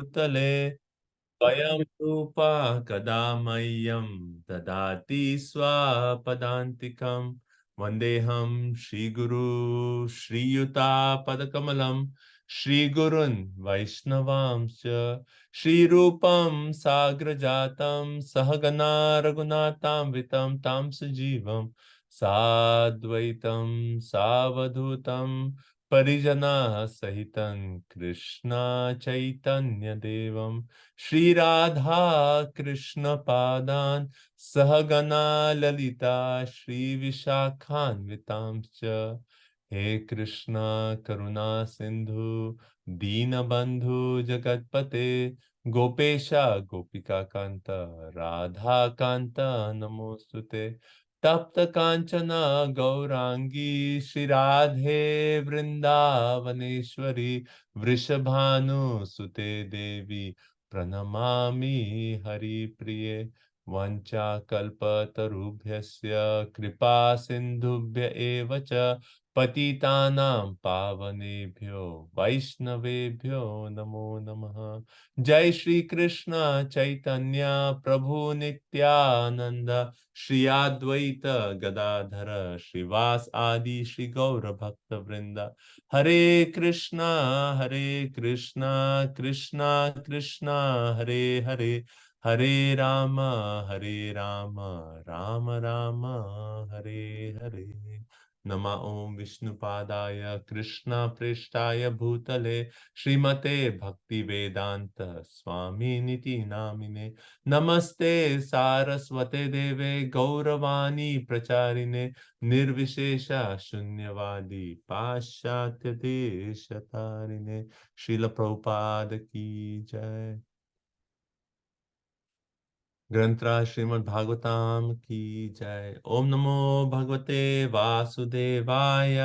भूतले स्वयं रूपा कदा मह्यं ददाति स्वपदान्तिकं वन्देऽहं श्रीगुरु श्रीयुतापदकमलं श्रीगुरुन् वैष्णवांश्च श्रीरूपं साग्रजातं सहगना रघुनाथान्वितं तं सजीवं साद्वैतं सावधूतं परिजना सहितं कृष्ण चैतन्य देवं श्री राधा कृष्ण पादान सहगना ललिता श्री विशाखान्वितांश्च हे कृष्ण करुणा सिंधु दीनबंधु जगतपते गोपेशा गोपिका कांत राधा कांत नमोस्तुते तप्त कांचना गौरांगी श्री राधे वृंदावनेश्वरी वृषभानुसुते देवी प्रणमामि हरिप्रिये वञ्चाकल्पतरुभ्यस्य कृपा सिन्धुभ्य एव च पतितानां पावनेभ्यो वैष्णवेभ्यो नमो नमः। जय श्री कृष्ण चैतन्य प्रभु नित्यानंद श्री अद्वैत गदाधर श्रीवास आदि श्री गौर भक्त वृंद हरे कृष्णा कृष्णा कृष्णा हरे हरे हरे राम राम राम हरे हरे नमा ओम विष्णुपादाय कृष्ण पृष्ठाय भूतले श्रीमते भक्ति वेदांत स्वामी निति नामिने नमस्ते सारस्वते देवे गौरवाणी प्रचारिणे निर्विशेष शून्यवादी पाश्चात्य देशतारिणे श्रील प्रभुपाद की जय। ग्रंथराज श्रीमद् भागवतम की जय। ओम नमो भगवते वासुदेवाय।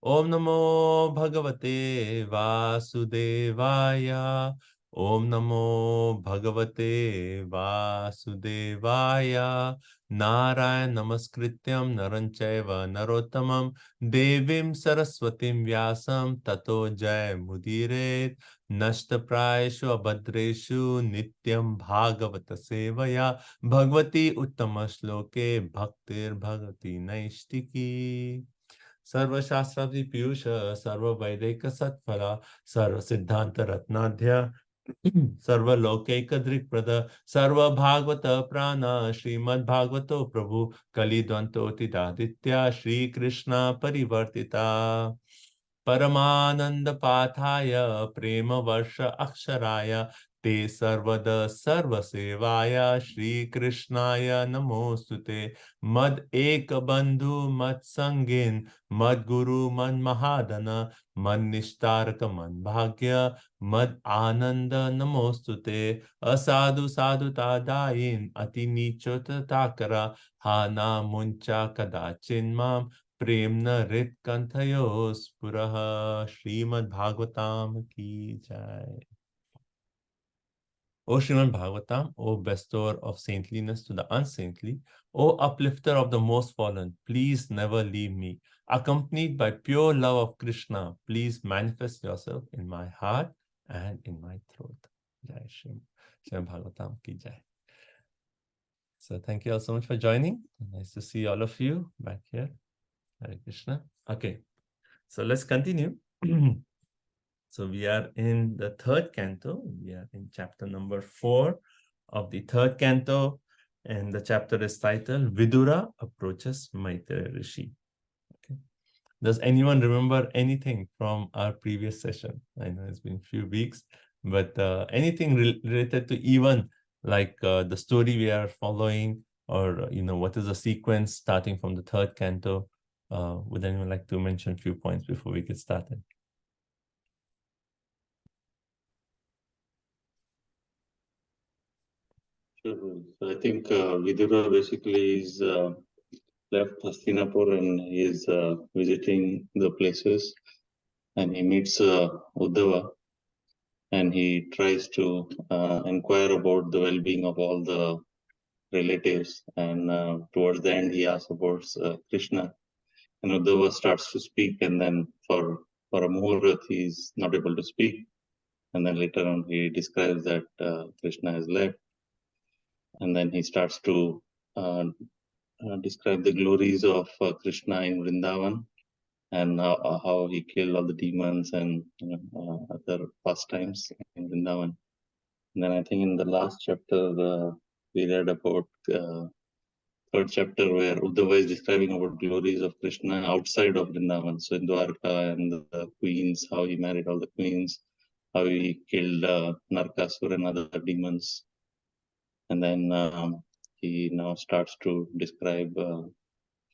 ओम नमो भगवते वासुदेवाय। ओम नमो भगवते वासुदेवाय। नारायण नमस्कृत्यं नरं चैव नरोत्तमं देवीं सरस्वतीं व्यासं ततो जयमुदीरयेत्। नष्टप्रायेषु अभद्रेषु नित्यं भागवत सेवया भगवती उत्तम श्लोके भक्तिर्भगवती नैष्टिकी। सर्वशास्त्रादि पीयूष सर्ववैदिक सत्फला सर्व सिद्धांत रत्नाध्य सर्वलोकैक दृक्प्रद सर्वभागवत प्राण श्रीमद्भागवतो प्रभु कलिद्वंतोतिदादित्य श्री कृष्ण परिवर्तिता परमानंद पाथाय प्रेम वर्ष अक्षराय ते सर्वद सर्वसेवाय श्री कृष्णाय नमोस्तुते मद एक बंधु मद संगिन मद गुरु मन महादन मन निस्तारक मन भाग्य मद आनंद नमोस्तुते असाधु साधुता दायिन अति नीचोत ताकरा हा ना मुंचा कदाचिन माम प्रेम न रित कंथयो स्पुरः। श्रीमद् भागवतम की जय। O Srimad Bhagavatam, O bestower of saintliness to the unsaintly, O uplifter of the most fallen, please never leave me. Accompanied by pure love of Krishna, please manifest yourself in my heart and in my throat. Jai Srimad Bhagavatam ki jai. So thank you all so much for joining. Nice to see all of you back here. Hare Krishna. Okay, so let's continue. So we are in the third canto. We are in chapter number 4 of the third canto, and the chapter is titled Vidura Approaches Maitreya Rishi. Okay. Does anyone remember anything from our previous session? I know it's been a few weeks, but anything related to even like the story we are following, or what is the sequence starting from the third canto? Would anyone like to mention a few points before we get started? Sure. So I think Vidura basically is left Hastinapur and he is visiting the places, and he meets Uddhava, and he tries to inquire about the well-being of all the relatives, and towards the end he asks about Krishna, and Uddhava starts to speak, and then for a Muhurat he is not able to speak, And then later on, he describes that Krishna has left. And then he starts to describe the glories of Krishna in Vrindavan and how he killed all the demons and other pastimes in Vrindavan. And then I think in the last chapter, we read about third chapter where Uddhava is describing about glories of Krishna outside of Vrindavan. So in Dwarka and the queens, how he married all the queens, how he killed Narkasur and other demons. And then he now starts to describe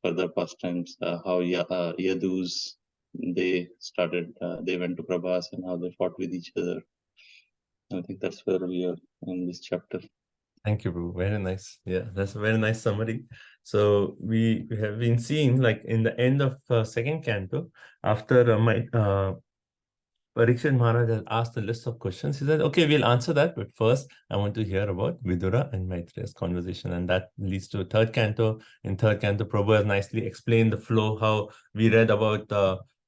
further pastimes, how Yadus, they went to Prabhas and how they fought with each other. I think that's where we are in this chapter. Thank you, Prabhu. Very nice. Yeah, that's a very nice summary. So we have been seeing, like, in the end of second canto, after Parikshit Maharaj has asked a list of questions. He said, okay, we'll answer that, but first I want to hear about Vidura and Maitreya's conversation. And that leads to third canto. In third canto, Prabhu has nicely explained the flow, how we read about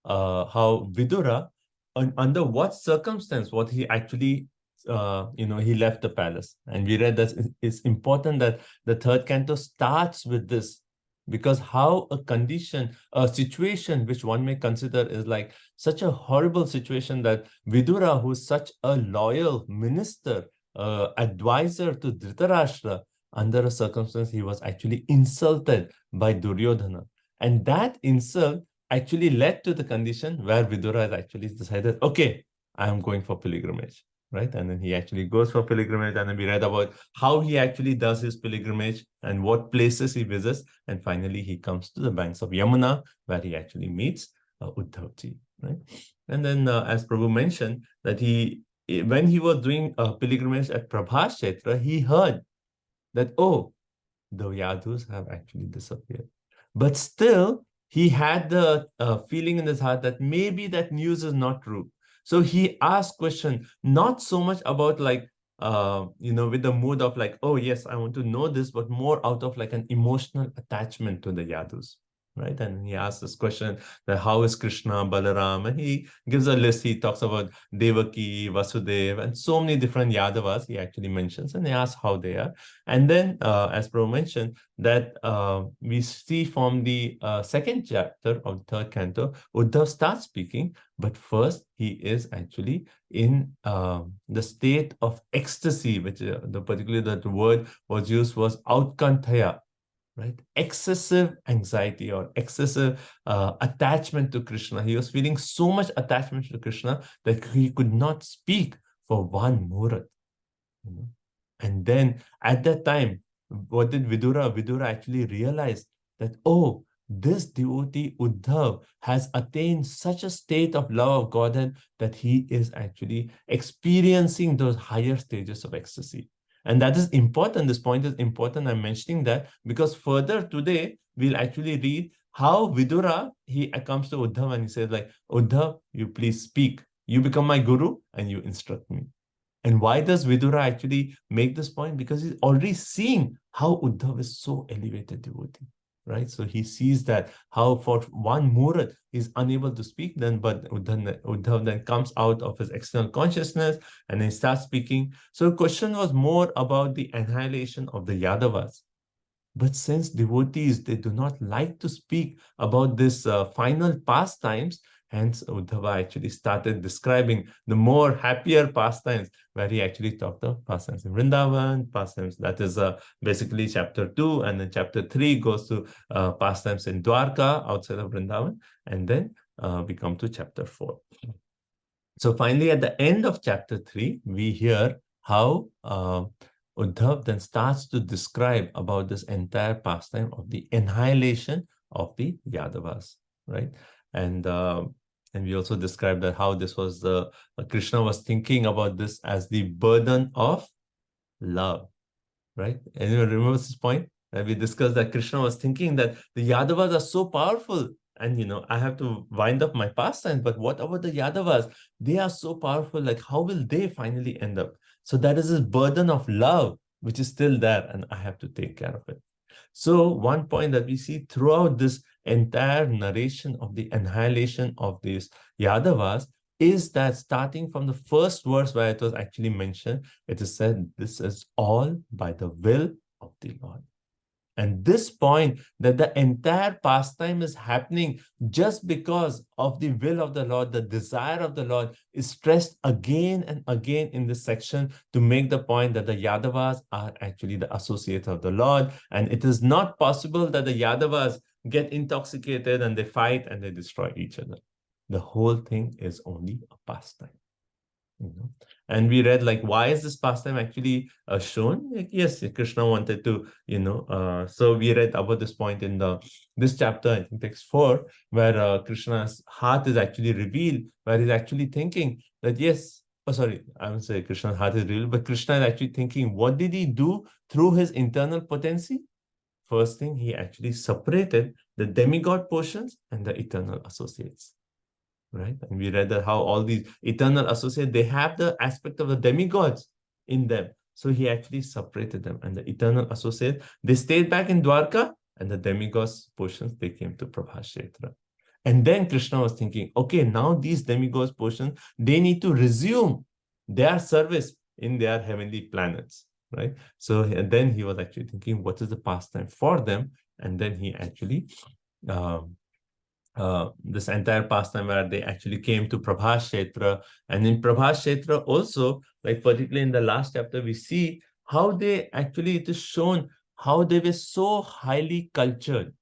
how Vidura, under what circumstance, what he actually, he left the palace. And we read that it's important that the third canto starts with this, because how a situation which one may consider is like such a horrible situation, that Vidura, who is such a loyal minister, advisor to Dhritarashtra, under a circumstance, he was actually insulted by Duryodhana. And that insult actually led to the condition where Vidura has actually decided, okay, I am going for pilgrimage. Right? And then he actually goes for pilgrimage, and then we read about how he actually does his pilgrimage and what places he visits. And finally, he comes to the banks of Yamuna, where he actually meets Uddhavji. Right? And then, as Prabhu mentioned, that when he was doing a pilgrimage at Prabhas Kshetra, he heard that, oh, the Yadus have actually disappeared. But still, he had the feeling in his heart that maybe that news is not true. So he asked question, not so much about like, with the mood of like, oh yes, I want to know this, but more out of like an emotional attachment to the Yadus. Right? And he asks this question that how is Krishna, Balaram? And he gives a list. He talks about Devaki, Vasudev, and so many different Yadavas he actually mentions, and he asks how they are. And then, as Prabhu mentioned, that we see from the second chapter of the third canto, Uddhav starts speaking, but first he is actually in the state of ecstasy, which particularly that word was used was Autkantaya, right? Excessive anxiety or excessive attachment to Krishna. He was feeling so much attachment to Krishna that he could not speak for one murat. And then at that time, what did Vidura? Vidura actually realized that, oh, this devotee Uddhav has attained such a state of love of Godhead that he is actually experiencing those higher stages of ecstasy. And that is important. This point is important. I'm mentioning that because further today, we'll actually read how Vidura, he comes to Uddhav and he says like, Uddhav, you please speak. You become my guru and you instruct me. And why does Vidura actually make this point? Because he's already seeing how Uddhav is so elevated devotee, right? So he sees that how for one murat he's unable to speak, but Uddhav then comes out of his external consciousnness and then starts speaking. So the question was more about the annihilation of the Yadavas. But since devotees, they do not like to speak about this final pastimes, hence Uddhava actually started describing the more happier pastimes, where he actually talked of pastimes in Vrindavan, pastimes, that is basically chapter 2, and then chapter 3 goes to pastimes in Dwarka, outside of Vrindavan, and then we come to chapter 4. So finally, at the end of chapter 3, we hear how Uddhav then starts to describe about this entire pastime of the annihilation of the Yadavas, right? And we also described that how this was Krishna was thinking about this as the burden of love, right? Anyone remembers this point? We discussed that Krishna was thinking that the Yadavas are so powerful, and I have to wind up my pastime, but what about the Yadavas? They are so powerful, like how will they finally end up? So that is this burden of love, which is still there, and I have to take care of it. So one point that we see throughout this entire narration of the annihilation of these Yadavas is that starting from the first verse where it was actually mentioned, it is said, this is all by the will of the Lord. And this point that the entire pastime is happening just because of the will of the Lord, the desire of the Lord, is stressed again and again in this section to make the point that the Yadavas are actually the associates of the Lord. And it is not possible that the Yadavas get intoxicated and they fight and they destroy each other. The whole thing is only a pastime. And we read, like, why is this pastime actually shown? Like, yes, Krishna wanted to, so we read about this point in this chapter, I think text 4, where Krishna's heart is actually revealed, where he's actually thinking that, yes, I would say Krishna's heart is revealed, but Krishna is actually thinking, what did he do through his internal potency? First thing, he actually separated the demigod portions and the eternal associates. Right? And we read that how all these eternal associates, they have the aspect of the demigods in them. So he actually separated them. And the eternal associates, they stayed back in Dwarka, and the demigods portions, they came to Prabhashetra. And then Krishna was thinking, okay, now these demigods portions, they need to resume their service in their heavenly planets. Right? So then he was actually thinking, what is the pastime for them? And then he actually this entire pastime where they actually came to Prabhashetra. And in Prabhashetra also, like particularly in the last chapter, we see how they actually, it is shown how they were so highly cultured,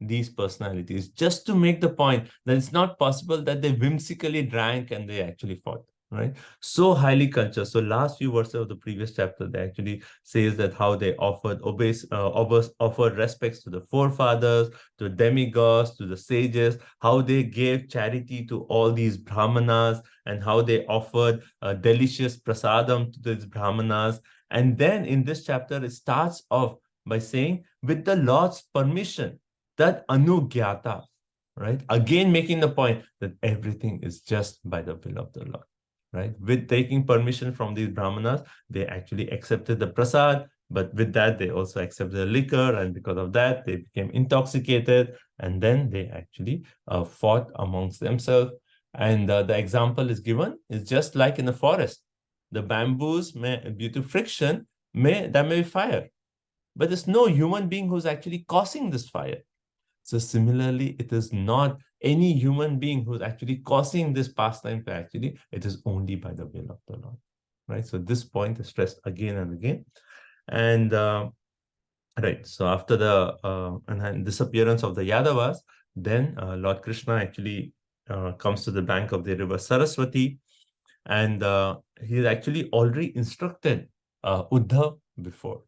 these personalities, just to make the point that it's not possible that they whimsically drank and they actually fought. Right? So highly cultured. So last few verses of the previous chapter, they actually says that how they offered offered respects to the forefathers, to demigods, to the sages, how they gave charity to all these brahmanas, and how they offered delicious prasadam to these brahmanas. And then in this chapter, it starts off by saying, with the Lord's permission, that anugyata, right? Again, making the point that everything is just by the will of the Lord. Right? With taking permission from these brahmanas, they actually accepted the prasad, but with that, they also accepted the liquor, and because of that, they became intoxicated, and then they actually fought amongst themselves. And the example is given is just like in the forest. The bamboos, due to friction, there may be fire, but there's no human being who's actually causing this fire. So similarly, it is not any human being who's actually causing this pastime to actually, it is only by the will of the Lord, right? So this point is stressed again and again. And right, so after the disappearance of the Yadavas, then Lord Krishna actually comes to the bank of the river Saraswati, and he's actually already instructed Uddhav before.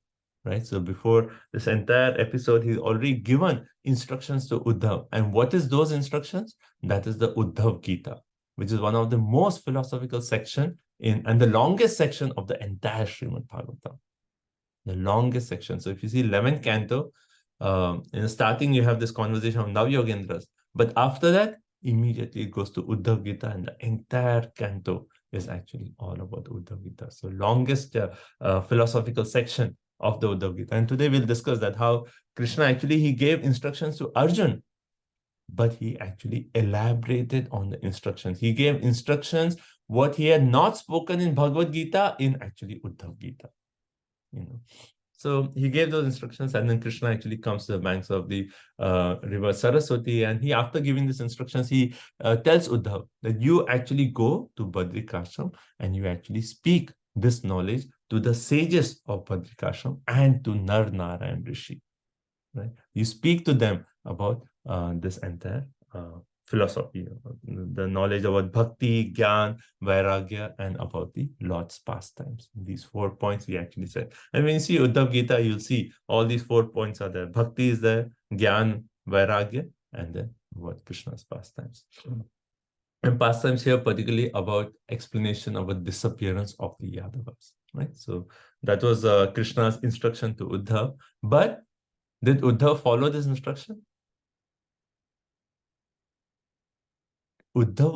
Right? So before this entire episode, he's already given instructions to Uddhav. And what is those instructions? That is the Uddhav Gita, which is one of the most philosophical section and the longest section of the entire Srimad Bhagavatam. The longest section. So if you see 11th canto, in the starting, you have this conversation of Navyogendras. But after that, immediately it goes to Uddhav Gita, and the entire canto is actually all about Uddhav Gita. So longest philosophical section of the Uddhav Gita. And today we'll discuss that how Krishna actually, he gave instructions to Arjun, but he actually elaborated on the instructions. He gave instructions what he had not spoken in Bhagavad Gita in actually Uddhav Gita. So he gave those instructions, and then Krishna actually comes to the banks of the river Saraswati, and he, after giving these instructions, he tells Uddhav that you actually go to Badrikashram and you actually speak this knowledge to the sages of Badrikashram and to Nar Narayan Rishi. Right? You speak to them about this entire philosophy, the knowledge about bhakti, gyan, vairagya, and about the Lord's pastimes. These 4 points we actually said. And when you see Uddhav Gita, you'll see all these 4 points are there. Bhakti is there, gyan, vairagya, and then what Krishna's pastimes. And pastimes here particularly about explanation of a disappearance of the Yadavas. Right? So that was Krishna's instruction to Uddhav. But did Uddhav follow this instruction? Uddhav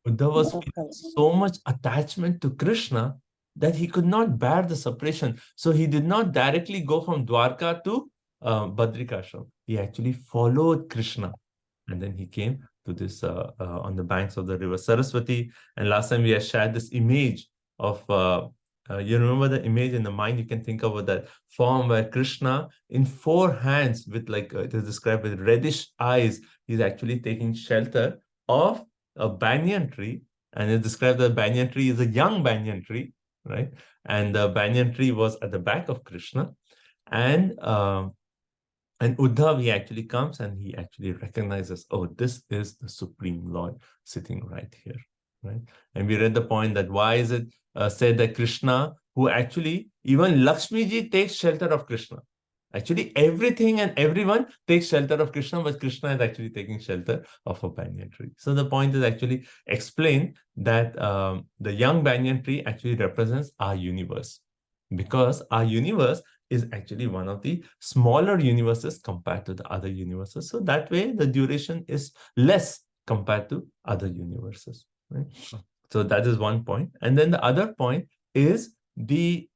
was feeling so much attachment to Krishna that he could not bear the separation. So he did not directly go from Dwarka to Badrikashram. He actually followed Krishna, and then he came to this on the banks of the river Saraswati. And last time we had shared this image of you remember the image in the mind. You can think about that form where Krishna, in 4 hands, with like it is described with reddish eyes, he's actually taking shelter of a banyan tree, and it's described that banyan tree is a young banyan tree, right? And the banyan tree was at the back of Krishna, and Uddhav, he actually comes and he actually recognizes, oh, this is the Supreme Lord sitting right here, right? And we read the point that why is it said that Krishna, who actually, even Lakshmi ji takes shelter of Krishna. Actually, everything and everyone takes shelter of Krishna, but Krishna is actually taking shelter of a banyan tree. So the point is actually explain that the young banyan tree actually represents our universe, because our universe is actually one of the smaller universes compared to the other universes. So that way, the duration is less compared to other universes, right? So that is one point. And then the other point is the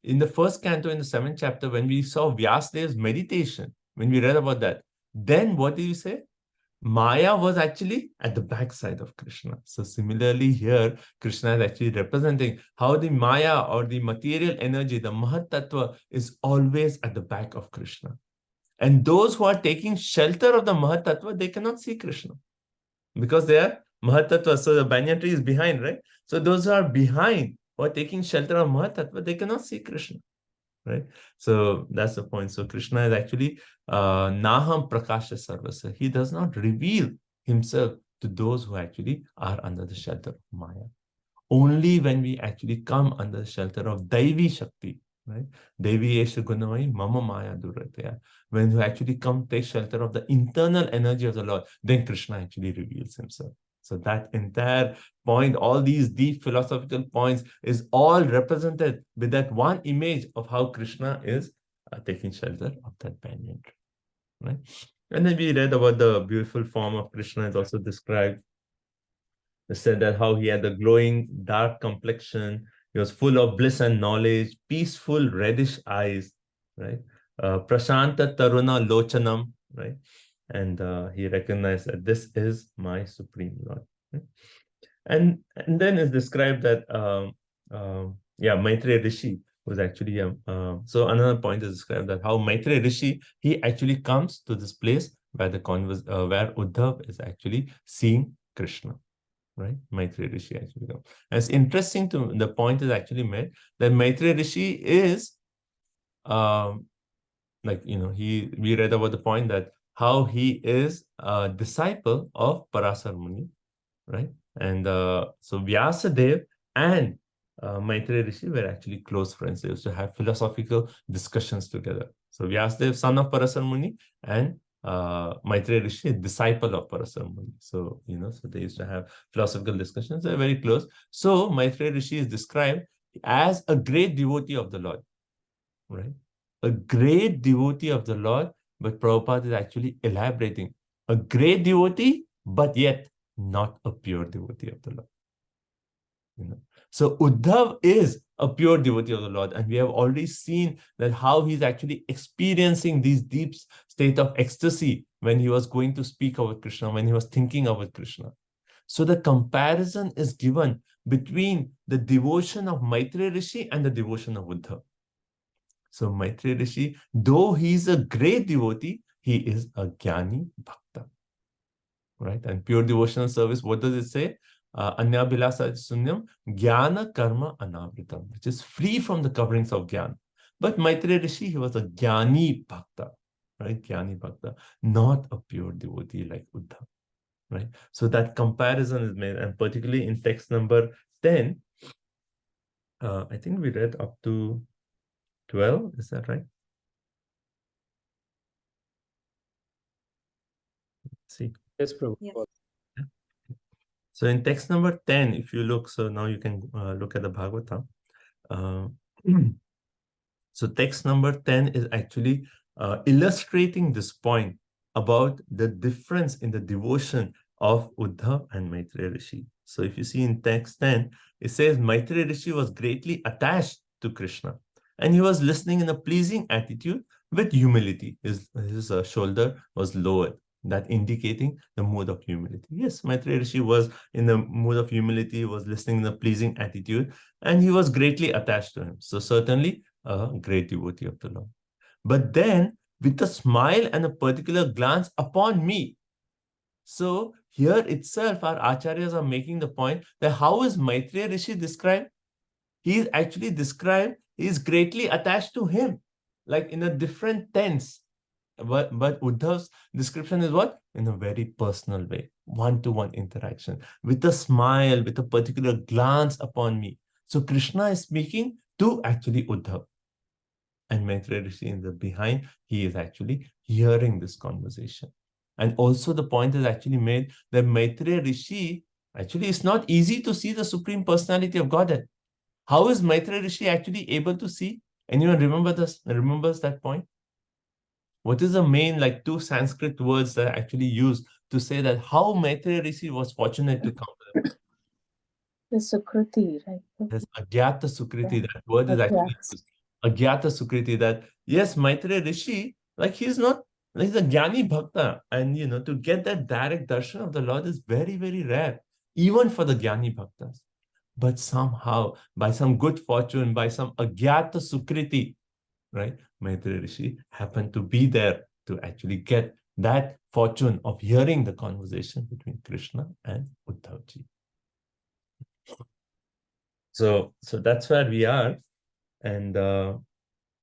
in the first canto, in the 7th chapter, when we saw Vyasadev's meditation, when we read about that, then what did you say? Maya was actually at the backside of Krishna. So similarly here, Krishna is actually representing how the Maya or the material energy, the Mahat Tattva, is always at the back of Krishna. And those who are taking shelter of the Mahat Tattva, they cannot see Krishna because they are Mahat Tattva. So the banyan tree is behind, right? So those who are behind, who are taking shelter of Mahat Tattva, they cannot see Krishna, right? So that's the point. So Krishna is actually Naham Prakasha Sarvasya. He does not reveal himself to those who actually are under the shelter of Maya. Only when we actually come under the shelter of Daivi Shakti, right? Devi Esha Gunavai Mama Maya Duratya. When you actually come take shelter of the internal energy of the Lord, then Krishna actually reveals himself. So that entire point, all these deep philosophical points, is all represented with that one image of how Krishna is taking shelter of that banyan tree, right? And then we read about the beautiful form of Krishna is also described. It said that how he had a glowing dark complexion, he was full of bliss and knowledge, peaceful reddish eyes, right? Prashanta Taruna Lochanam, right? And he recognized that this is my Supreme Lord. Right? And then it's described that Maitreya Rishi was actually so another point is described that how Maitreya Rishi, he actually comes to this place where the where Uddhav is actually seeing Krishna, right? Maitreya Rishi actually comes. And it's interesting to the point is actually made that Maitreya Rishi is we read about the point that how he is a disciple of Parasar Muni, right? And so Vyasadeva and Maitreya Rishi were actually close friends. They used to have philosophical discussions together. So Vyasadeva, son of Parasar Muni, and Maitreya Rishi, a disciple of Parasar Muni. So, so they used to have philosophical discussions. They're very close. So Maitreya Rishi is described as a great devotee of the Lord, right? A great devotee of the Lord, but Prabhupada is actually elaborating. A great devotee, but yet not a pure devotee of the Lord. So Uddhav is a pure devotee of the Lord, and we have already seen that how he's actually experiencing these deep state of ecstasy when he was going to speak about Krishna, when he was thinking about Krishna. So the comparison is given between the devotion of Maitreya Rishi and the devotion of Uddhav. So Maitreya Rishi, though he is a great devotee, he is a Jnani Bhakta, right? And pure devotional service, what does it say? Anya Bilasa Sunyam, Jnana Karma Anavritam, which is free from the coverings of Jnana. But Maitreya Rishi, he was a Jnani Bhakta, right? Jnani Bhakta, not a pure devotee like Uddhav, right? So that comparison is made, and particularly in text number 10, I think we read up to 12, is that right? Let's see. Yes, Prabhu. Yes. So in text number 10, if you look, so now you can look at the Bhagavatam. So text number 10 is actually illustrating this point about the difference in the devotion of Uddhav and Maitreya Rishi. So if you see in text 10, it says Maitreya Rishi was greatly attached to Krishna, and he was listening in a pleasing attitude with humility. His shoulder was lowered. that indicating the mood of humility. Yes, Maitreya Rishi was in the mood of humility, was listening in a pleasing attitude, and he was greatly attached to him. So certainly a great devotee of the Lord. But then with a smile and a particular glance upon me. So here itself, our acharyas are making the point that how is Maitreya Rishi described? He is actually described, he is greatly attached to him, like in a different tense. But Uddhav's description is what? In a very personal way, one-to-one interaction, with a smile, with a particular glance upon me. So Krishna is speaking to actually Uddhav. And Maitreya Rishi in the behind, he is actually hearing this conversation. And also the point is actually made that Maitreya Rishi, actually it's not easy to see the Supreme Personality of Godhead. How is Maitreya Rishi actually able to see? Anyone remembers that point? What is the main like two Sanskrit words that are actually used to say that how Maitreya Rishi was fortunate to come to them? The Sukriti, right? There's Agyata Sukriti, that word is actually used. Agyata Sukriti, that yes, Maitreya Rishi, like he's not, like he's a Jnani Bhakta, and to get that direct darshan of the Lord is very, very rare, even for the Jnani Bhaktas. But somehow, by some good fortune, by some Agyata Sukriti, right, Maitreya Rishi happened to be there to actually get that fortune of hearing the conversation between Krishna and Uddhavji. So that's where we are, and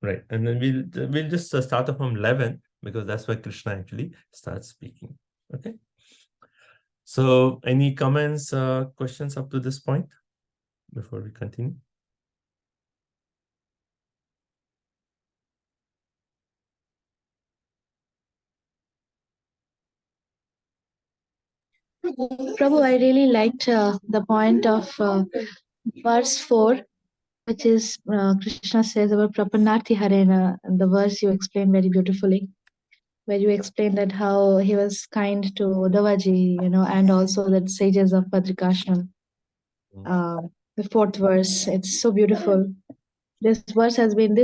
right, and then we'll just start off from 11 because that's where Krishna actually starts speaking. Okay. So any comments, questions up to this point before we continue? Prabhu, I really liked the point of verse 4, which is Krishna says about Prapanati Harena, the verse you explained very beautifully, where you explained that how he was kind to Uddhavaji, and also the sages of Padrikashram. The fourth verse, it's so beautiful. This word has been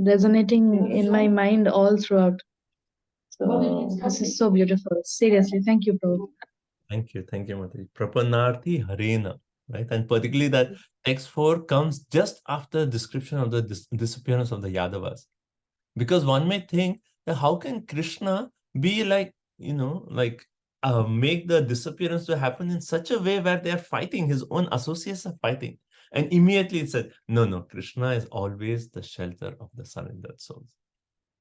resonating in my mind all throughout. So this is so beautiful. Seriously, thank you, Prabhu. Thank you, Mataji. Prapanarthi Harena, right? And particularly that text 4 comes just after description of the disappearance of the Yadavas. Because one may think that how can Krishna be like, make the disappearance to happen in such a way where they are fighting, his own associates are fighting. And immediately it said, no, Krishna is always the shelter of the surrendered souls.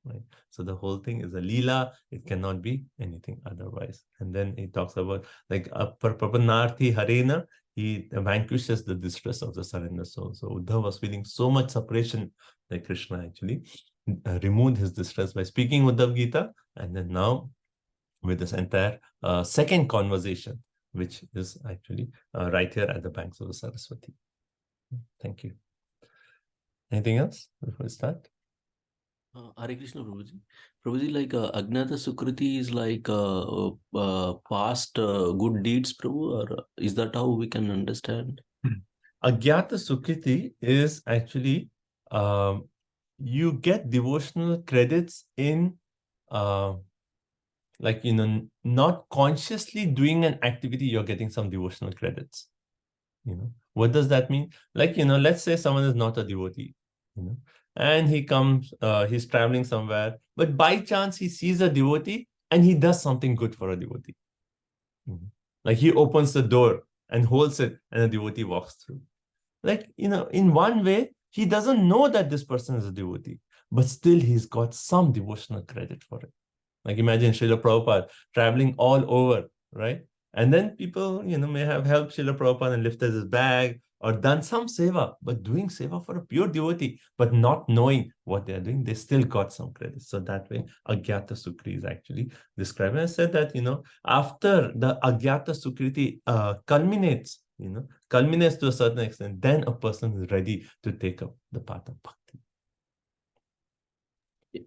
Right? So the whole thing is a Leela, it cannot be anything otherwise. And then he talks about like Prapanarthi Harena, he vanquishes the distress of the surrendered soul. So Uddhava was feeling so much separation that Krishna actually removed his distress by speaking Uddhav Gita, and then now with this entire second conversation, which is actually right here at the banks of the Saraswati. Thank you. Anything else before we start? Hare Krishna, Prabhuji. Prabhuji, like Agnata Sukriti is like past good deeds, Prabhu, or is that how we can understand? Agyata Sukriti is actually you get devotional credits in not consciously doing an activity, you're getting some devotional credits. What does that mean? Like, let's say someone is not a devotee, and he comes, he's traveling somewhere, but by chance he sees a devotee and he does something good for a devotee. Like he opens the door and holds it and a devotee walks through. Like, in one way, he doesn't know that this person is a devotee, but still he's got some devotional credit for it. Like imagine Srila Prabhupada traveling all over, right? And then people, may have helped Srila Prabhupada and lifted his bag or done some seva, but doing seva for a pure devotee, but not knowing what they're doing, they still got some credit. So that way, Agyata Sukriti is actually described. And I said that, after the Agyata Sukriti culminates to a certain extent, then a person is ready to take up the path of bhakti.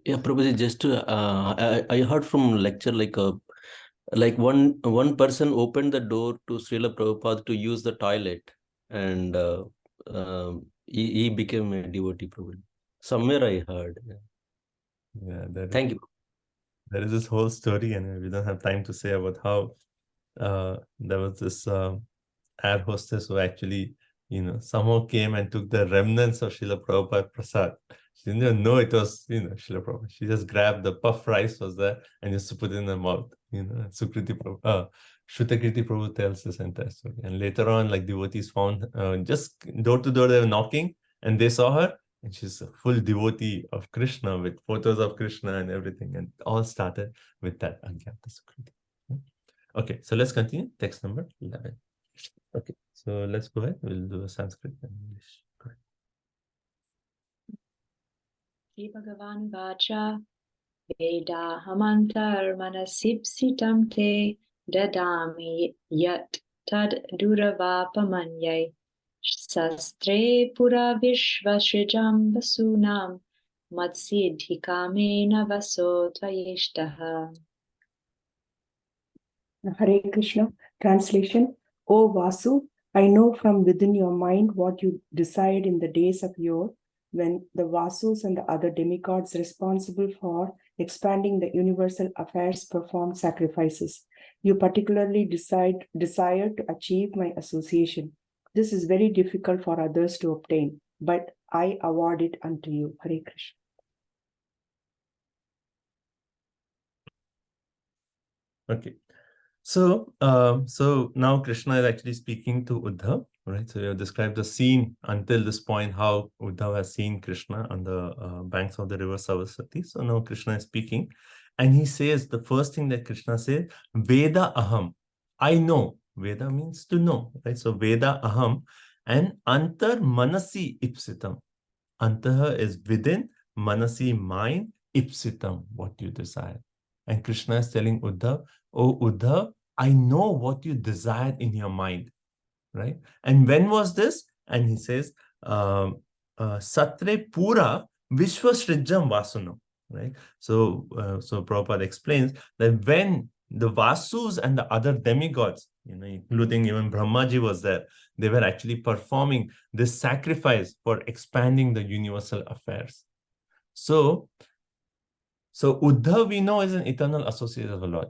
Yeah, Prabhuji, just I heard from lecture like one person opened the door to Srila Prabhupada to use the toilet, and he became a devotee, Prabhuji. Somewhere I heard. Yeah, Thank you. There is this whole story, and we don't have time to say about how there was this air hostess who actually, somehow came and took the remnants of Srila Prabhupada Prasad. She didn't even know it was, Srila Prabhupada. She just grabbed the puff rice was there and used to put it in her mouth. Sukriti Prabhu, Shrutakirti Prabhu tells this entire story. And later on, like devotees found, just door to door, they were knocking and they saw her. And she's a full devotee of Krishna with photos of Krishna and everything. And it all started with that Agyata Sukriti. Okay, so let's continue. Text number 11. Okay, so let's go ahead. We'll do a Sanskrit and English. Correct. Shri Bhagavan Vacha Veda Hamantar Manasipsitam Te Dadami Yat Tad Duravapamanyai Sastre Pura Vishvasrijam Vasunam Matsidhikamena Vaso Tvayishtaha. Hare Krishna. Translation. O Vasu, I know from within your mind what you decide in the days of yore, when the Vasus and the other demigods responsible for expanding the universal affairs performed sacrifices. You particularly desired to achieve my association. This is very difficult for others to obtain, but I award it unto you. Hare Krishna. Okay. So, so now Krishna is actually speaking to Uddhav, right? So you have described the scene until this point, how Uddhav has seen Krishna on the banks of the river Saraswati. So now Krishna is speaking, and he says, the first thing that Krishna says, Veda Aham, I know. Veda means to know, right? So Veda Aham, and Antar Manasi Ipsitam. Antaha is within, Manasi mind, Ipsitam, what you desire. And Krishna is telling Uddhav, oh Uddhav, I know what you desire in your mind, right? And when was this? And he says, Satre Pura Vishvasrijam Vasunam, right? So, so Prabhupada explains that when the Vasus and the other demigods, including even Brahmaji was there, they were actually performing this sacrifice for expanding the universal affairs. So Uddhav, we know, is an eternal associate of the Lord,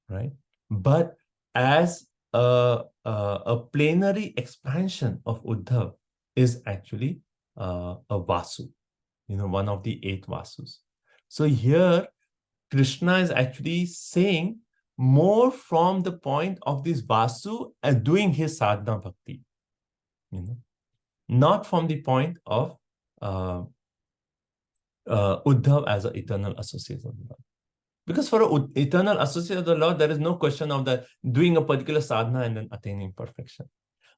right? But as a plenary expansion of Uddhav is actually a Vasu, one of the 8 Vasus. So here, Krishna is actually saying more from the point of this Vasu doing his sadhana bhakti, not from the point of Uddhav as an eternal associate of the Lord. Because for an eternal associate of the Lord, there is no question of that doing a particular sadhana and then attaining perfection.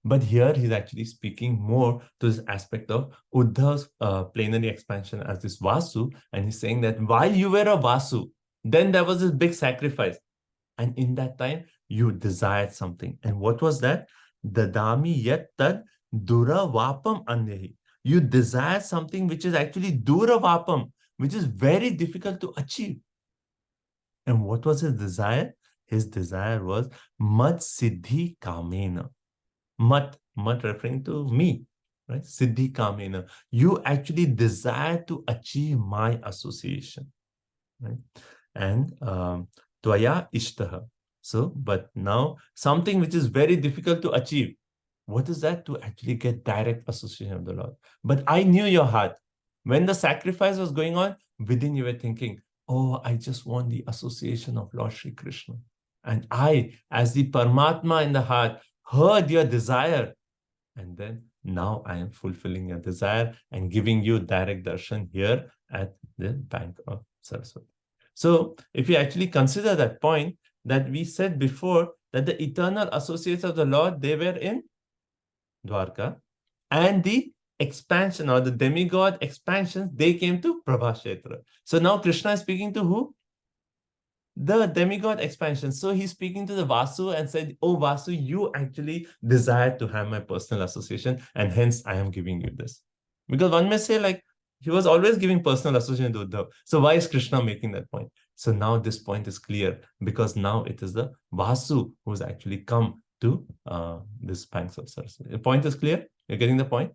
But here he's actually speaking more to this aspect of Uddhav's plenary expansion as this Vasu, and he's saying that while you were a Vasu, then there was this big sacrifice. And in that time, you desired something. And what was that? Dadami yat tad duravapam anyahi. You desire something which is actually duravapam, which is very difficult to achieve. And what was his desire? His desire was Mad Siddhi Kamena. Mat referring to me, right? Siddhi Kamena. You actually desire to achieve my association, right? And Tvaya Ishtaha. So, but now something which is very difficult to achieve. What is that? To actually get direct association of the Lord. But I knew your heart. When the sacrifice was going on, within you were thinking, oh, I just want the association of Lord Shri Krishna. And I, as the Paramatma in the heart, heard your desire. And then now I am fulfilling your desire and giving you direct darshan here at the bank of Saraswati. So if you actually consider that point that we said before, that the eternal associates of the Lord, they were in Dwarka, and the expansion or the demigod expansions, they came to Prabhashetra. So now Krishna is speaking to who? The demigod expansion. So he's speaking to the Vasu and said, oh Vasu, you actually desire to have my personal association, and hence I am giving you this. Because one may say, like, he was always giving personal association to Uddhav. So why is Krishna making that point? So now this point is clear, because now it is the Vasu who's actually come to this banks of Saraswati. The point is clear? You're getting the point?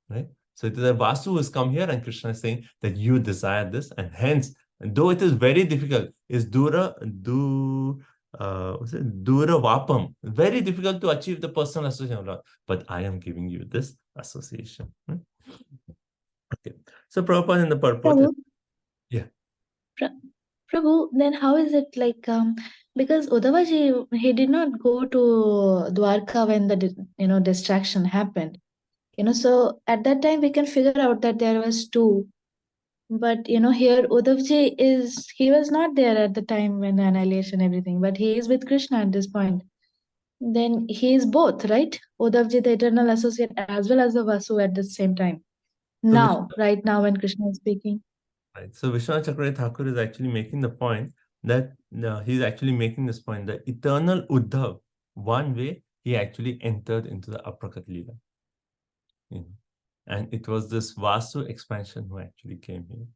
Right? So it is a Vasu who has come here, and Krishna is saying that you desire this, and hence Though it is very difficult, is Dura Vapam. Very difficult to achieve the personal association of Lord. But I am giving you this association. Okay. So Prabhupada in the purport. Prabhu, Yeah. Prabhu, then how is it like because Uddhavaji, he did not go to Dwarka when the distraction happened. So at that time we can figure out that there was two. But here Uddhavji he was not there at the time when annihilation everything, but he is with Krishna at this point. Then he is both, right? Uddhavji, the eternal associate, as well as the Vasu at the same time. Now, right now when Krishna is speaking. Right. So Vishwanath Chakravarti Thakur is actually making the point that he's actually making this point, the eternal Uddhav, one way he actually entered into the Aprakat Leela. And it was this Vasu expansion who actually came here.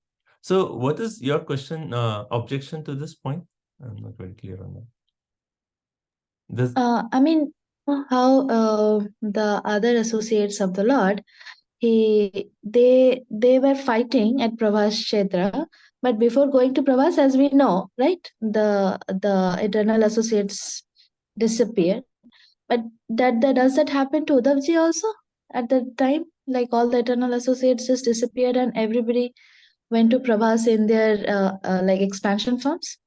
So what is your question, objection to this point? I'm not very clear on that. I mean, how the other associates of the Lord, they were fighting at Pravas Kshetra, but before going to Pravas, as we know, right, the eternal associates disappear. But does that happen to Uddhavji also at the time? Like all the eternal associates just disappeared and everybody went to Prabhas in their like expansion forms?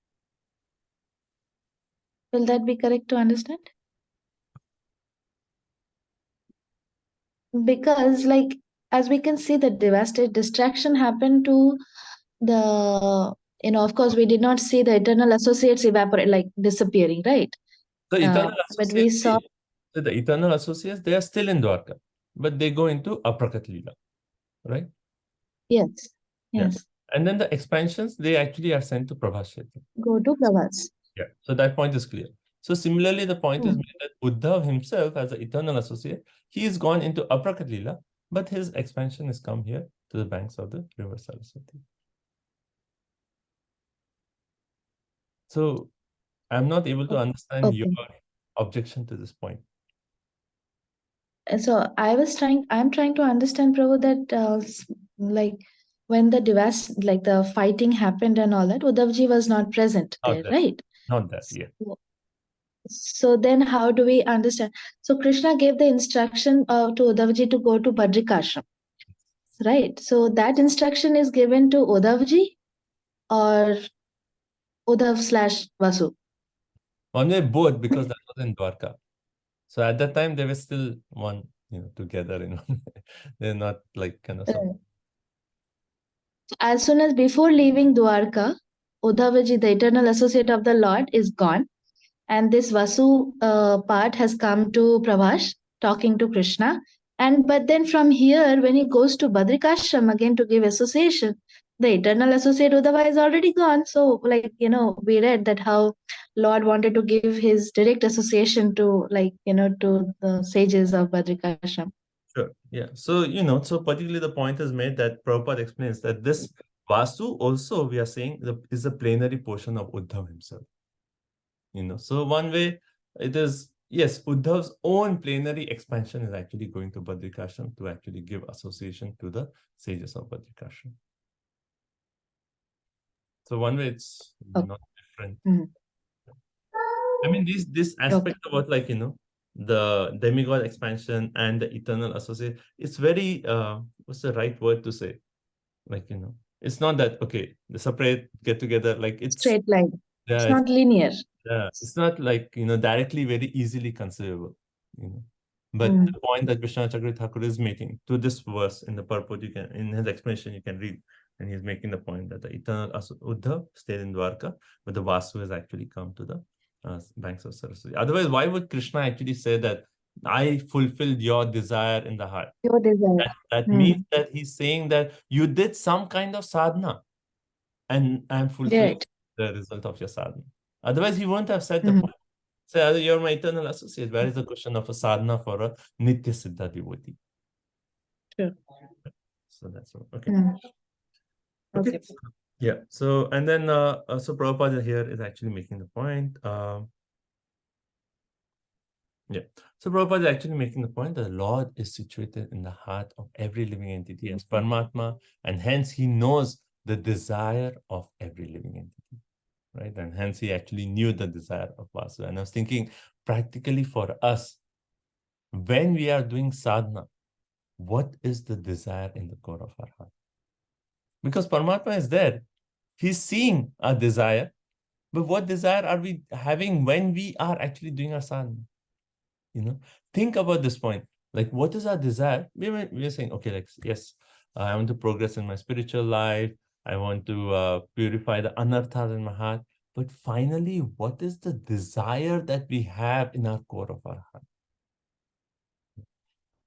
Will that be correct to understand? Because like as we can see, the distraction happened to the of course we did not see the eternal associates evaporate, like disappearing, right? The eternal But we associates, saw the eternal associates, they are still in Dwarka, but they go into Aprakat Leela, right? yes. And then the expansions, they actually are sent to Prabhas Kshetra. Go to Prabhas. Yeah. So that point is clear. So similarly, the point is made that Uddhav himself, as an eternal associate, he is gone into Aprakat Leela, but his expansion has come here to the banks of the river Saraswati. So I'm not able to understand your objection to this point. So I'm trying to understand, Prabhu, that like when the fighting happened and all that, Uddhavji was not present there, right? Not that, yeah. So then how do we understand? So Krishna gave the instruction to Uddhavji to go to Badrikashram, right? So that instruction is given to Uddhavji or Uddhav/Vasu? One way both, because that was in Dwarka. So at that time, they were still one, together, They're not like kind of something. As soon as before leaving Dwarka, Uddhavaji, the eternal associate of the Lord, is gone. And this Vasu part has come to Pravash, talking to Krishna. But then from here, when he goes to Badrikashram again to give association, the eternal associate Uddhava is already gone. So, we read that how Lord wanted to give his direct association to, to the sages of Badrikashram. Sure. Yeah. So, so particularly the point is made that Prabhupada explains that this Vasu also, we are saying, is a plenary portion of Uddhav himself. So one way it is, yes, Uddhav's own plenary expansion is actually going to Badrikashram to actually give association to the sages of Badrikashram. So one way it's not different. I mean, this aspect about the demigod expansion and the eternal associate, it's very, what's the right word to say? It's not that, okay, the separate, get together, like it's straight line. It's not linear. Yeah, it's not like, directly very easily conceivable, But the point that Vishwanath Chakravarti Thakur is making to this verse in the purport, in his explanation, you can read, and he's making the point that the eternal Uddhav stayed in Dwarka, but the Vasu has actually come to the banks of Saraswati. Otherwise, why would Krishna actually say that I fulfilled your desire in the heart? Your desire. That means that he's saying that you did some kind of sadhana, and I'm fulfilling the result of your sadhana. Otherwise, he wouldn't have said the point. Say, you're my eternal associate. Where is the question of a sadhana for a Nitya Siddha devotee? Sure. So that's all. Okay. Okay. Yeah. So, and then, so Prabhupada here is actually making the point. Yeah. So Prabhupada is actually making the point that the Lord is situated in the heart of every living entity as Paramatma, and hence he knows the desire of every living entity, right? And hence he actually knew the desire of Vasu. And I was thinking, practically for us, when we are doing sadhana, what is the desire in the core of our heart? Because Paramatma is there. He's seeing our desire, but what desire are we having when we are actually doing our sadhana? Think about this point. Like, what is our desire? We're saying, okay, like, yes, I want to progress in my spiritual life. I want to purify the anarthas in my heart. But finally, what is the desire that we have in our core of our heart?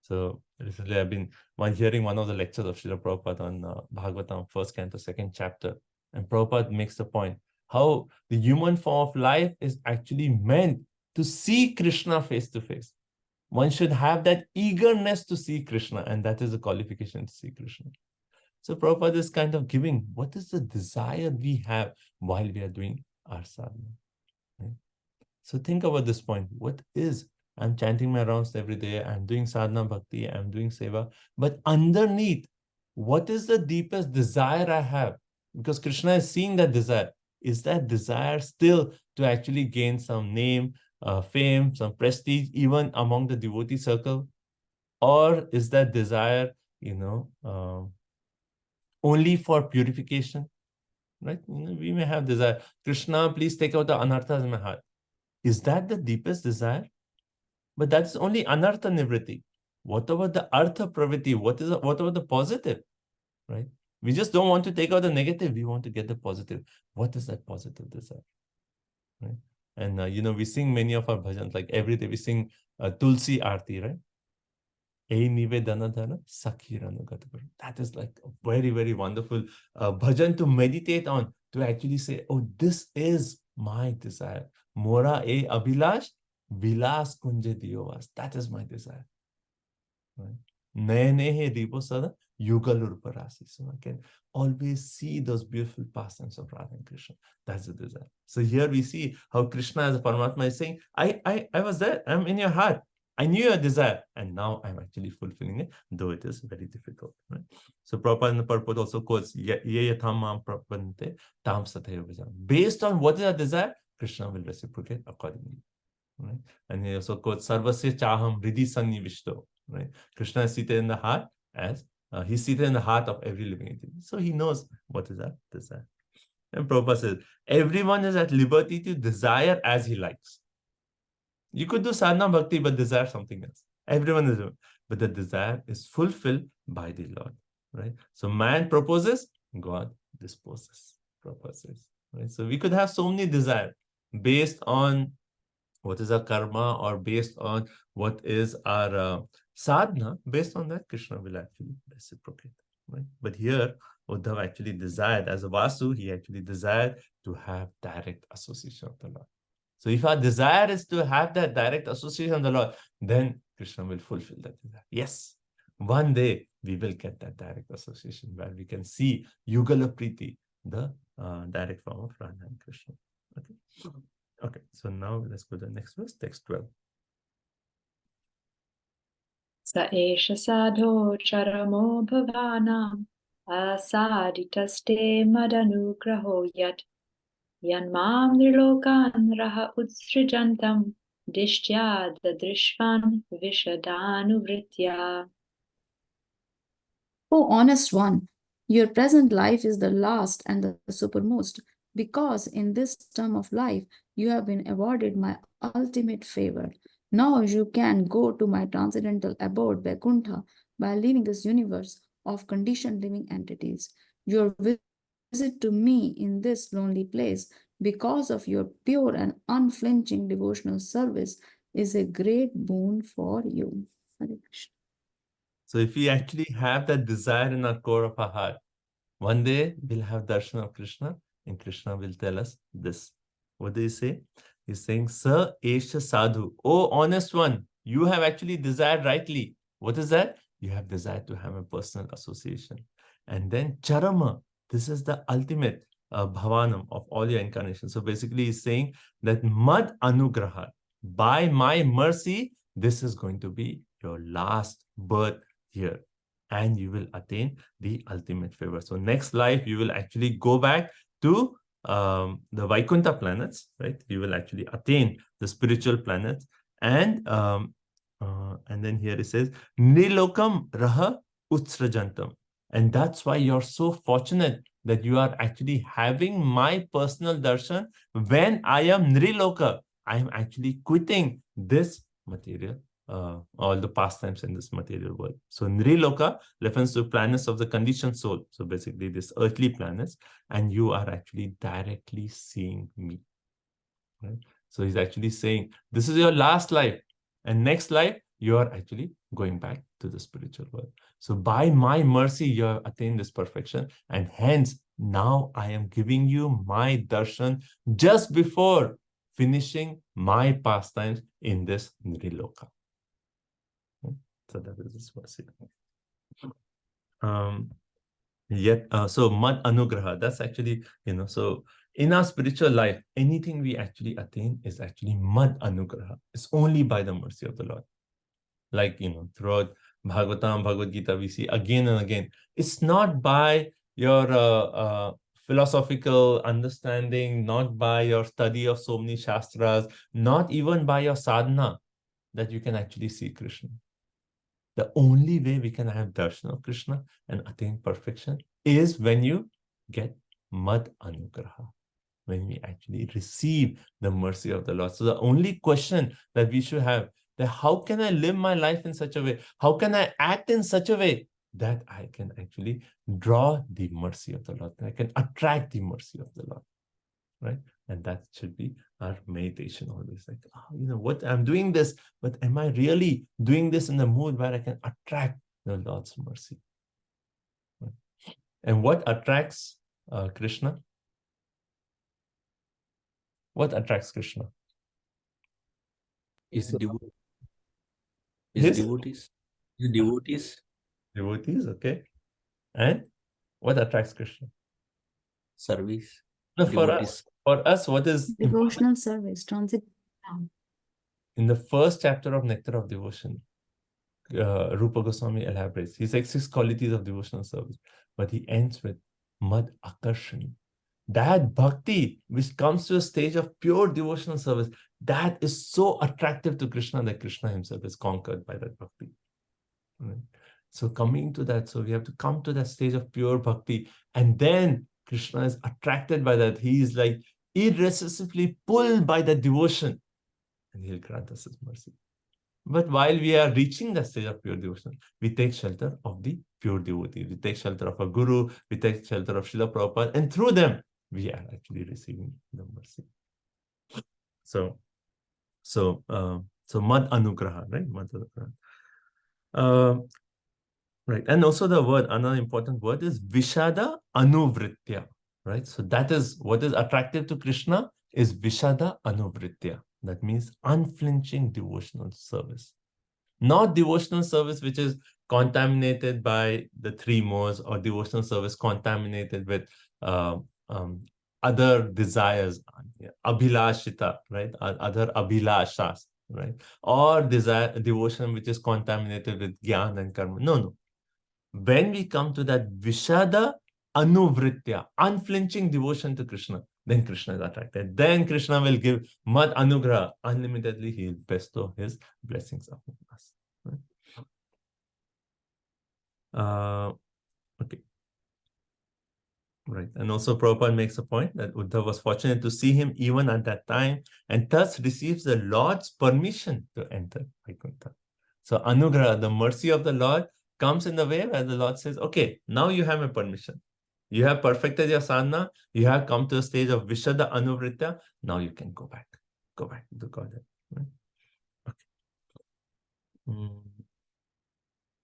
So recently, I've been hearing one of the lectures of Srila Prabhupada on Bhagavatam, first canto, second chapter. And Prabhupada makes the point how the human form of life is actually meant to see Krishna face to face. One should have that eagerness to see Krishna, and that is a qualification to see Krishna. So Prabhupada is kind of giving what is the desire we have while we are doing our sadhana. Right? So think about this point. What is, I'm chanting my rounds every day, I'm doing sadhana bhakti, I'm doing seva, but underneath, what is the deepest desire I have? Because Krishna is seeing that desire. Is that desire still to actually gain some name, fame, some prestige, even among the devotee circle? Or is that desire, only for purification? Right? We may have desire. Krishna, please take out the anarthas in my heart. Is that the deepest desire? But that's only anartha nivriti. What about the artha praviti? What about the positive? Right? We just don't want to take out the negative. We want to get the positive. What is that positive desire? Right? And we sing many of our bhajans, like every day we sing Tulsi Aarti, right? That is like a very, very wonderful bhajan to meditate on, to actually say, oh, this is my desire. Mora e abhilash, vilas kunje diyovas. That is my desire. Nayanehe dipo sada yugalur parasi. So I can always see those beautiful pastimes of Radha and Krishna. That's the desire. So here we see how Krishna as a Paramatma is saying, I was there. I'm in your heart. I knew your desire, and now I'm actually fulfilling it, though it is very difficult. Right? So Prabhupada in the purport also quotes, based on what is our desire, Krishna will reciprocate accordingly. Right? And he also quotes, Sarvasya chaham hridi sannivishto. Right? Krishna is seated in the heart as he's seated in the heart of every living entity. So he knows what is our desire. And Prabhupada says, everyone is at liberty to desire as he likes. You could do sadhana bhakti, but desire something else. Everyone is, but the desire is fulfilled by the Lord, right? So man proposes, God disposes. Prabhupada says, right? So we could have so many desires based on what is our karma, or based on what is our sadhana. Based on that, Krishna will actually reciprocate, right? But here, Uddhava actually desired, as a Vasu, he actually desired to have direct association of the Lord. So if our desire is to have that direct association of the Lord, then Krishna will fulfill that desire. Yes, one day we will get that direct association where we can see Yugala Priti, the direct form of Radha and Krishna. Okay, so now let's go to the next verse, text 12. Sa esha sadho charamo bhavanam asaditaste madanugraho yat yanmam nilokan raha utsrijantam dishtya dadrishvan vishadanuvritya. O honest one, your present life is the last and the supermost, because in this term of life you have been awarded my ultimate favor. Now you can go to my transcendental abode, Vaikuntha, by leaving this universe of conditioned living entities. Your visit to me in this lonely place, because of your pure and unflinching devotional service, is a great boon for you. Hare Krishna. So if we actually have that desire in our core of our heart, one day we'll have darshan of Krishna, and Krishna will tell us this. What do you say? He's saying, Sa esha sadhu. Oh, honest one, you have actually desired rightly. What is that? You have desired to have a personal association. And then charama, this is the ultimate bhavanam of all your incarnations. So basically he's saying that mad anugraha, by my mercy, this is going to be your last birth here. and you will attain the ultimate favor. So next life, you will actually go back to the Vaikuntha planets, right? You will actually attain the spiritual planets. And then here it says, Nilokam Raha Utsrajantam. And that's why you're so fortunate that you are actually having my personal darshan when I am Nriloka. I am actually quitting this material, all the pastimes in this material world. So Nriloka refers to planets of the conditioned soul. So basically this earthly planets, and you are actually directly seeing me. Right? So he's actually saying, this is your last life, and next life, you are actually going back to the spiritual world. So by my mercy, you have attained this perfection, and hence now I am giving you my darshan just before finishing my pastimes in this Nriloka. So that is this verse here. So Mad Anugraha, that's actually, so in our spiritual life, anything we actually attain is actually Mad Anugraha. It's only by the mercy of the Lord. Like, throughout Bhagavatam, Bhagavad Gita, we see again and again, it's not by your philosophical understanding, not by your study of so many Shastras, not even by your sadhana that you can actually see Krishna. The only way we can have darshan of Krishna and attain perfection is when you get Mad Anugraha, when we actually receive the mercy of the Lord. So the only question that we should have, that how can I live my life in such a way? How can I act in such a way that I can actually draw the mercy of the Lord, that I can attract the mercy of the Lord, right? And that should be our meditation always. Like, what I'm doing this, but am I really doing this in the mood where I can attract the Lord's mercy? Right? And what attracts Krishna? What attracts Krishna? Is devotees. His Devotees. Devotees. Devotees, okay. And what attracts Krishna? Service. No, Devotees. for us, what is Devotional service, transit. in the first chapter of Nectar of Devotion, Rupa Goswami elaborates. He says 6 qualities of devotional service, but he ends with Mad Akarshani. That bhakti, which comes to a stage of pure devotional service, that is so attractive to Krishna that Krishna himself is conquered by that bhakti. Right? So coming to that, so we have to come to that stage of pure bhakti, and then Krishna is attracted by that. He is like irresistibly pulled by that devotion, and he'll grant us his mercy. But while we are reaching that stage of pure devotion, we take shelter of the pure devotee. We take shelter of a guru, we take shelter of Srila Prabhupada, and through them, we are actually receiving the mercy. So Mad Anugraha, right? Mad Anugraha. Right. And also the word, another important word is Vishada Anuvritya, right? So that is what is attractive to Krishna is Vishada Anuvritya. That means unflinching devotional service. Not devotional service which is contaminated by the 3 modes, or devotional service contaminated with other desires, abhilashita, right? Other abhilashas, right? Or devotion which is contaminated with jnana and karma. No. When we come to that Vishada Anuvritya, unflinching devotion to Krishna, then Krishna is attracted. Then Krishna will give Mad Anugraha. Unlimitedly, he will bestow his blessings upon us. Right? Okay. Right. And also Prabhupada makes a point that Uddhava was fortunate to see him even at that time, and thus receives the Lord's permission to enter Vaikuntha. So Anugraha, the mercy of the Lord, comes in the way where the Lord says, okay, now you have my permission. You have perfected your sadhana. You have come to a stage of Vishada Anuvritya. Now you can go back. Go back to Godhead. Right? Okay.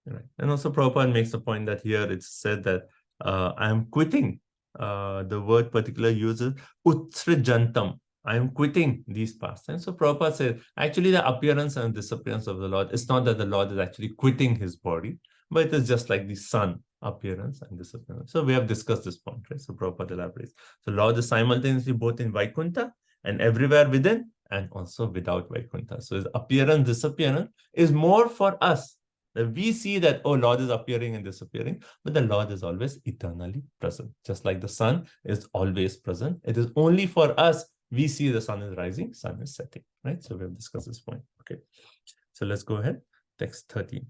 Right. And also Prabhupada makes the point that here it's said that I am quitting. The word particular uses Utsrijantam. I am quitting these pastimes. So Prabhupada says, actually the appearance and disappearance of the Lord, it's not that the Lord is actually quitting his body, but it is just like the sun, appearance and disappearance. So we have discussed this point, right? So Prabhupada elaborates. So Lord is simultaneously both in Vaikuntha and everywhere within, and also without Vaikuntha. So his appearance, disappearance is more for us That we see that, oh, Lord is appearing and disappearing, but the Lord is always eternally present. Just like the sun is always present. It is only for us we see the sun is rising, sun is setting, right? So we have discussed this point. Okay. So let's go ahead. Text 13.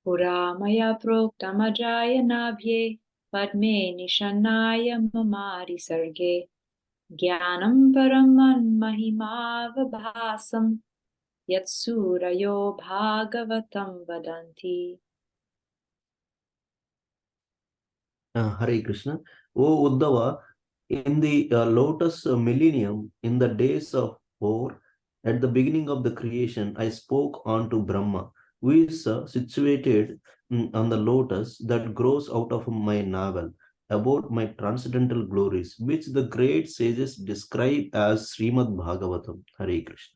Pura maya proktamajaya nabhye padme nishanaya mamari sarge jnanam paraman mahimavabhasam yatsurayo bhagavatam vadanti. Hare Krishna. O Uddhava, in the lotus millennium, in the days of war, at the beginning of the creation, I spoke unto Brahma, who is situated on the lotus that grows out of my navel, about my transcendental glories, which the great sages describe as Srimad Bhagavatam. Hare Krishna.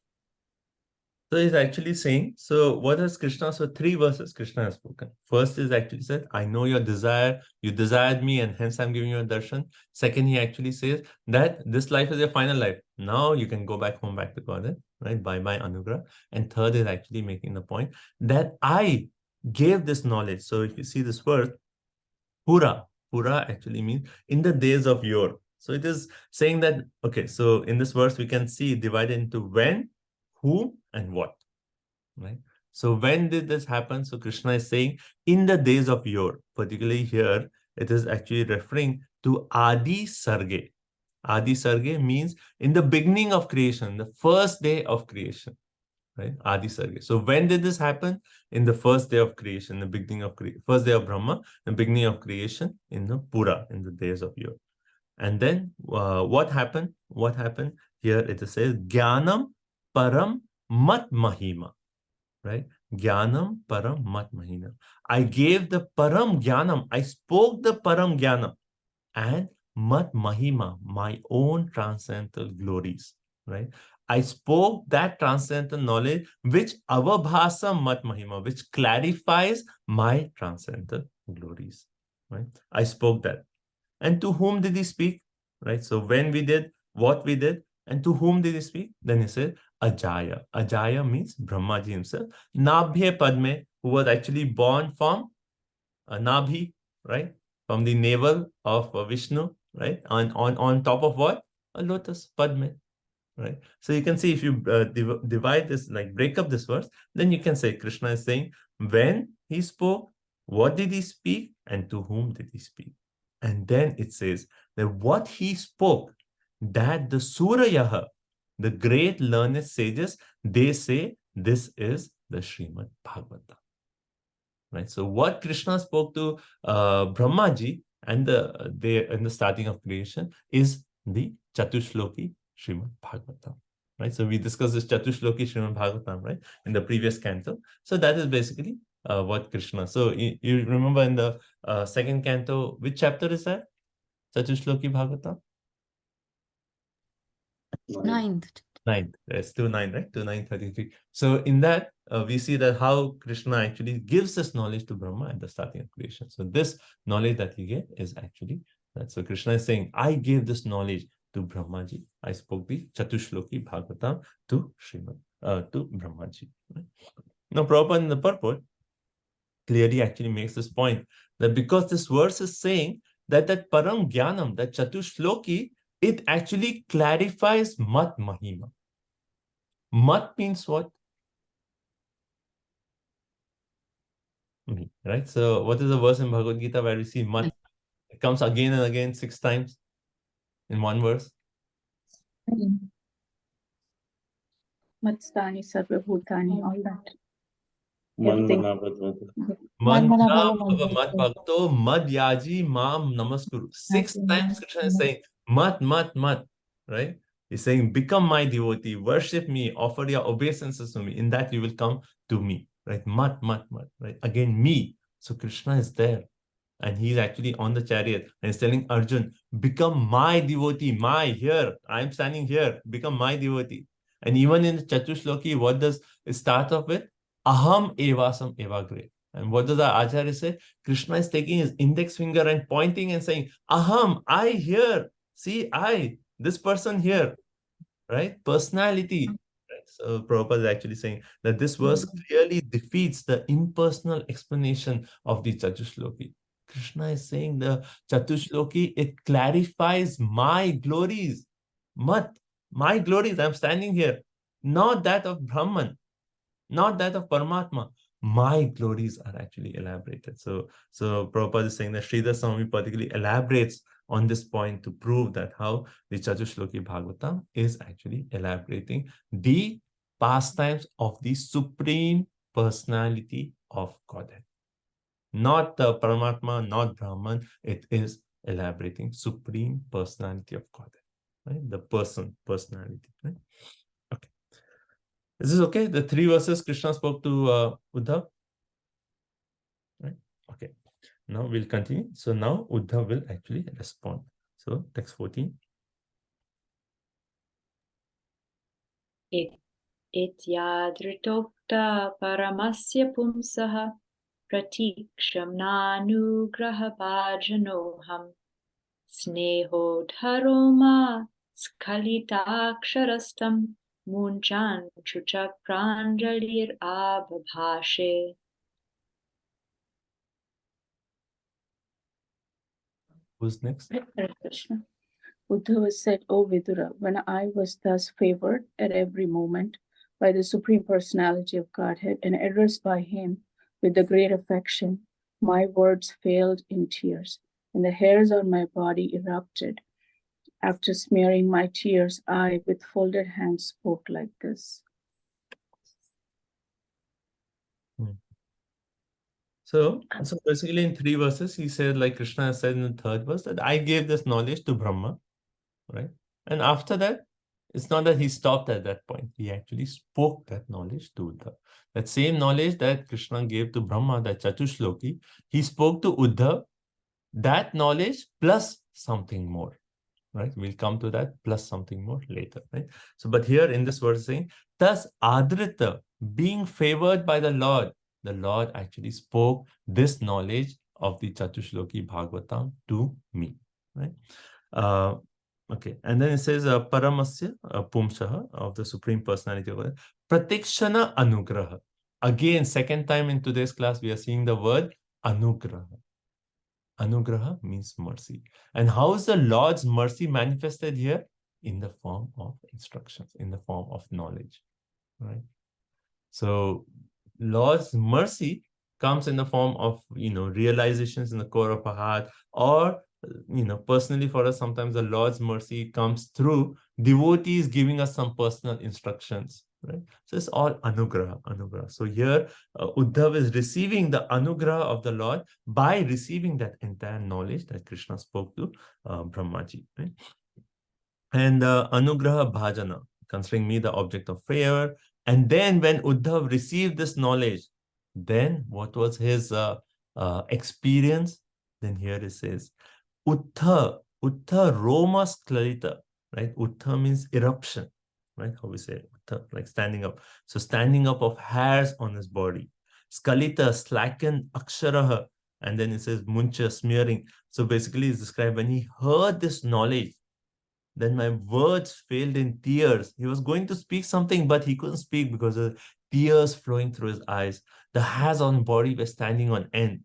So he's actually saying, so what has Krishna, so 3 verses Krishna has spoken. First is actually said, I know your desire, you desired me and hence I'm giving you a darshan. Second, he actually says that this life is your final life. Now you can go back home, back to Godhead, right? Bye-bye Anugrah. And third is actually making the point that I gave this knowledge. So if you see this word, Pura actually means in the days of yore. So it is saying that, okay, so in this verse, we can see divided into when, whom, and what, right? So when did this happen? So Krishna is saying in the days of yore, particularly here, it is actually referring to Adi Sarge. Adi Sarge means in the beginning of creation, the first day of creation, right? Adi Sarge. So when did this happen? In the first day of creation, the beginning of first day of Brahma, the beginning of creation in the Pura, in the days of yore. And then what happened? What happened? Here it says, Jnanam Param Mat Mahima, right? Jnanam Param Mat Mahima. I gave the Param Jnanam. I spoke the Param Jnanam and Mat Mahima, my own transcendental glories, right? I spoke that transcendental knowledge which avabhasa Mat Mahima, which clarifies my transcendental glories, right? I spoke that. And to whom did he speak? Right? So when we did, what we did, and to whom did he speak? Then he said, Ajaya. Ajaya means Brahmaji himself. Nabhye Padme, who was actually born from Nabhi, right? From the navel of Vishnu, right? On top of what? A lotus, Padme, right? So you can see if you divide this, like break up this verse, then you can say Krishna is saying when he spoke, what did he speak, and to whom did he speak? And then it says that what he spoke, that the Surayaha, the great learned sages, they say this is the Srimad Bhagavatam. Right? So what Krishna spoke to Brahmaji and in the starting of creation is the Chatushloki Srimad Bhagavatam. Right? So we discussed this Chatushloki Srimad Bhagavatam, right, in the previous canto. So that is basically what Krishna. So you remember in the second canto, which chapter is that? Chatushloki Bhagavatam? 9th. 9th. It's 2:9, right? 2:9:33. So in that, we see that how Krishna actually gives this knowledge to Brahma at the starting of creation. So this knowledge that he gave is actually that. So Krishna is saying, I gave this knowledge to Brahmaji. I spoke the Chatushloki Bhagavatam to Brahmaji. Right? Now, Prabhupada in the purport clearly actually makes this point that because this verse is saying that Param Jnanam, that Chatushloki, it actually clarifies Mat Mahima. Mat means what? Me, right? So what is the verse in Bhagavad Gita where we see Mat? It comes again and again 6 times in one verse. Matstani, Sarvabhutani, all that. Man Everything. mana bhagavata. Man Mana Nam Bhava Bhava Mat Bhakto Mad Yaji Mam Namaskuru. 6 times Krishna is saying Mat, right? He's saying, become my devotee, worship me, offer your obeisances to me. In that you will come to me, right? Mat, right? Again, me. So Krishna is there. And he's actually on the chariot and he's telling Arjun, become my devotee, here. I'm standing here, become my devotee. And even in the Chatushloki, what does it start off with? Aham evasam evagre. And what does our Acharya say? Krishna is taking his index finger and pointing and saying, Aham, I here. See, this person here, right? Personality. Right? So Prabhupada is actually saying that this verse clearly defeats the impersonal explanation of the Chatushloki. Krishna is saying the Chatushloki, it clarifies my glories. My glories, I'm standing here, not that of Brahman, not that of Paramatma. My glories are actually elaborated. So Prabhupada is saying that Sridhar Swami particularly elaborates on this point to prove that how the Chatushloki Bhagavatam is actually elaborating the pastimes of the Supreme Personality of Godhead. Not the Paramatma, not Brahman, it is elaborating Supreme Personality of Godhead, right? The personality, right? Okay. Is this okay? The 3 verses Krishna spoke to Uddhav, right? Okay. Now we'll continue. So now Uddhav will actually respond. So text 14. Ityadritokta paramasya pumsaha pratiksham nanugraha bhajanoham sneho dharoma skalitaksharastam munchan chucha pranjalir abhabhashe. Who's next? Hare Krishna. Uddhava said, O Vidura, when I was thus favored at every moment by the Supreme Personality of Godhead and addressed by him with the great affection, my words failed in tears, and the hairs on my body erupted. After smearing my tears, I, with folded hands, spoke like this. So basically in 3 verses, he said, like Krishna has said in the 3rd verse, that I gave this knowledge to Brahma, right? And after that, it's not that he stopped at that point. He actually spoke that knowledge to Uddhav. That same knowledge that Krishna gave to Brahma, that Chatushloki, he spoke to Uddhav, that knowledge plus something more, right? We'll come to that plus something more later, right? So, but here in this verse saying, thus Adrita, being favored by the Lord actually spoke this knowledge of the Chatushloki Bhagavatam to me, right? Okay, and then it says Paramasya Pumsaha of the Supreme Personality of God. Pratikshana Anugraha. Again, second time in today's class, we are seeing the word Anugraha. Anugraha means mercy. And how is the Lord's mercy manifested here? In the form of instructions, in the form of knowledge, right? So Lord's mercy comes in the form of, realizations in the core of our heart, or, personally for us, sometimes the Lord's mercy comes through devotees giving us some personal instructions, right? So it's all anugraha. So here, Uddhav is receiving the anugraha of the Lord by receiving that entire knowledge that Krishna spoke to Brahmaji, right? And anugraha bhajana, considering me the object of favor. And then when Uddhav received this knowledge, then what was his experience? Then here it says, Uttha Roma Sklalita, right? Uttha means eruption, right? How we say it? Uttha, like standing up. So standing up of hairs on his body. Skalita, slackened aksharaha. And then it says muncha, smearing. So basically it's described when he heard this knowledge, then my words failed in tears. He was going to speak something, but he couldn't speak because of tears flowing through his eyes. The hairs on body were standing on end.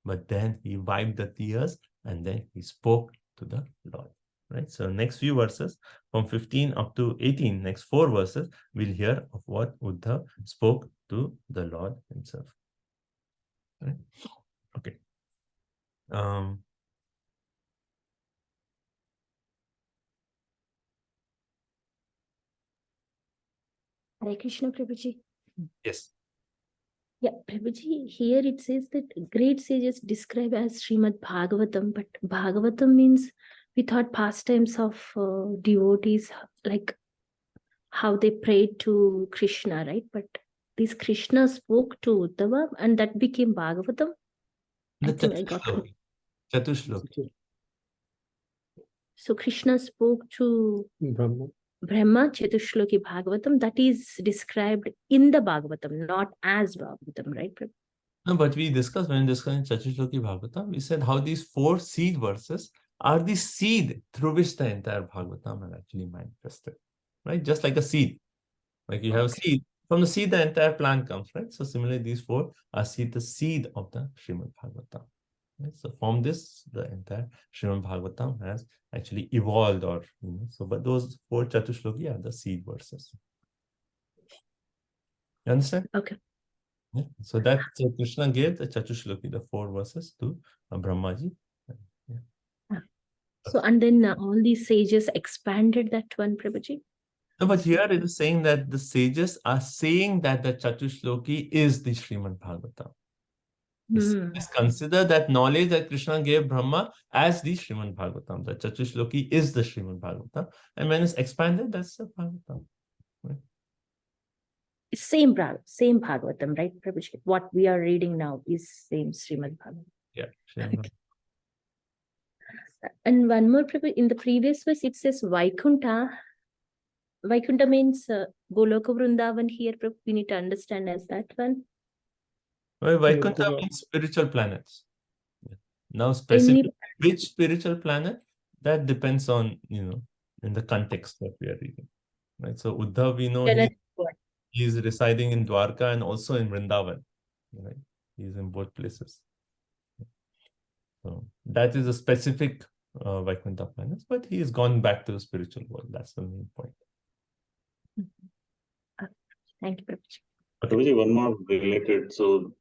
But then he wiped the tears and then he spoke to the Lord. Right? So next few verses, from 15 up to 18, next 4 verses, we'll hear of what Uddhav spoke to the Lord himself. Right? Okay. Hare Krishna, Prabhuji. Yes. Yeah, Prabhuji, here it says that great sages describe as Srimad Bhagavatam, but Bhagavatam means we thought pastimes of devotees, like how they prayed to Krishna, right? But this Krishna spoke to Uddhava and that became Bhagavatam. I think I got it. Chatushloki. So Krishna spoke to Brahma Chatushloki Bhagavatam, that is described in the Bhagavatam, not as Bhagavatam, right? No, but we discussed when discussing Chatushloki Bhagavatam, we said how these 4 seed verses are the seed through which the entire Bhagavatam are actually manifested, right? Just like a seed. Like you have a seed. From the seed, the entire plant comes, right? So similarly, these four are the seed of the Srimad Bhagavatam. Right? So from this, the entire Srimad Bhagavatam has actually evolved, or but those four Chatushloki are the seed verses. You understand? Okay. Yeah. So that Krishna gave the Chatushloki, the four verses, to Brahmaji. Yeah. So, and then all these sages expanded that one, Prabhuji. No, but here it is saying that the sages are saying that the Chatushloki is the Srimad Bhagavatam. Let's consider that knowledge that Krishna gave Brahma as the Srimad Bhagavatam. The Chatushloki is the Srimad Bhagavatam. And when it's expanded, that's the Bhagavatam. Right? Same Bhagavatam, right, Prabhuji? What we are reading now is same Srimad Bhagavatam. Yeah. Srimad. And one more, Prabhuji, in the previous verse, it says Vaikunta. Vaikunta means Goloka Vrindavan here, Prabhuji. We need to understand as that one. Well, Vaikuntha means spiritual planets. Now, specifically, which spiritual planet? That depends on, in the context that we are reading. Right? So, Uddhav, we know he is residing in Dwarka and also in Vrindavan. Right? He is in both places. So, that is a specific Vaikuntha planet, but he has gone back to the spiritual world. That's the main point. Thank you, Prabhuji. Prabhuji, one more related. So,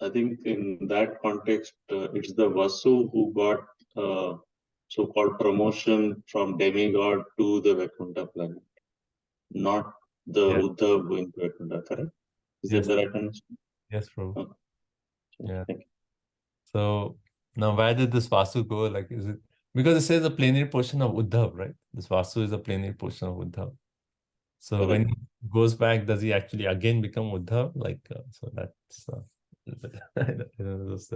I think in that context, it's the Vasu who got so-called promotion from demigod to the Vaikuntha planet, not the Uddhav going to Vaikuntha, correct? Is that the right understanding? Yes, Prabhu. Okay. Yeah. Thank you. So now where did this Vasu go? Like, is it because it says a plenary portion of Uddhav, right? This Vasu is a plenary portion of Uddhav. So when he goes back, does he actually again become Uddhav? Like, so that's those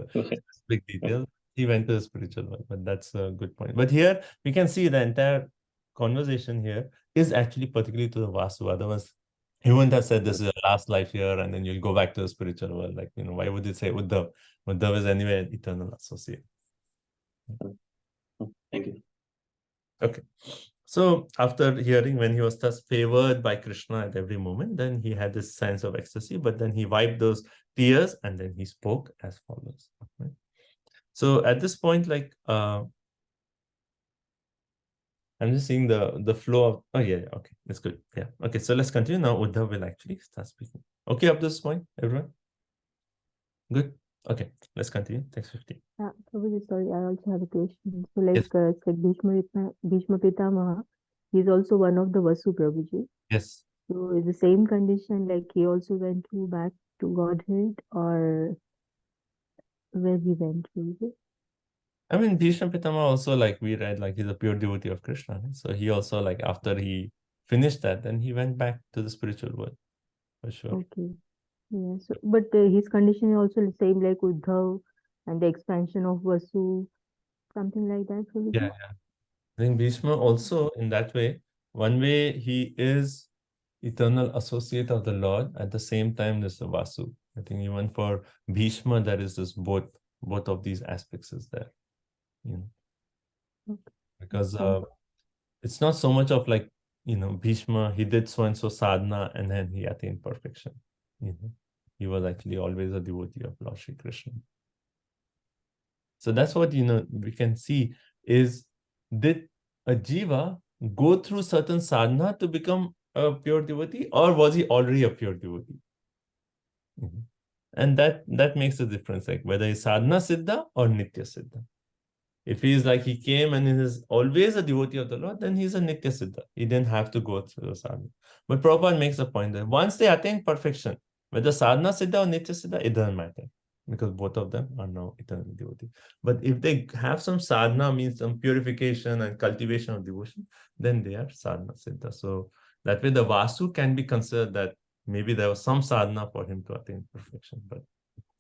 big details. He went to the spiritual world, but that's a good point. But here we can see the entire conversation here is actually particularly to the Vasu. Otherwise, he wouldn't have said this is your last life here and then you'll go back to the spiritual world. Like, why would it say Uddhav? Uddhav is anyway an eternal associate. Thank you. Okay. So after hearing when he was thus favored by Krishna at every moment, then he had this sense of ecstasy, but then he wiped those tears and then he spoke as follows. Right? So at this point, like, I'm just seeing the flow of, okay, that's good. Yeah. Okay, so let's continue now. Uddhav will actually start speaking. Okay, up to this point, everyone? Good. Okay, let's continue. Text 15. Prabhuji, sorry, I also have a question. So, like, it's like Bhishma Pitamaha, he's also one of the Vasu, Prabhuji. Yes. So, is the same condition, like he also went back to Godhead, or where he went, Prabhuji? I mean, Bhishma Pitamaha also, like we read, like he's a pure devotee of Krishna. Right? So he also, like after he finished that, then he went back to the spiritual world, for sure. Okay. Yeah, so, but his condition is also the same like Uddhav and the expansion of Vasu, something like that. Yeah. I think Bhishma also, in that way, one way he is eternal associate of the Lord, at the same time there's the Vasu. I think even for Bhishma, there is this both of these aspects is there. Because it's not so much of like, Bhishma, he did so and so sadhana and then he attained perfection. He was actually always a devotee of Lord Shri Krishna. So that's what, we can see is, did a jiva go through certain sadhana to become a pure devotee, or was he already a pure devotee? And that makes a difference, like whether he's sadhana siddha or nitya siddha. If he is like he came and he is always a devotee of the Lord, then he's a nitya siddha. He didn't have to go through the sadhana. But Prabhupada makes a point that once they attain perfection, whether sadhana siddha or nitya siddha, it doesn't matter, because both of them are now eternal devotee. But if they have some sadhana, means some purification and cultivation of devotion, then they are sadhana siddha. So that way the Vasu can be considered that maybe there was some sadhana for him to attain perfection. But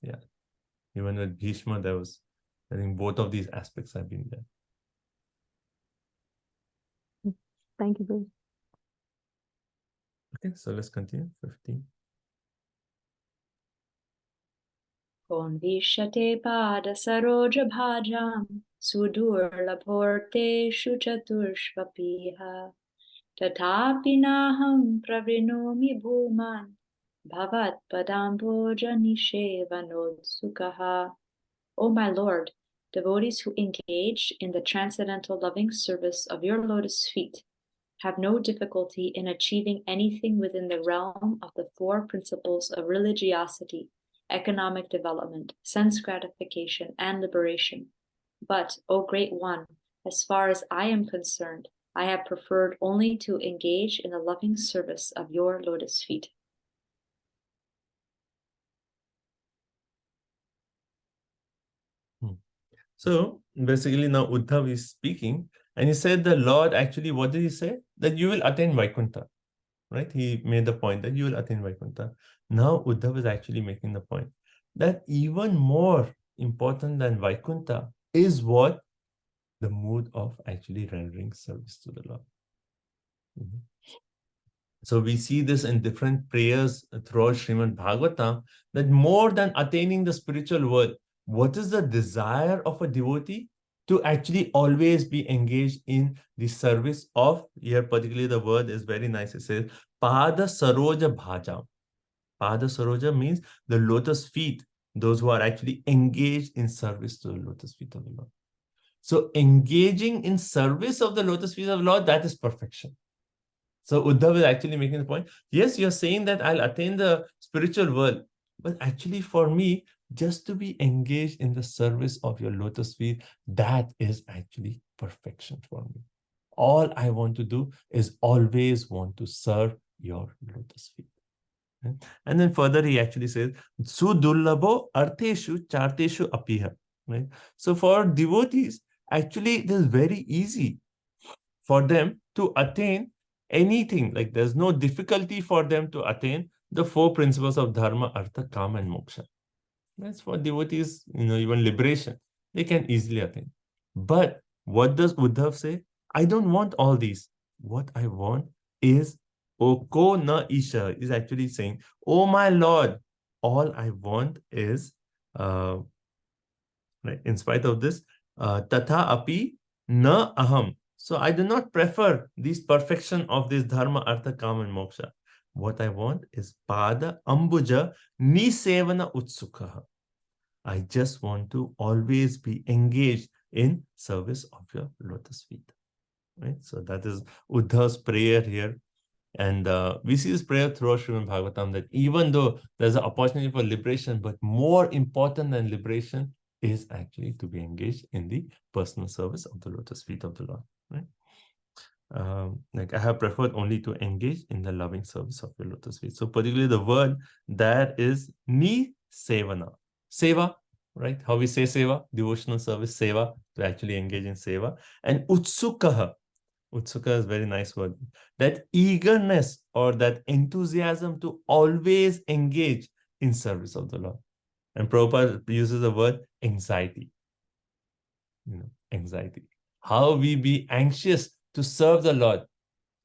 yeah, even with Bhishma, there was, I think both of these aspects have been there. Thank you, Prabhuji. Okay, so let's continue. 15. Konvishate pada saroja bhajam sudurlabhorteshu chaturshvapiha Tatapi naham pravinomi bhuman bhavat padamboja nishevanotsukaha. O my Lord, devotees who engage in the transcendental loving service of your lotus feet have no difficulty in achieving anything within the realm of the four principles of religiosity, economic development, sense gratification, and liberation. But, O Great One, as far as I am concerned, I have preferred only to engage in the loving service of your lotus feet. So basically now Uddhav is speaking and he said the Lord actually, what did he say? That you will attain Vaikuntha, right? He made the point that you will attain Vaikuntha. Now Uddhav is actually making the point that even more important than Vaikuntha is what? The mood of actually rendering service to the Lord. Mhm. So we see this in different prayers throughout Srimad Bhagavatam, that more than attaining the spiritual world, what is the desire of a devotee? To actually always be engaged in the service of, here particularly the word is very nice, it says, Pada Saroja Bhajam. Pada Saroja means the lotus feet, those who are actually engaged in service to the lotus feet of the Lord. So engaging in service of the lotus feet of the Lord, that is perfection. So Uddhav is actually making the point, yes, you're saying that I'll attain the spiritual world, but actually for me, just to be engaged in the service of your lotus feet, that is actually perfection for me. All I want to do is always want to serve your lotus feet. And then further he actually says, Sudullabho artheshu charteshu apiha. Right? So for devotees, actually it is very easy for them to attain anything. Like there's no difficulty for them to attain the four principles of dharma, artha, kama, and moksha. That's for devotees, even liberation, they can easily attain. But what does Uddhav say? I don't want all these. What I want is Oko na Isha, is actually saying, oh my Lord, all I want is, right, in spite of this, Tatha api na aham. So I do not prefer this perfection of this dharma, artha, kama, and moksha. What I want is pada ambuja nisevana utsukha. I just want to always be engaged in service of your lotus feet. Right? So that is Uddhav's prayer here. And we see this prayer throughout Srimad Bhagavatam, that even though there's an opportunity for liberation, but more important than liberation is actually to be engaged in the personal service of the lotus feet of the Lord. Right? Like I have preferred only to engage in the loving service of your lotus feet. So particularly the word that is ni sevana. Seva, right? How we say seva, devotional service, seva, to actually engage in seva. And utsukaha. Utsuka is a very nice word. That eagerness or that enthusiasm to always engage in service of the Lord. And Prabhupada uses the word anxiety. Anxiety. How we be anxious to serve the Lord,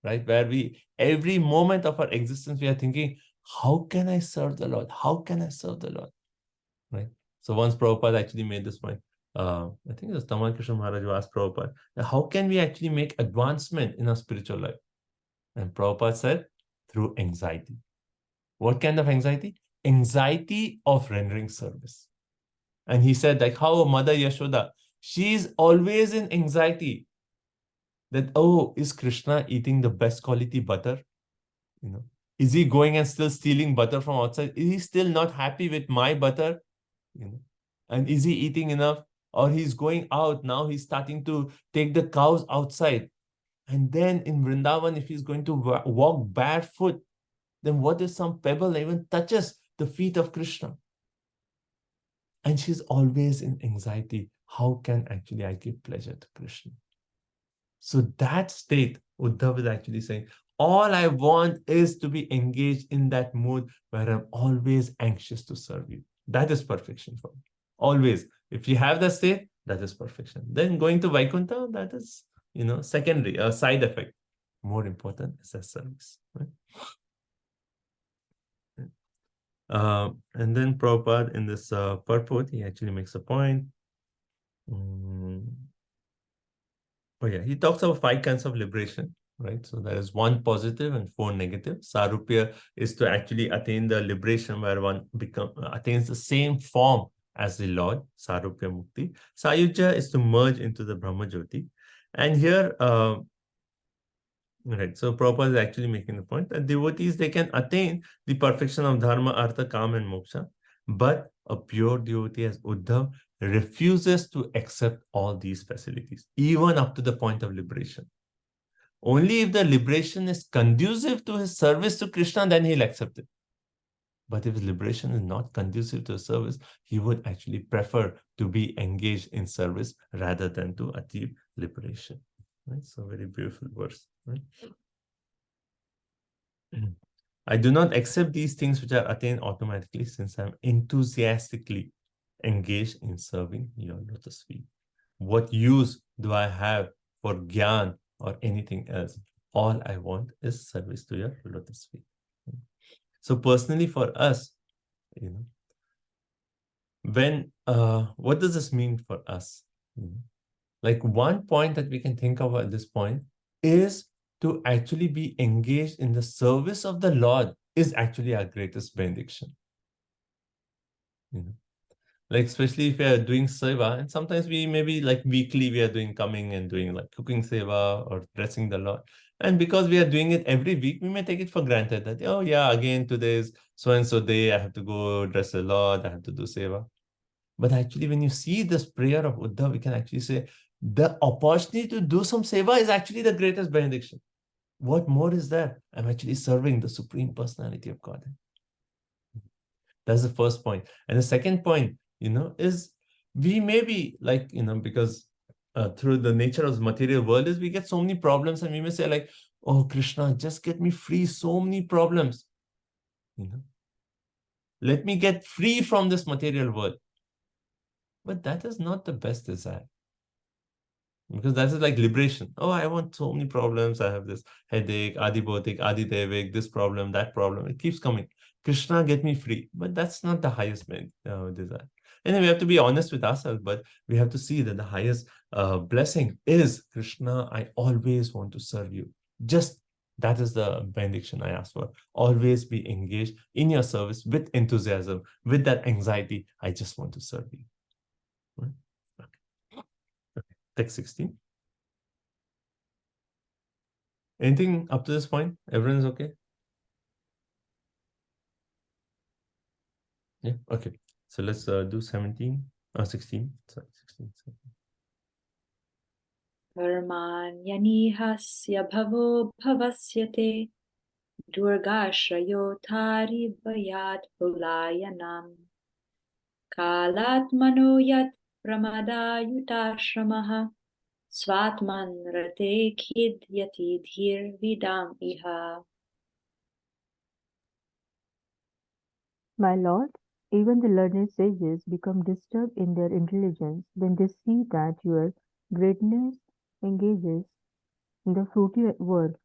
right? Where we, every moment of our existence, we are thinking, how can I serve the Lord? How can I serve the Lord? Right? So once Prabhupada actually made this point, I think it was Tamal Krishna Maharaj who asked Prabhupada, how can we actually make advancement in our spiritual life? And Prabhupada said, through anxiety. What kind of anxiety? Anxiety of rendering service. And he said, like how Mother Yashoda, she is always in anxiety that, oh, is Krishna eating the best quality butter? Is he going and still stealing butter from outside? Is he still not happy with my butter? And is he eating enough? Or he's going out, now he's starting to take the cows outside. And then in Vrindavan, if he's going to walk barefoot, then what if some pebble even touches the feet of Krishna? And she's always in anxiety. How can actually I give pleasure to Krishna? So that state, Uddhav is actually saying, all I want is to be engaged in that mood where I'm always anxious to serve you. That is perfection for me. Always. If you have that state, that is perfection. Then going to Vaikuntha, that is, secondary, a side effect. More important is the service. Right? And then Prabhupada in this purport, he actually makes a point. Oh yeah, he talks about 5 kinds of liberation. right? So there is 1 positive and 4 negative. Sarupya is to actually attain the liberation where one attains the same form as the Lord, Sarupya Mukti. Sayujya is to merge into the Brahma Jyoti. And here, right, so Prabhupada is actually making the point that devotees, they can attain the perfection of Dharma, Artha, Kama and Moksha, but a pure devotee as Uddhav refuses to accept all these facilities, even up to the point of liberation. Only if the liberation is conducive to his service to Krishna, then he'll accept it. But if his liberation is not conducive to his service, he would actually prefer to be engaged in service rather than to achieve liberation. Right? So very beautiful verse. Right? I do not accept these things which are attained automatically, since I'm enthusiastically engaged in serving your lotus feet. What use do I have for Gyan or anything else? All I want is service to your lotus feet. So personally for us, when what does this mean for us? Like one point that we can think of at this point is to actually be engaged in the service of the Lord is actually our greatest benediction. Like especially if we are doing seva, and sometimes we maybe like weekly we are coming and doing like cooking seva or dressing the Lord. And because we are doing it every week, we may take it for granted that, oh yeah, again today is so-and-so day, I have to go dress the Lord, I have to do seva. But actually when you see this prayer of Uddhav, we can actually say the opportunity to do some seva is actually the greatest benediction. What more is there? I'm actually serving the Supreme Personality of Godhead. That's the first point. And the second point, is we may be like, because through the nature of the material world is we get so many problems, and we may say like, oh, Krishna, just get me free, so many problems. Let me get free from this material world. But that is not the best desire. Because that is like liberation. Oh, I want so many problems. I have this headache, Adibhotik, Adidevik, this problem, that problem. It keeps coming. Krishna, get me free. But that's not the highest desire. And then we have to be honest with ourselves, but we have to see that the highest blessing is, Krishna, I always want to serve you. Just that is the benediction I ask for. Always be engaged in your service with enthusiasm, with that anxiety. I just want to serve you. Right? Text 16. Anything up to this point? Everyone's okay? Yeah, okay. So let's do 16. Sorry, 16. Karmanyanihasya bhavo bhavasyate durgashrayo vayat pulayanam kalatmano yat pramadayutashamaha Svatman rate kid yati dhir vidam iha. My Lord, even the learned sages become disturbed in their intelligence when they see that your greatness engages in the fruity work,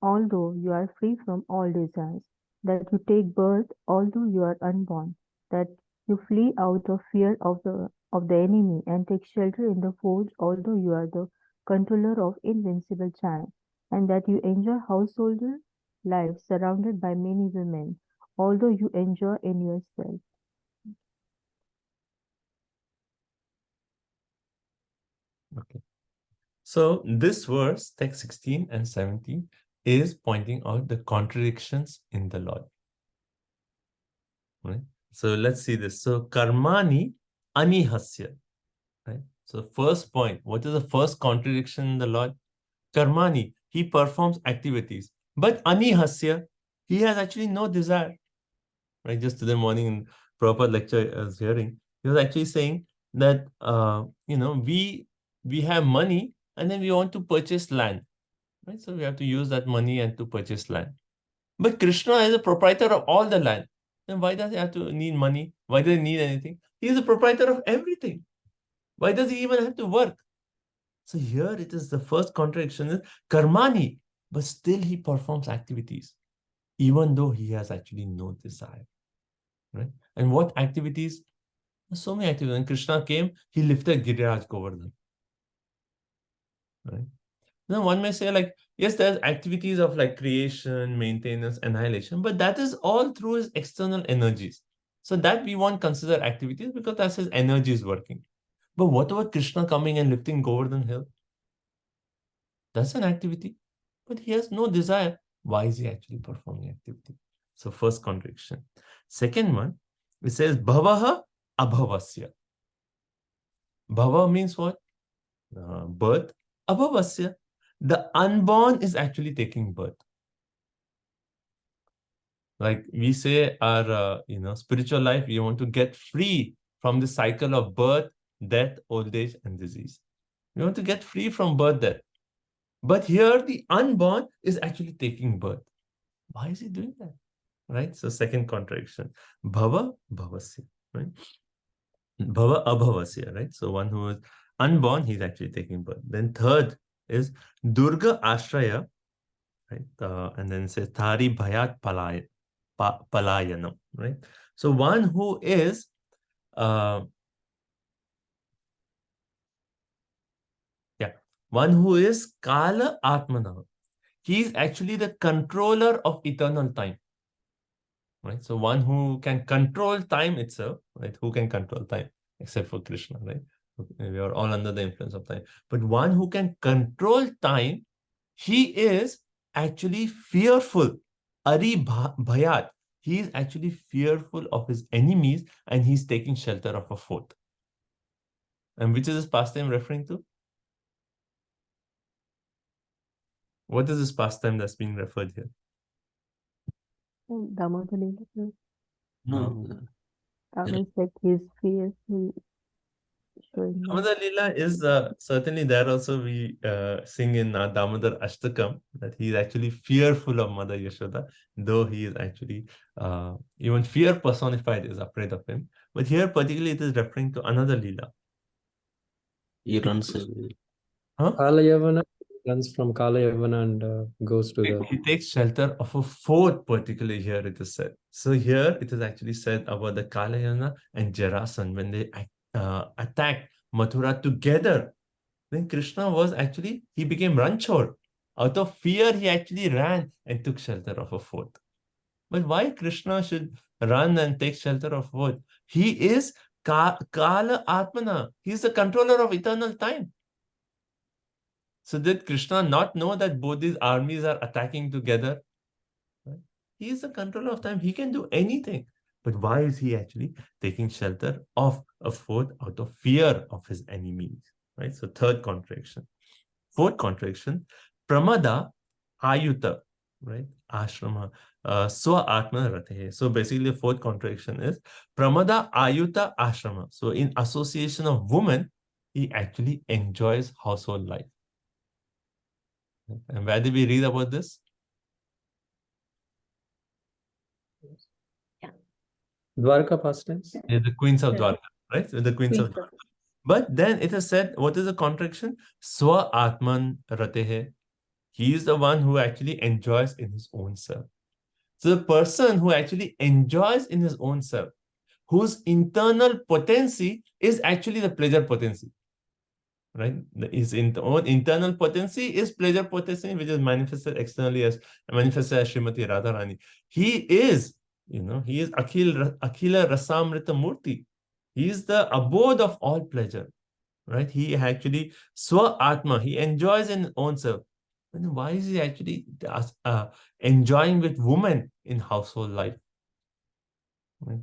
although you are free from all desires, that you take birth, although you are unborn, that you flee out of fear of the enemy and take shelter in the forge, although you are the controller of invincible chant, and that you enjoy householder life surrounded by many women, although you enjoy in yourself. Okay. So this verse, text 16 and 17, is pointing out the contradictions in the Lord. Right? So let's see this. So karmani anihasya. Right? So first point, what is the first contradiction in the Lord? Karmani, he performs activities. But anihasya, he has actually no desire. Right? Just today morning in Prabhupada lecture I was hearing, he was actually saying that, we have money and then we want to purchase land. Right? So we have to use that money and to purchase land. But Krishna is a proprietor of all the land. Then why does he have to need money? Why does he need anything? He is a proprietor of everything. Why does he even have to work? So here it is, the first contradiction is karmani, but still he performs activities, even though he has actually no desire. Right? And what activities? So many activities. When Krishna came, he lifted Giriraj Govardhan. Right? Now, one may say, like, yes, there's activities of like creation, maintenance, annihilation, but that is all through his external energies. So that we won't consider activities because that's his energy is working. But what about Krishna coming and lifting Govardhan hill? That's an activity, but he has no desire. Why is he actually performing activity? So first contradiction. Second one, it says bhavaha abhavasya. Bhava means what? Birth. Abhavasya. The unborn is actually taking birth. Like we say, our spiritual life, we want to get free from the cycle of birth, death, old age, and disease. We want to get free from birth, death. But here, the unborn is actually taking birth. Why is he doing that? Right? So second contradiction. Bhava, bhavasya. Right? Bhava, abhavasya. Right? So one who is unborn, he's actually taking birth. Then third is Durga Ashraya. Right? And then it says Thari Bhayat Palayanam. Right? So one who is one who is Kala Atmana. He is actually the controller of eternal time. Right? So one who can control time itself, right? Who can control time except for Krishna, right? We are all under the influence of time. But one who can control time, he is actually fearful. Ari Bhayat. He is actually fearful of his enemies and he's taking shelter of a fort. And which is this pastime referring to? What is this pastime that's being referred here? Damodar Leela. No. That means like his fear, he showing that. Damodar Leela is certainly there also. We sing in Damodar Ashtakam that he is actually fearful of Mother Yashoda, though he is actually even fear personified is afraid of him. But here particularly it is referring to another Leela. He runs away. Huh? Kalayavana runs from Kalayavana and goes to the. He takes shelter of a fort, particularly here it is said. So here it is actually said about the Kalayana and Jarasan when they attacked Mathura together. Then Krishna was actually, he became Ranchor. Out of fear, he actually ran and took shelter of a fort. But why Krishna should run and take shelter of a fort? He is Kala Atmana. He is the controller of eternal time. So did Krishna not know that both these armies are attacking together? Right? He is the controller of time. He can do anything. But why is he actually taking shelter of a fort out of fear of his enemies? Right? So third contradiction. Fourth contradiction, Pramada Ayuta, right? Ashrama, Swa Atma Ratehe. So basically the fourth contradiction is Pramada Ayuta Ashrama. So in association of women, he actually enjoys household life. And where did we read about this? Dwarka pastimes. Yeah, the queens of Dwarka, right? So the queens of Dwarka. But then it is said, what is the contradiction? Swa Atman Ratehe. He is the one who actually enjoys in his own self. So the person who actually enjoys in his own self, whose internal potency is actually the pleasure potency. Right? His own internal potency is pleasure potency, which is manifested externally as Srimati Radharani. He is, he is Akhila Rasamrita Murti. He is the abode of all pleasure. Right? He actually Swa Atma, he enjoys in his own self. And why is he actually enjoying with women in household life? Right?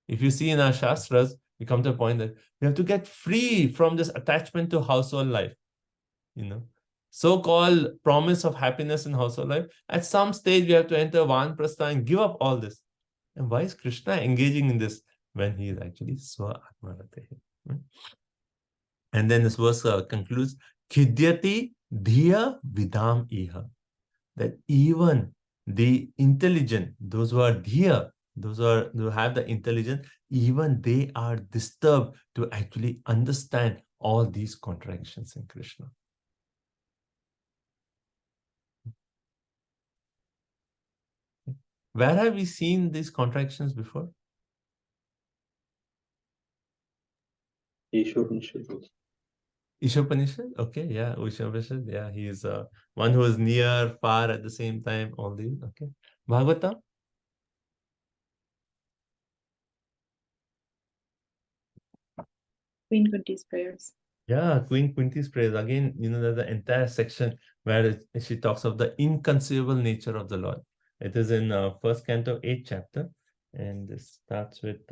If you see in our Shastras, we come to a point that we have to get free from this attachment to household life. So-called promise of happiness in household life. At some stage, we have to enter Vanprastha and give up all this. And why is Krishna engaging in this when he is actually Swa Atmaratehi? Right? And then this verse concludes, Khidyati Dhiya Vidam Iha. That even the intelligent, those who are Dhiya, those who have the intelligence, even they are disturbed to actually understand all these contradictions in Krishna. Where have we seen these contradictions before? Ishwar Nishad. Ishopanishad? Okay, yeah, Ishopanishad. Yeah, he is one who is near, far at the same time. All these. Okay. Bhagavatam? Queen Kunti's prayers. Yeah, Queen Kunti's prayers. Again, there's the entire section where she talks of the inconceivable nature of the Lord. It is in first canto, 8th chapter, and this starts with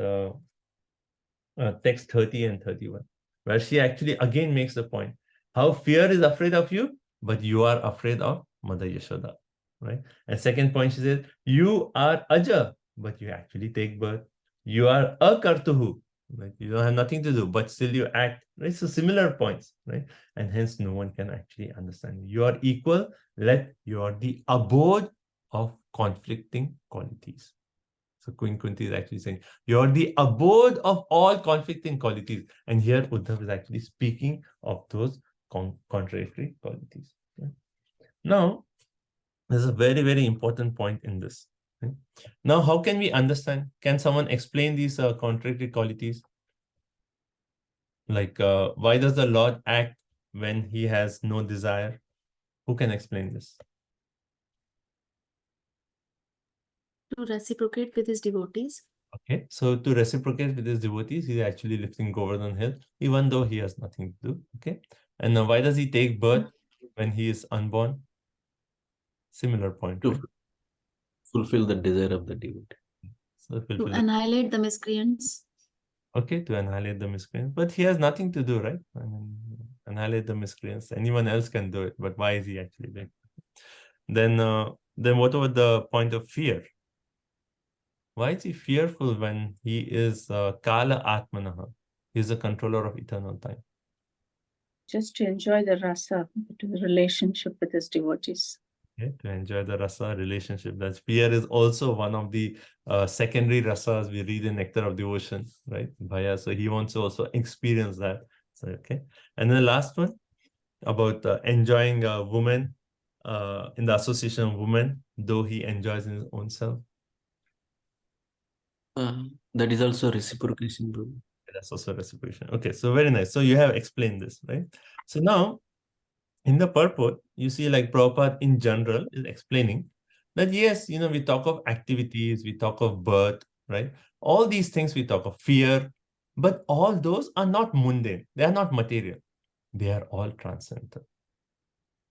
text 30 and 31, where she actually again makes the point how fear is afraid of you, but you are afraid of Mother Yashoda, right? And second point, she says, you are Aja, but you actually take birth. You are Akartuhu, like you don't have nothing to do, but still you act, right? So similar points, right? And hence no one can actually understand you. You are equal, yet you are the abode of conflicting qualities. So Queen Kunti is actually saying, you're the abode of all conflicting qualities. And here Uddhav is actually speaking of those contradictory qualities. Okay? Now, there's a very, very important point in this. Okay? Now, how can we understand? Can someone explain these contradictory qualities? Like, why does the Lord act when he has no desire? Who can explain this? To reciprocate with his devotees. Okay, so to reciprocate with his devotees, he's actually lifting Govardhan Hill, even though he has nothing to do. Okay, and now why does he take birth when he is unborn? Similar point. To right? fulfill the desire of the devotee. So To fulfill annihilate the miscreants. Okay, to annihilate the miscreants, but he has nothing to do, right? I mean, annihilate the miscreants. Anyone else can do it, but why is he actually doing it? Then what about the point of fear? Why is he fearful when he is Kala Atmanaha? He is the controller of eternal time. Just to enjoy the rasa, the relationship with his devotees. Okay, to enjoy the rasa relationship. That fear is also one of the secondary rasas we read in Nectar of Devotion, right? Bhaya. So he wants to also experience that. So, okay. And then the last one about enjoying a woman in the association of women, though he enjoys in his own self. That is also reciprocation, bro. That's also reciprocation. Okay, so very nice. So you have explained this, right? So now, in the purport, you see like Prabhupada in general is explaining that yes, we talk of activities, we talk of birth, right? All these things we talk of fear, but all those are not mundane. They are not material. They are all transcendental,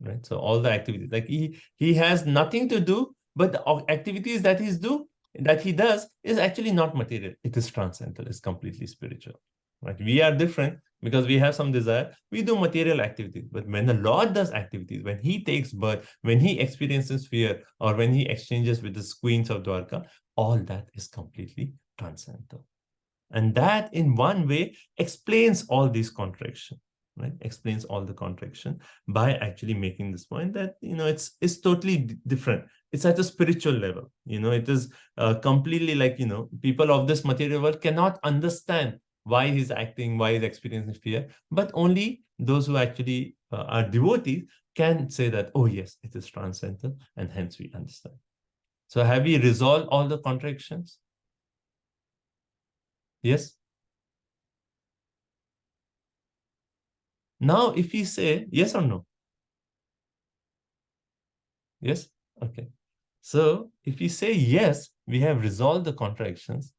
right? So all the activities, like he has nothing to do, but the activities that he does is actually not material. It is transcendental. It's completely spiritual, right? We are different because we have some desire. We do material activities, but when the Lord does activities, when he takes birth, when he experiences fear, or when he exchanges with the queens of Dwarka, all that is completely transcendental. And that in one way explains all these contradictions, right? Explains all the contradiction by actually making this point that, it's totally different. It's at a spiritual level. It is completely like, people of this material world cannot understand why he's acting, why he's experiencing fear, but only those who actually are devotees can say that, oh yes, it is transcendental, and hence we understand. So have we resolved all the contradictions? Yes? Now, if we say yes or no? Yes? Okay. So, if we say yes, we have resolved the contradictions,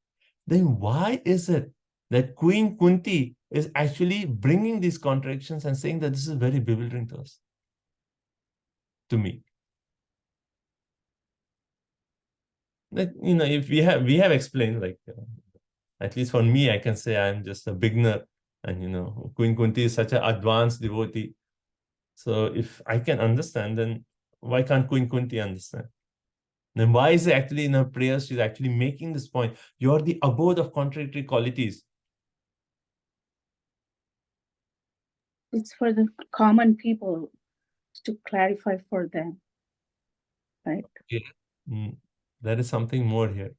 then why is it that Queen Kunti is actually bringing these contradictions and saying that this is very bewildering to us? To me. That, if we have explained, like, at least for me, I can say I'm just a beginner, and Queen Kunti is such an advanced devotee. So if I can understand, then why can't Queen Kunti understand? Then why is it actually in her prayers, she's actually making this point? You're the abode of contradictory qualities. It's for the common people to clarify for them, right? Okay. There is something more here.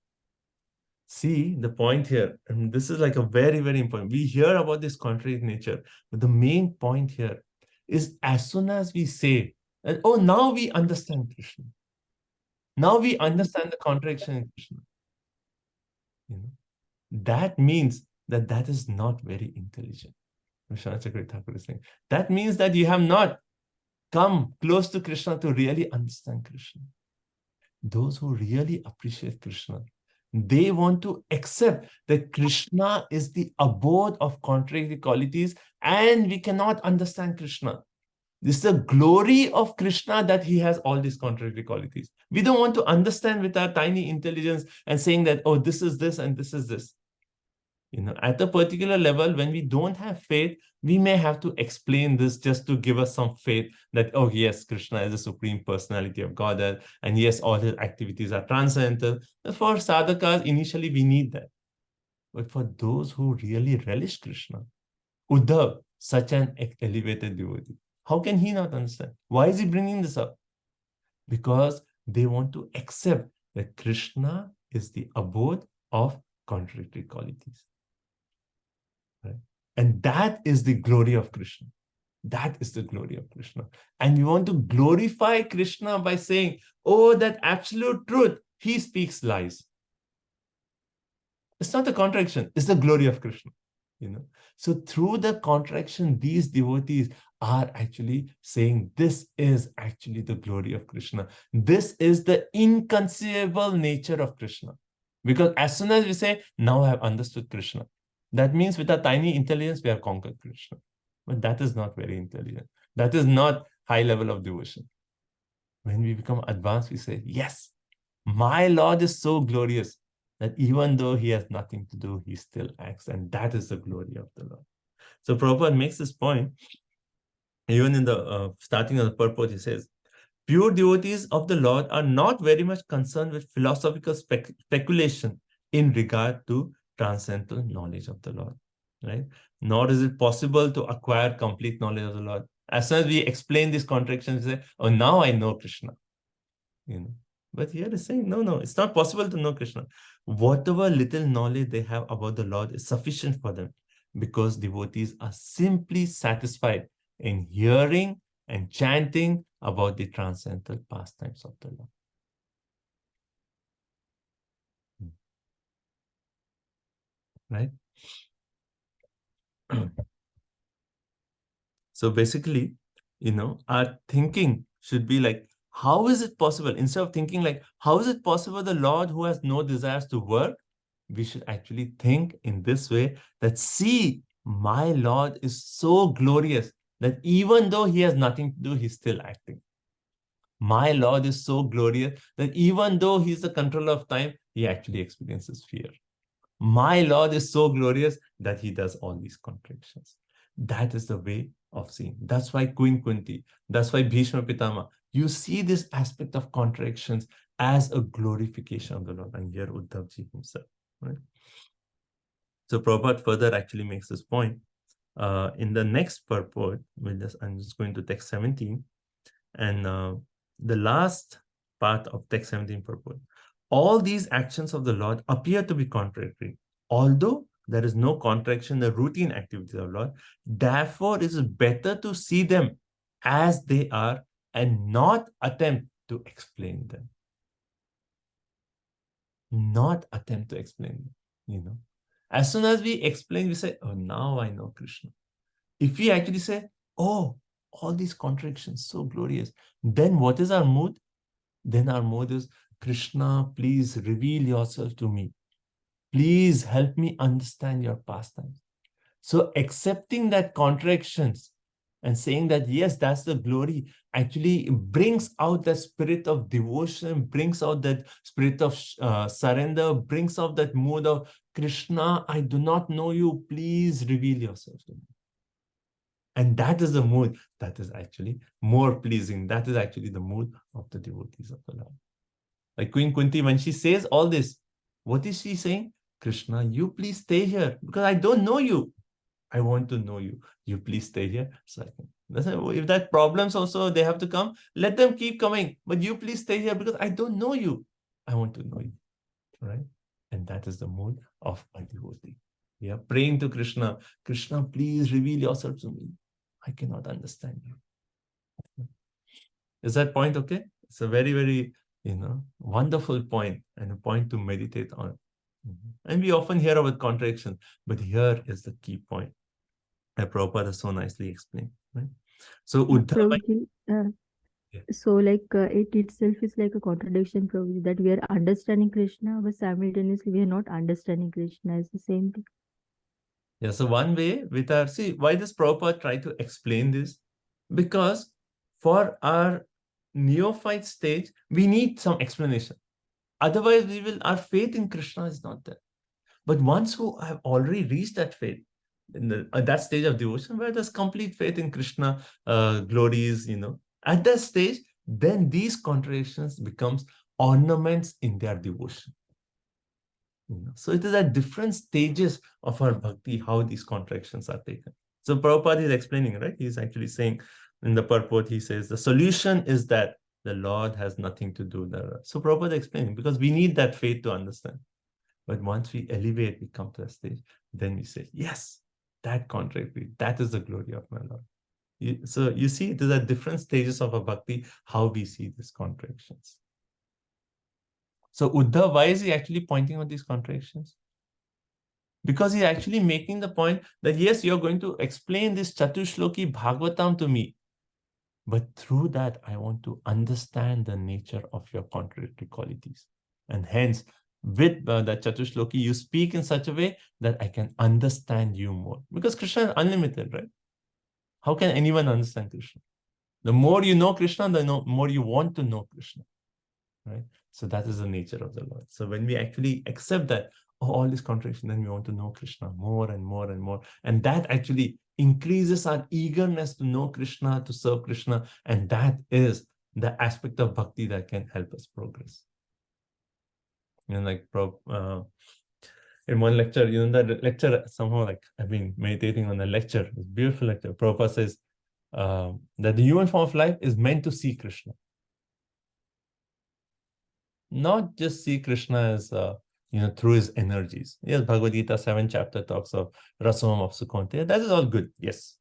See the point here, and this is like a very, very important. We hear about this contradictory nature, but the main point here is as soon as we say, that, oh, now we understand Krishna. Now we understand the contradiction in Krishna. That means that is not very intelligent. Vishwanath Chakravarti Thakur is saying. That means that you have not come close to Krishna to really understand Krishna. Those who really appreciate Krishna, they want to accept that Krishna is the abode of contrary qualities and we cannot understand Krishna. This is the glory of Krishna that he has all these contrary qualities. We don't want to understand with our tiny intelligence and saying that, oh, this is this and this is this. At a particular level, when we don't have faith, we may have to explain this just to give us some faith that, oh, yes, Krishna is the supreme personality of Godhead, and yes, all his activities are transcendental. For sadhakas, initially, we need that. But for those who really relish Krishna, Uddhav, such an elevated devotee, how can he not understand? Why is he bringing this up? Because they want to accept that Krishna is the abode of contradictory qualities. Right? And that is the glory of Krishna. That is the glory of Krishna. And you want to glorify Krishna by saying, oh, that absolute truth, he speaks lies. It's not a contradiction, it's the glory of Krishna. So through the contradiction, these devotees are actually saying this is actually the glory of Krishna. This is the inconceivable nature of Krishna. Because as soon as we say, now I have understood Krishna, that means with a tiny intelligence, we have conquered Krishna. But that is not very intelligent. That is not high level of devotion. When we become advanced, we say, yes, my Lord is so glorious that even though he has nothing to do, he still acts. And that is the glory of the Lord. So Prabhupada makes this point. Even in the starting of the purport, he says, pure devotees of the Lord are not very much concerned with philosophical speculation in regard to transcendental knowledge of the Lord, right? Nor is it possible to acquire complete knowledge of the Lord. As soon as we explain these contradictions, we say, oh, now I know Krishna. But here is saying, no, it's not possible to know Krishna. Whatever little knowledge they have about the Lord is sufficient for them, because devotees are simply satisfied in hearing and chanting about the transcendental pastimes of the Lord. Right? So basically, our thinking should be like, how is it possible? Instead of thinking like, how is it possible the Lord who has no desires to work? We should actually think in this way that, see, my Lord is so glorious that even though he has nothing to do, he's still acting. My Lord is so glorious that even though he's the controller of time, he actually experiences fear. My Lord is so glorious that he does all these contradictions. That is the way of seeing. That's why Queen Kunti, that's why Bhishma Pitama, you see this aspect of contradictions as a glorification of the Lord. And here Uddhavji himself. Right? So Prabhupada further actually makes this point. In the next purport, I'm just going to text 17. And the last part of text 17 purport. All these actions of the Lord appear to be contradictory, although there is no contradiction in the routine activities of the Lord. Therefore, it is better to see them as they are and not attempt to explain them. Not attempt to explain them, As soon as we explain, we say, oh, now I know Krishna. If we actually say, oh, all these contradictions, so glorious, then what is our mood? Then our mood is, Krishna, please reveal yourself to me. Please help me understand your pastimes. So accepting that contradictions and saying that, yes, that's the glory, actually brings out the spirit of devotion, brings out that spirit of surrender, brings out that mood of, Krishna, I do not know you, please reveal yourself to me. And that is the mood that is actually more pleasing. That is actually the mood of the devotees of the Lord. Like Queen Kunti, when she says all this, what is she saying? Krishna, you please stay here because I don't know you. I want to know you. You please stay here. So I can, if that problems also they have to come, let them keep coming. But you please stay here because I don't know you. I want to know you. Right? And that is the mood of a devotee. We are praying to Krishna. Krishna, please reveal yourself to me. I cannot understand you. Is that point okay? It's a very, very, wonderful point and a point to meditate on. And we often hear about contradiction, but here is the key point. that Prabhupada so nicely explained. Right? So Uddhava, Prabhuji, Yeah. so like it itself is like a contradiction, Prabhuji, that we are understanding Krishna, but simultaneously we are not understanding Krishna. Is the same thing. yeah, so one way with our, see, why does Prabhupada try to explain this? Because for our neophyte stage, we need some explanation. Otherwise, our faith in Krishna is not there. But once who have already reached that faith, in that stage of devotion, where there's complete faith in Krishna glories, at that stage, then these contradictions becomes ornaments in their devotion. So it is at different stages of our bhakti how these contradictions are taken. So Prabhupada is explaining, right? He's actually saying in the purport, he says, the solution is that the Lord has nothing to do with that. So Prabhupada is explaining, because we need that faith to understand. But once we elevate, we come to a stage, then we say, yes, that contradictory, that is the glory of my Lord. So you see, these are different stages of a bhakti, how we see these contradictions. So Uddhav, why is he actually pointing out these contradictions? Because he's actually making the point that, yes, you're going to explain this Chatushloki Bhagavatam to me, but through that, I want to understand the nature of your contradictory qualities. And hence, with that Chatushloki, you speak in such a way that I can understand you more. Because Krishna is unlimited, right? How can anyone understand Krishna? The more you know Krishna, the more you want to know Krishna, right? So that is the nature of the Lord. So when we actually accept that, all this contradiction, then we want to know Krishna more and more and more. And that actually increases our eagerness to know Krishna, to serve Krishna. And that is the aspect of bhakti that can help us progress. Like in one lecture, that lecture somehow, like I've been meditating on the lecture, it's a beautiful lecture. Prabhupada says that the human form of life is meant to see Krishna. Not just see Krishna as through his energies. Yes, Bhagavad Gita 7th chapter talks of Rasam of Sukhante. That is all good, yes.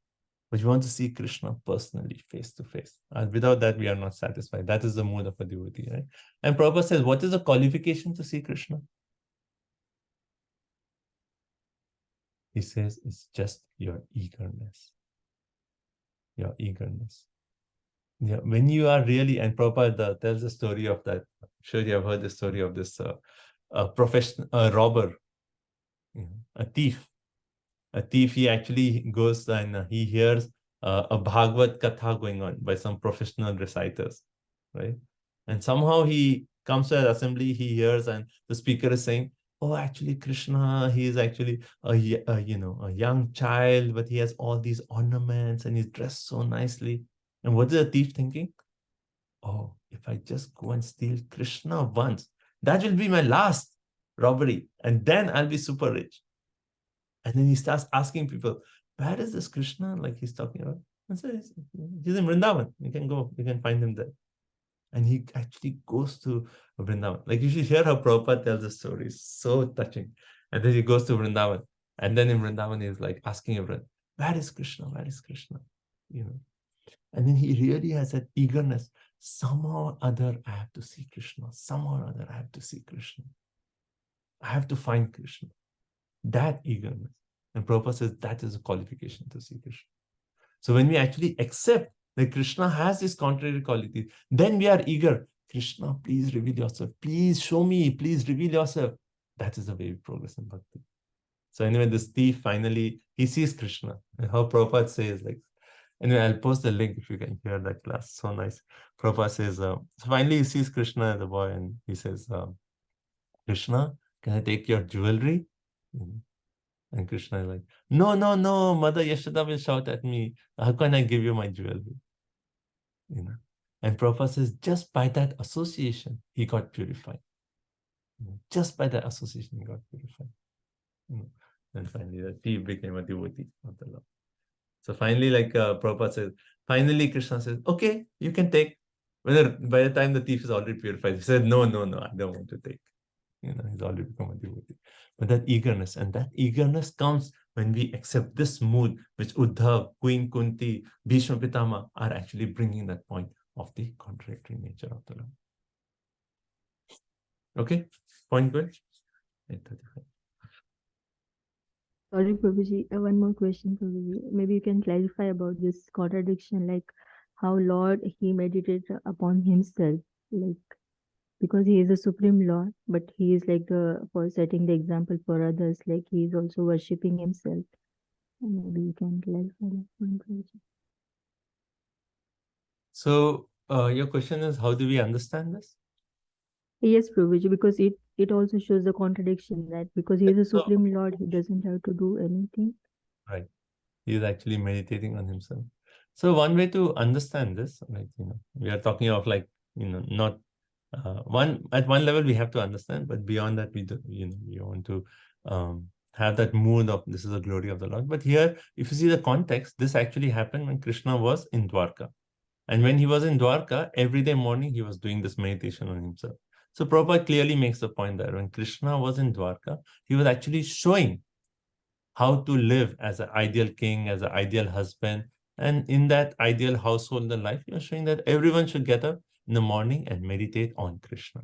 But you want to see Krishna personally, face to face. Without that, we are not satisfied. That is the mood of a devotee, right? And Prabhupada says, what is the qualification to see Krishna? He says, it's just your eagerness. Your eagerness. Yeah, when you are really, and Prabhupada tells the story of that. I'm sure you have heard the story of this professional robber, a thief. A thief, he actually goes and he hears a Bhagavad Katha going on by some professional reciters, right? And somehow he comes to an assembly, he hears, and the speaker is saying, oh, actually, Krishna, he is actually a young child, but he has all these ornaments and he's dressed so nicely. And what is the thief thinking? Oh, if I just go and steal Krishna once, that will be my last robbery, and then I'll be super rich. And then he starts asking people, where is this Krishna like he's talking about? And so he's in Vrindavan. You can go, you can find him there. And he actually goes to Vrindavan. Like you should hear how Prabhupada tells the story. It's so touching. And then he goes to Vrindavan. And then in Vrindavan, he's like asking everyone, where is Krishna? Where is Krishna? And then he really has that eagerness. Somehow or other, I have to see Krishna. Somehow or other, I have to see Krishna. I have to find Krishna. That eagerness. And Prabhupada says that is a qualification to see Krishna. So when we actually accept that Krishna has this contrary qualities, then we are eager. Krishna, please reveal yourself. Please show me. Please reveal yourself. That is the way we progress in bhakti. So anyway, this thief finally, he sees Krishna. And how Prabhupada says, like, anyway, I'll post the link if you can hear that class. So nice. Prabhupada says, so finally he sees Krishna as a boy and he says, Krishna, can I take your jewelry? And Krishna is like, no, no, no, Mother Yashoda will shout at me. How can I give you my jewelry? And Prabhupada says, just by that association, he got purified. Just by that association, he got purified. And finally, the thief became a devotee of the Lord. So finally, like Prabhupada says, finally Krishna says, okay, you can take. Whether by the time the thief is already purified, he said, no, no, no, I don't want to take. He's already become a devotee. But that eagerness comes when we accept this mood, which Uddhav, Queen Kunti, Bhishma Pitama are actually bringing that point of the contradictory nature of the Lord. Okay, point good? 8:35. Sorry, Prabhuji, one more question, Prabhuji. Maybe you can clarify about this contradiction, like how Lord, he meditated upon himself, like because he is the Supreme Lord, but he is like for setting the example for others, like he is also worshipping himself. Maybe you can clarify that one, Prabhuji. So your question is, how do we understand this? Yes, Prabhuji, because it also shows the contradiction that because he is the So- Supreme Lord, he doesn't have to do anything. Right. He is actually meditating on himself. So one way to understand this, like, we are talking of like, not at one level we have to understand, but beyond that we do, we want to have that mood of this is the glory of the Lord. But here, if you see the context, this actually happened when Krishna was in Dwarka. And when he was in Dwarka, every day morning he was doing this meditation on himself. So Prabhupada clearly makes the point that when Krishna was in Dwarka, he was actually showing how to live as an ideal king, as an ideal husband. And in that ideal household and life, you're showing that everyone should get up in the morning and meditate on Krishna.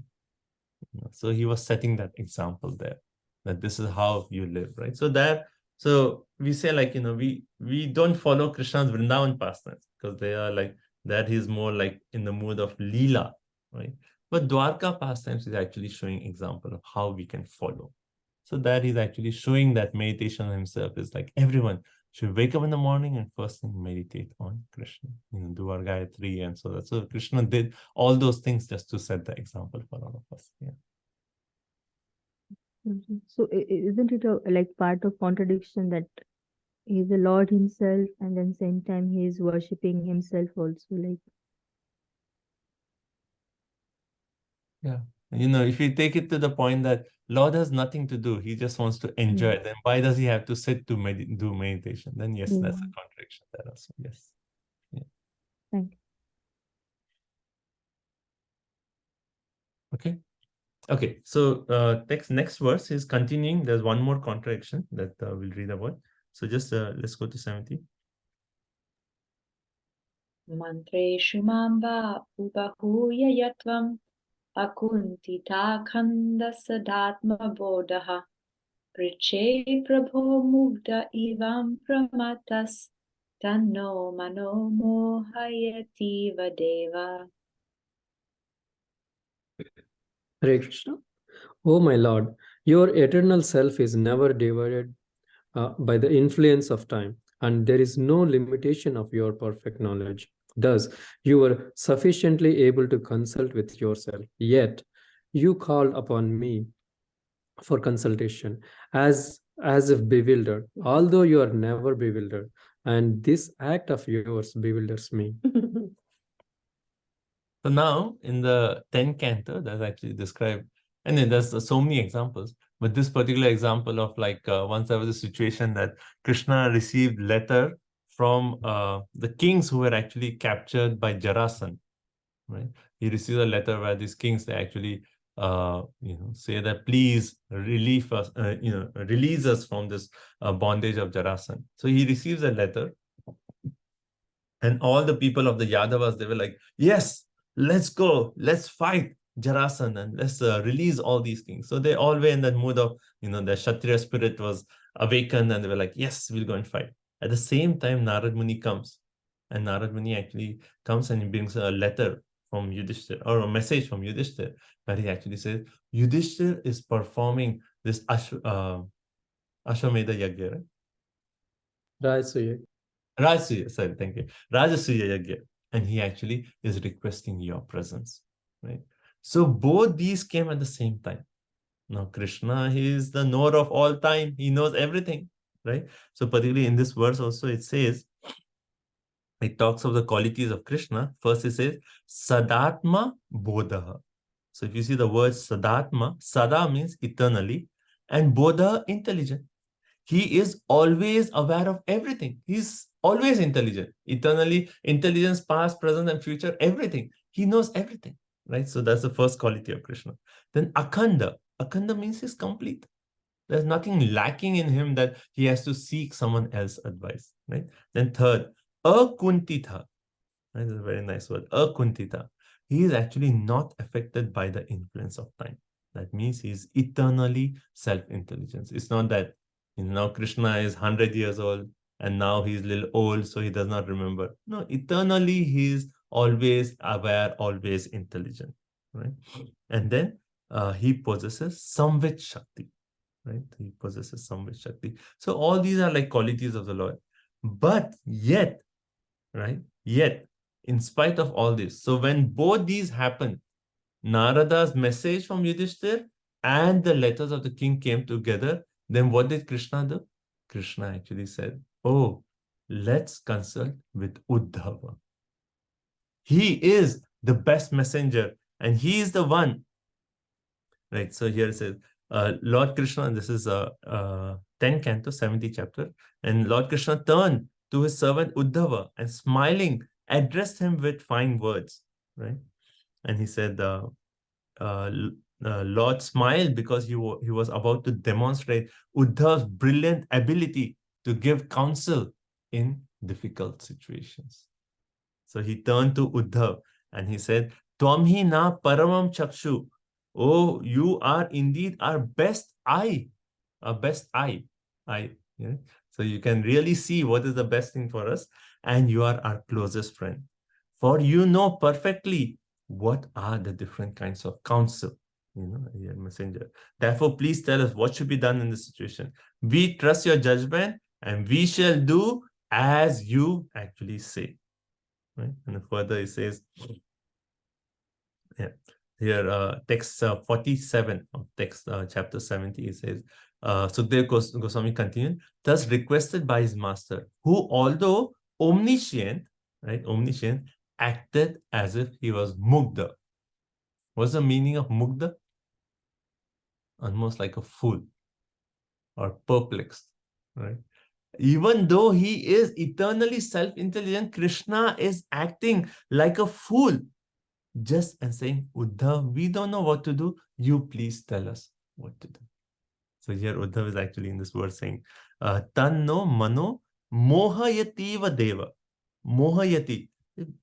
So he was setting that example there, that this is how you live, right? So we say like, we don't follow Krishna's Vrindavan pastimes because they are like, that he's more like in the mood of Leela, right? But Dwarka pastimes is actually showing example of how we can follow. So that he's actually showing that meditation on himself is like everyone should wake up in the morning and first thing meditate on Krishna, do our Gayatri and so that. So Krishna did all those things just to set the example for all of us. Yeah. So isn't it like part of contradiction that he is the Lord himself and then same time he is worshipping himself also, like? Yeah. If you take it to the point that Lord has nothing to do, he just wants to enjoy it, then why does he have to sit to do meditation? Then yes, that's a contradiction there also. Yes. Yeah. Thank you. Okay. Okay. So next verse is continuing. There's one more contradiction that we'll read about. So just let's go to 70. Mantreshu mamba ubahuya yatvam akuntita khanda sadatma bodha Riche prabho mugda ivam pramatas tanno mano mohayati vadeva. Hare Krishna. Oh my Lord, your eternal self is never divided by the influence of time, and there is no limitation of your perfect knowledge. Thus, you were sufficiently able to consult with yourself, yet you called upon me for consultation as if bewildered, although you are never bewildered, and this act of yours bewilders me. So now in the 10th canto, that's actually described, and then there's so many examples, but this particular example of like once there was a situation that Krishna received letter from the kings who were actually captured by Jarasan, right? He received a letter where these kings, they actually say that please release us from this bondage of Jarasan. So he receives a letter, and all the people of the Yadavas, they were like, yes, let's go, let's fight Jarasan and let's release all these kings. So they all were in that mood of, the Kshatriya spirit was awakened and they were like, yes, we'll go and fight. At the same time, Narad Muni comes, and Narad Muni actually comes and he brings a letter from Yudhishthir, or a message from Yudhishthir, where he actually says, Yudhishthir is performing this Ashwamedha Yagya, right? Rajasuya, sorry, thank you. Rajasuya Yagya. And he actually is requesting your presence, right? So both these came at the same time. Now Krishna, he is the knower of all time. He knows everything, right? So particularly in this verse also it says, it talks of the qualities of Krishna. First it says, Sadatma Bodha. So if you see the word Sadatma, Sada means eternally, and Bodha, intelligent. He is always aware of everything. He's always intelligent, eternally intelligence, past, present, and future, everything. He knows everything, right? So that's the first quality of Krishna. Then Akhanda. Akhanda means he's complete. There's nothing lacking in him that he has to seek someone else's advice, right? Then third, Akuntita. Right? That's a very nice word. Akuntita. He is actually not affected by the influence of time. That means he's eternally self-intelligence. It's not that Now Krishna is 100 years old, and now he's a little old, so he does not remember. No, eternally he is always aware, always intelligent, right? And then he possesses Samvit Shakti, right? He possesses Samvit Shakti. So all these are like qualities of the Lord. But yet, right? Yet, in spite of all this, so when both these happen, Narada's message from Yudhishthir and the letters of the king came together, then what did Krishna do? Krishna actually said, oh, let's consult with Uddhava. He is the best messenger, and he is the one. Right, so here it says, Lord Krishna, and this is 10 canto, 70 chapter, and Lord Krishna turned to his servant Uddhava and smiling addressed him with fine words, right? And he said, Lord smiled because he was about to demonstrate Uddhav's brilliant ability to give counsel in difficult situations. So he turned to Uddhav and he said, Twamhi na paramam chakshu. Oh, you are indeed our best eye. Our best eye. Yeah? So you can really see what is the best thing for us, and you are our closest friend. For you know perfectly what are the different kinds of counsel. Your messenger. Therefore, please tell us what should be done in this situation. We trust your judgment, and we shall do as you actually say. Right? And further it says, yeah, here text 47 of text chapter 70, it says, Sukdev Goswami continued, thus requested by his master, who although omniscient, right, omniscient, acted as if he was mugdha. What's the meaning of mugdha? Almost like a fool or perplexed, right? Even though he is eternally self-intelligent, Krishna is acting like a fool, just and saying, Uddhav, we don't know what to do. You please tell us what to do. So here Uddhav is actually in this verse saying, Tanno mano mohayativa deva. Mohayati.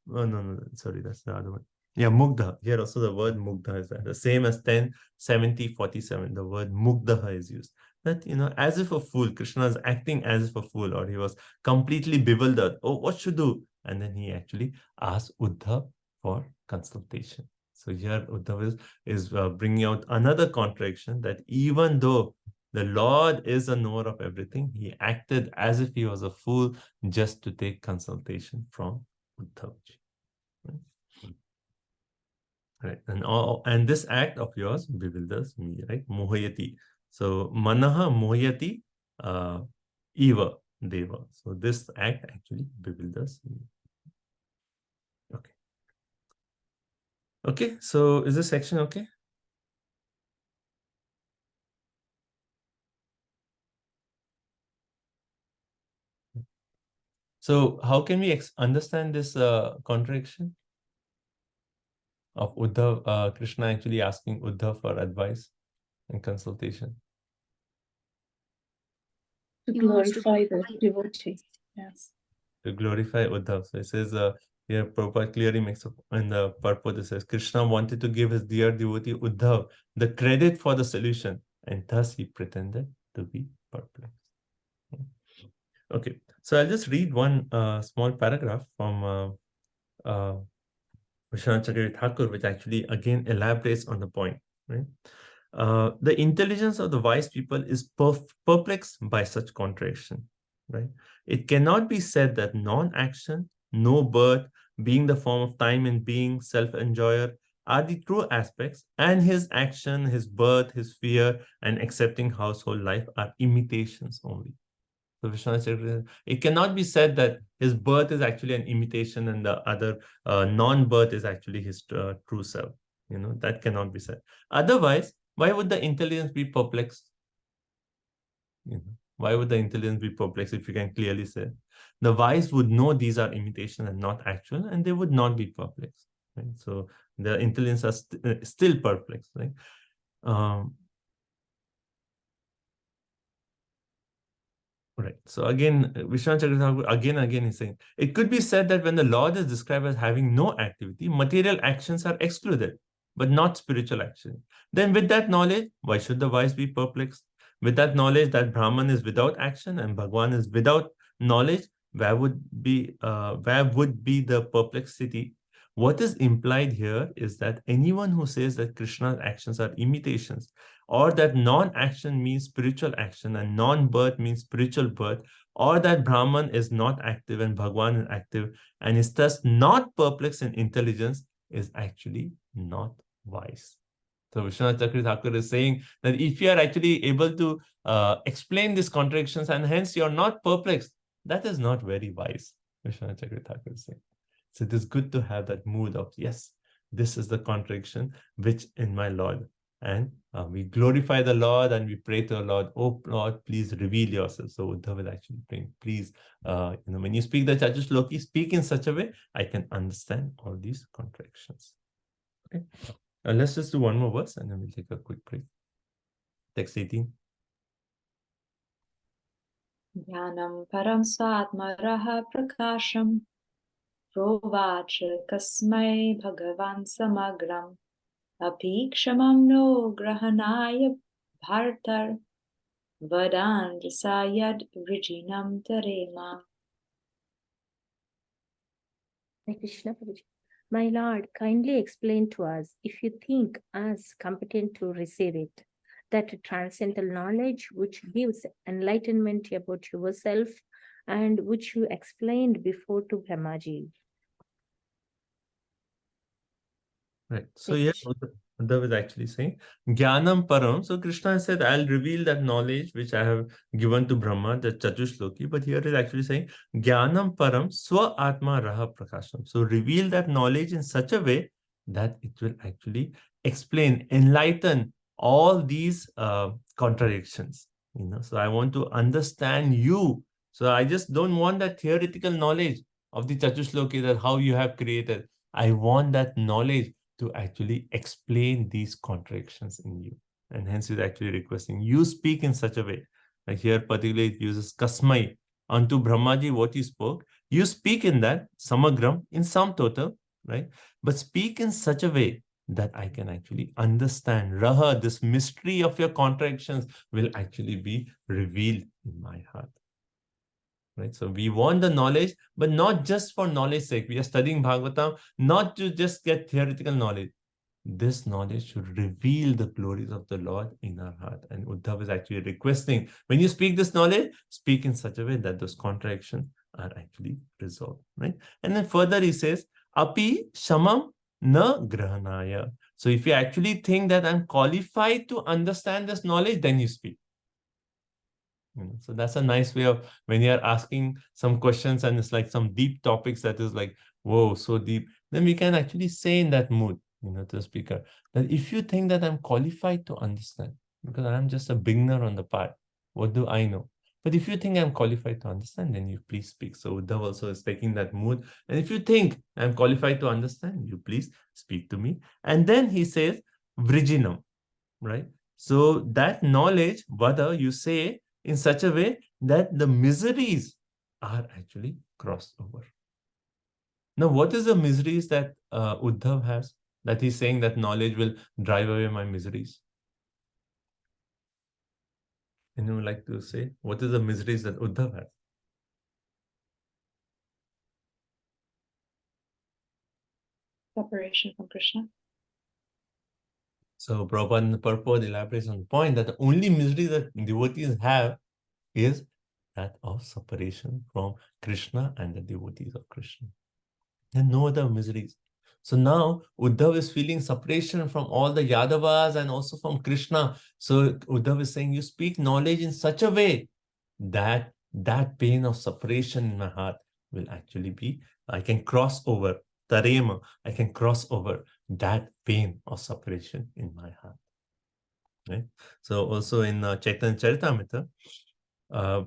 No, sorry, that's the other one. Yeah, mugdha. Here also the word mugdha is there. The same as 10, 70, 47. The word mugdha is used. That, as if a fool, Krishna is acting as if a fool, or he was completely bewildered. Oh, what should do? And then he actually asked Uddhav for consultation. So here Uddhav is bringing out another contradiction, that even though the Lord is a knower of everything, he acted as if he was a fool just to take consultation from Uddhavji. Right. And this act of yours bewilders me, right? Mohayati. So manaha mohayati eva deva. So this act actually bewilders me. Okay. Okay, so is this section okay? So how can we understand this contradiction of Uddhav, Krishna actually asking Uddhav for advice and consultation? To glorify the devotee. Yes. To glorify Uddhav. So it says here Prabhupada clearly makes up in the purport, it says Krishna wanted to give his dear devotee Uddhav the credit for the solution, and thus he pretended to be perplexed. Okay, so I'll just read one small paragraph from Vishwanath Chakravarti Thakur, which actually again elaborates on the point. Right? The intelligence of the wise people is perplexed by such contradiction. Right? It cannot be said that non-action, no birth, being the form of time and being self-enjoyer are the true aspects, and his action, his birth, his fear, and accepting household life are imitations only. So Vishwanath Chakravarti, it cannot be said that his birth is actually an imitation and the other non-birth is actually his true self. That cannot be said. Otherwise, why would the intelligence be perplexed? Why would the intelligence be perplexed if you can clearly say? The wise would know these are imitation and not actual, and they would not be perplexed. Right? So the intelligence are still perplexed. Right? Right. So again, Vishwanath Chakravarti again is saying, it could be said that when the Lord is described as having no activity, material actions are excluded, but not spiritual action. Then with that knowledge, why should the wise be perplexed? With that knowledge that Brahman is without action and Bhagwan is without knowledge, where would be the perplexity? What is implied here is that anyone who says that Krishna's actions are imitations, or that non-action means spiritual action and non-birth means spiritual birth, or that Brahman is not active and Bhagwan is active and is thus not perplexed in intelligence, is actually not wise. So Vishwanath Chakravarti Thakur is saying that if you are actually able to explain these contradictions and hence you are not perplexed, that is not very wise, Vishwanath Chakravarti Thakur is saying. So it is good to have that mood of, yes, this is the contradiction which in my Lord. And we glorify the Lord and we pray to the Lord, oh Lord, please reveal yourself. So Uddhav is actually praying, please, when you speak the Chatushloki, speak in such a way I can understand all these contradictions. Okay. Let's just do one more verse and then we'll take a quick break. Text 18. Jnanam param satmaraha prakasham provacha kasmai bhagavan samagram apikshamam no grahanaya bhartar vadan jasayad vrijinam tarema. Hare Krishna, Prabhuji. My Lord, kindly explain to us, if you think us competent to receive it, that transcendental knowledge which gives enlightenment about yourself and which you explained before to Brahmaji. Right. So here Uddhav is actually saying, Jnanam Param. So Krishna said, I'll reveal that knowledge which I have given to Brahma, the Chatushloki. But here is actually saying, Jnanam Param Swa Atma Raha Prakasham. So reveal that knowledge in such a way that it will actually explain, enlighten all these contradictions. So I want to understand you. So I just don't want that theoretical knowledge of the Chatushloki, that how you have created. I want that knowledge to actually explain these contradictions in you. And hence he's actually requesting you speak in such a way. Like here particularly it uses kasmai, unto Brahmaji what you spoke. You speak in that samagram, in sum total, right? But speak in such a way that I can actually understand. Raha, this mystery of your contradictions will actually be revealed in my heart. Right? So we want the knowledge, but not just for knowledge's sake. We are studying Bhagavatam not to just get theoretical knowledge. This knowledge should reveal the glories of the Lord in our heart. And Uddhav is actually requesting, when you speak this knowledge, speak in such a way that those contradictions are actually resolved. Right? And then further he says, Api shamam na grahanaya. So if you actually think that I'm qualified to understand this knowledge, then you speak. So that's a nice way of when you're asking some questions and it's like some deep topics that is like, whoa, so deep, then we can actually say in that mood, to the speaker, that if you think that I'm qualified to understand, because I'm just a beginner on the path, what do I know? But if you think I'm qualified to understand, then you please speak. So Uddhav also is taking that mood. And if you think I'm qualified to understand, you please speak to me. And then he says, Vrijinam, right? So that knowledge, whether you say in such a way that the miseries are actually crossed over. Now, what is the miseries that Uddhav has? That he's saying that knowledge will drive away my miseries. Anyone would like to say, what is the miseries that Uddhav has? Separation from Krishna. So Prabhupada elaborates on the point that the only misery that devotees have is that of separation from Krishna and the devotees of Krishna. And no other miseries. So now Uddhav is feeling separation from all the Yadavas and also from Krishna. So Uddhav is saying, you speak knowledge in such a way that that pain of separation in my heart will actually be, I can cross over, tarema, I can cross over that pain of separation in my heart. Right? So also in Chaitanya Charitamrita,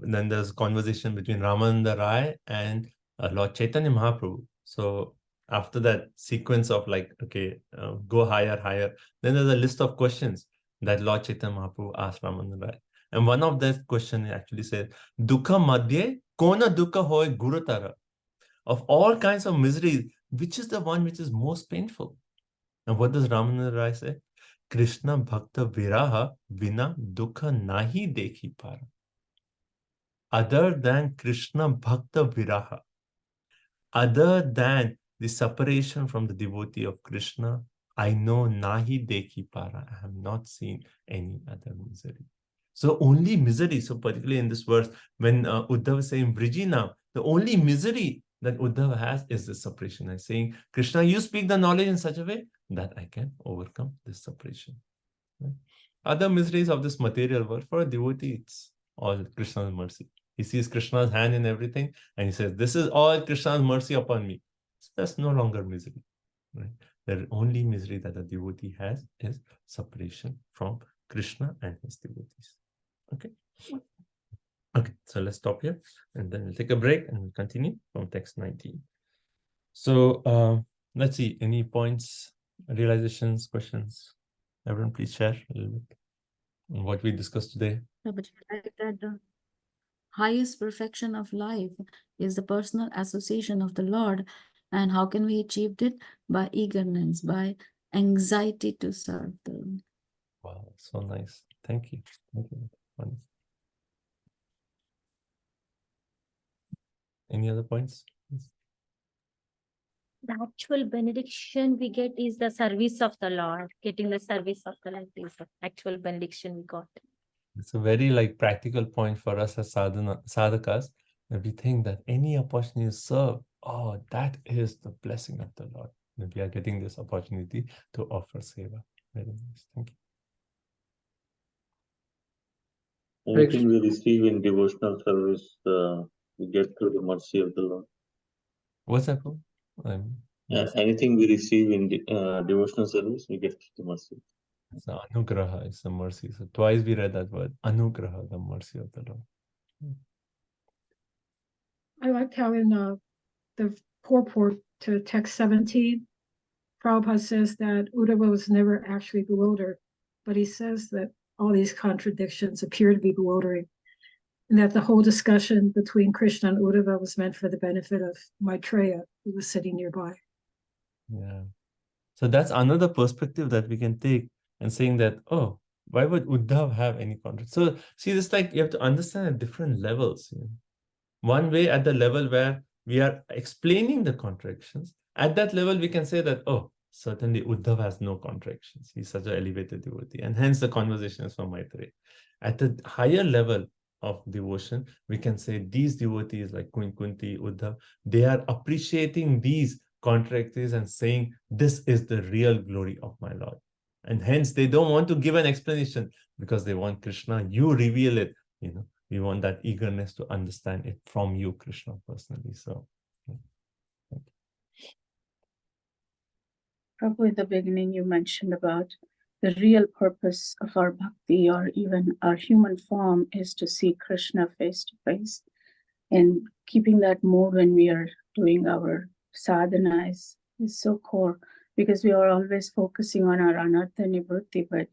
then there's a conversation between Ramananda Rai and Lord Chaitanya Mahaprabhu. So after that sequence of like, okay, go higher, higher, then there's a list of questions that Lord Chaitanya Mahaprabhu asked Ramananda Rai. And one of that question actually says, Dukha madhye kona dukha hoy gurutara. Of all kinds of miseries, which is the one which is most painful? And what does Ramananda Rai say? Krishna Bhakta Viraha Vina Dukha Nahi Dekhi Para. Other than Krishna Bhakta Viraha, other than the separation from the devotee of Krishna, I know Nahi Dekhi Para. I have not seen any other misery. So only misery, so particularly in this verse, when Uddhava is saying Vrijina, the only misery that Uddhava has is the separation. And saying, Krishna, you speak the knowledge in such a way that I can overcome this separation. Right? Other miseries of this material world, for a devotee, it's all Krishna's mercy. He sees Krishna's hand in everything and he says, this is all Krishna's mercy upon me. So that's no longer misery. Right? The only misery that a devotee has is separation from Krishna and his devotees. Okay. Okay, so let's stop here and then we'll take a break and we'll continue from text 19. So let's see, any points, realizations, questions? Everyone, please share a little bit on what we discussed today. Yeah, but like that the highest perfection of life is the personal association of the Lord. And how can we achieve it? By eagerness, by anxiety to serve them. Wow, so nice. Thank you. Thank you. Wonderful. Any other points? The actual benediction we get is the service of the Lord. Getting the service of the Lord is the actual benediction we got. It's a very practical point for us as sadhakas, that we think that any opportunity to serve, oh, that is the blessing of the Lord. That we are getting this opportunity to offer seva. Very nice. Thank you. Anything we receive in devotional service, we get through the mercy of the Lord. What's that for? Anything we receive in devotional service, we get through the mercy. It's the anugraha, it's the mercy. So twice we read that word, anugraha, the mercy of the Lord. I liked how in the purport to text 17, Prabhupada says that Uddhava was never actually bewildered, but he says that all these contradictions appear to be bewildering, and that the whole discussion between Krishna and Uddhava was meant for the benefit of Maitreya, who was sitting nearby. Yeah. So that's another perspective that we can take and saying that, oh, why would Uddhav have any contract? So see, this you have to understand at different levels. You know? One way at the level where we are explaining the contradictions, at that level we can say that, oh, certainly Uddhav has no contradictions. He's such an elevated devotee, and hence the conversation is from Maitreya. At the higher level of devotion, we can say these devotees like Kunti, Uddhav, they are appreciating these contradictions and saying, this is the real glory of my Lord. And hence they don't want to give an explanation because they want Krishna, you reveal it. You know, we want that eagerness to understand it from you, Krishna, personally. So, thank you. Prabhu, in the beginning, you mentioned about the real purpose of our bhakti or even our human form is to see Krishna face to face. And keeping that mode when we are doing our sadhana is so core, because we are always focusing on our anartha nivritti. But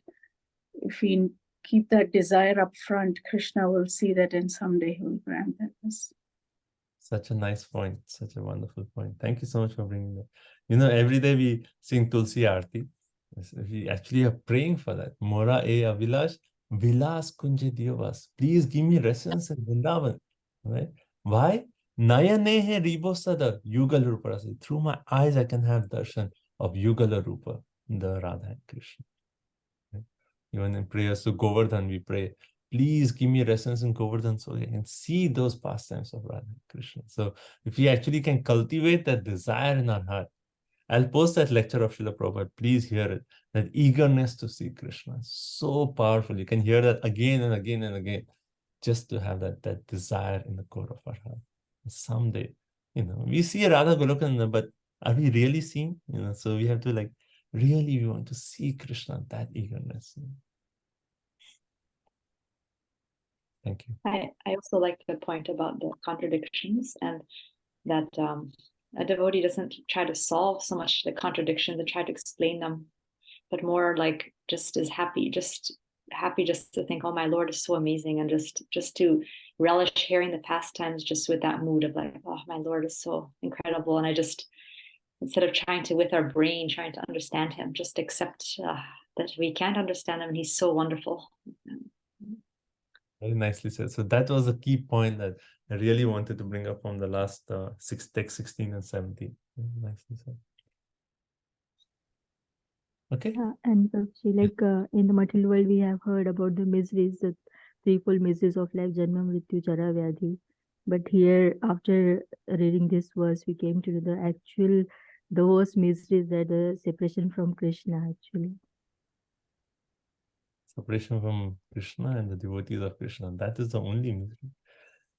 if we keep that desire up front, Krishna will see that and someday he will grant that us. Such a nice point, such a wonderful point. Thank you so much for bringing that. You know, every day we sing Tulsi Aarti. We actually are praying for that. Mora e avilash, vilas kunje diovas. Please give me residence in Vrindavan. Right? Why? Nayane he ribo sada Yugala Rupa. Through my eyes, I can have darshan of Yugala Rupa, the Radha and Krishna. Right? Even in prayers to Govardhan, we pray, please give me residence in Govardhan so I can see those pastimes of Radha and Krishna. So if we actually can cultivate that desire in our heart, I'll post that lecture of Srila Prabhupada. Please hear it. That eagerness to see Krishna. So powerful. You can hear that again and again and again. Just to have that desire in the core of our heart. Someday, you know, we see Radha Goloka, but are we really seeing? You know, so we have to really we want to see Krishna, that eagerness. You know. Thank you. I also like the point about the contradictions, and that a devotee doesn't try to solve so much the contradictions and try to explain them, but more just is happy just to think, oh, my Lord is so amazing, and just to relish hearing the pastimes just with that mood of oh, my Lord is so incredible. And I just, instead of trying to with our brain trying to understand him, just accept that we can't understand him, and he's so wonderful. Very nicely said. So that was a key point that I really wanted to bring up from the last text 16 and 17. Nicely said. Okay. And like in the material world, we have heard about the miseries, the threefold miseries of life, Janma, Mrityu, Jara, Vyadhi. But here, after reading this verse, we came to the worst miseries, that the separation from Krishna, actually. Separation from Krishna and the devotees of Krishna. That is the only misery.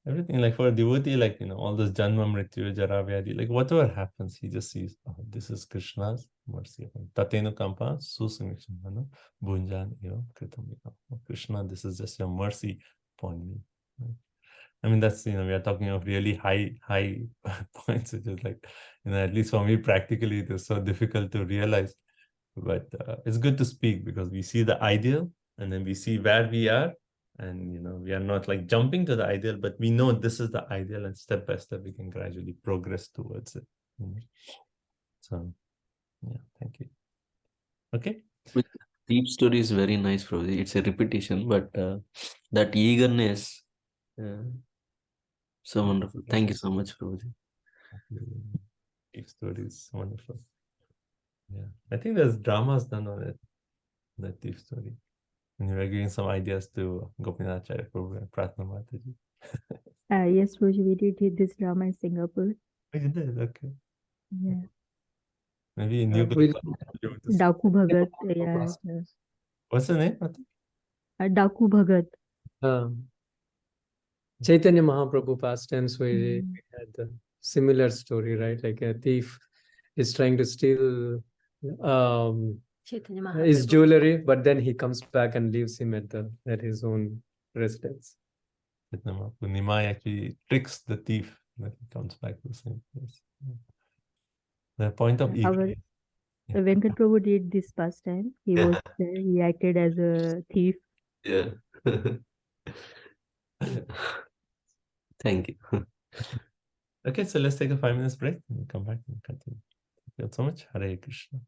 Everything, like for a devotee, like, all this Janma, Mrityu, Jara, Vyadhi, like whatever happens, he just sees, oh, this is Krishna's mercy. Tatenu Kampa, Susamikshana, Bhunjan, Kritam. Krishna, this is just your mercy upon me. Right? I mean, that's, we are talking of really high points, which is like, at least for me, practically, it is so difficult to realize. But it's good to speak because we see the ideal and then we see where we are. And, we are not like jumping to the ideal, but we know this is the ideal, and step by step, we can gradually progress towards it. So, yeah, thank you. Okay. Deep story is very nice, Prabhuji. It's a repetition, but that eagerness, so wonderful. Thank you so much, Prabhuji. Deep story is wonderful. Yeah, I think there's dramas done on it, that deep story. And you were giving some ideas to Gopinathacharya Prabhu and Pratna Mataji. Yes, Prabhuji, we did this drama in Singapore. Oh, you did? Okay. Yeah. Maybe in New Daku Bhagat. Yeah. What's the name? Daku Bhagat. Chaitanya Mahaprabhu pastimes, where we had the similar story, right? Like a thief is trying to steal his jewelry, but then he comes back and leaves him at his own residence. Nimai actually tricks the thief, but he comes back to the same place. The point of Our Venkat Prabhu did this pastime. He was there, he acted as a thief. Yeah. Thank you. Okay, so let's take a 5 minutes break and come back and continue. Thank you so much. Hare Krishna.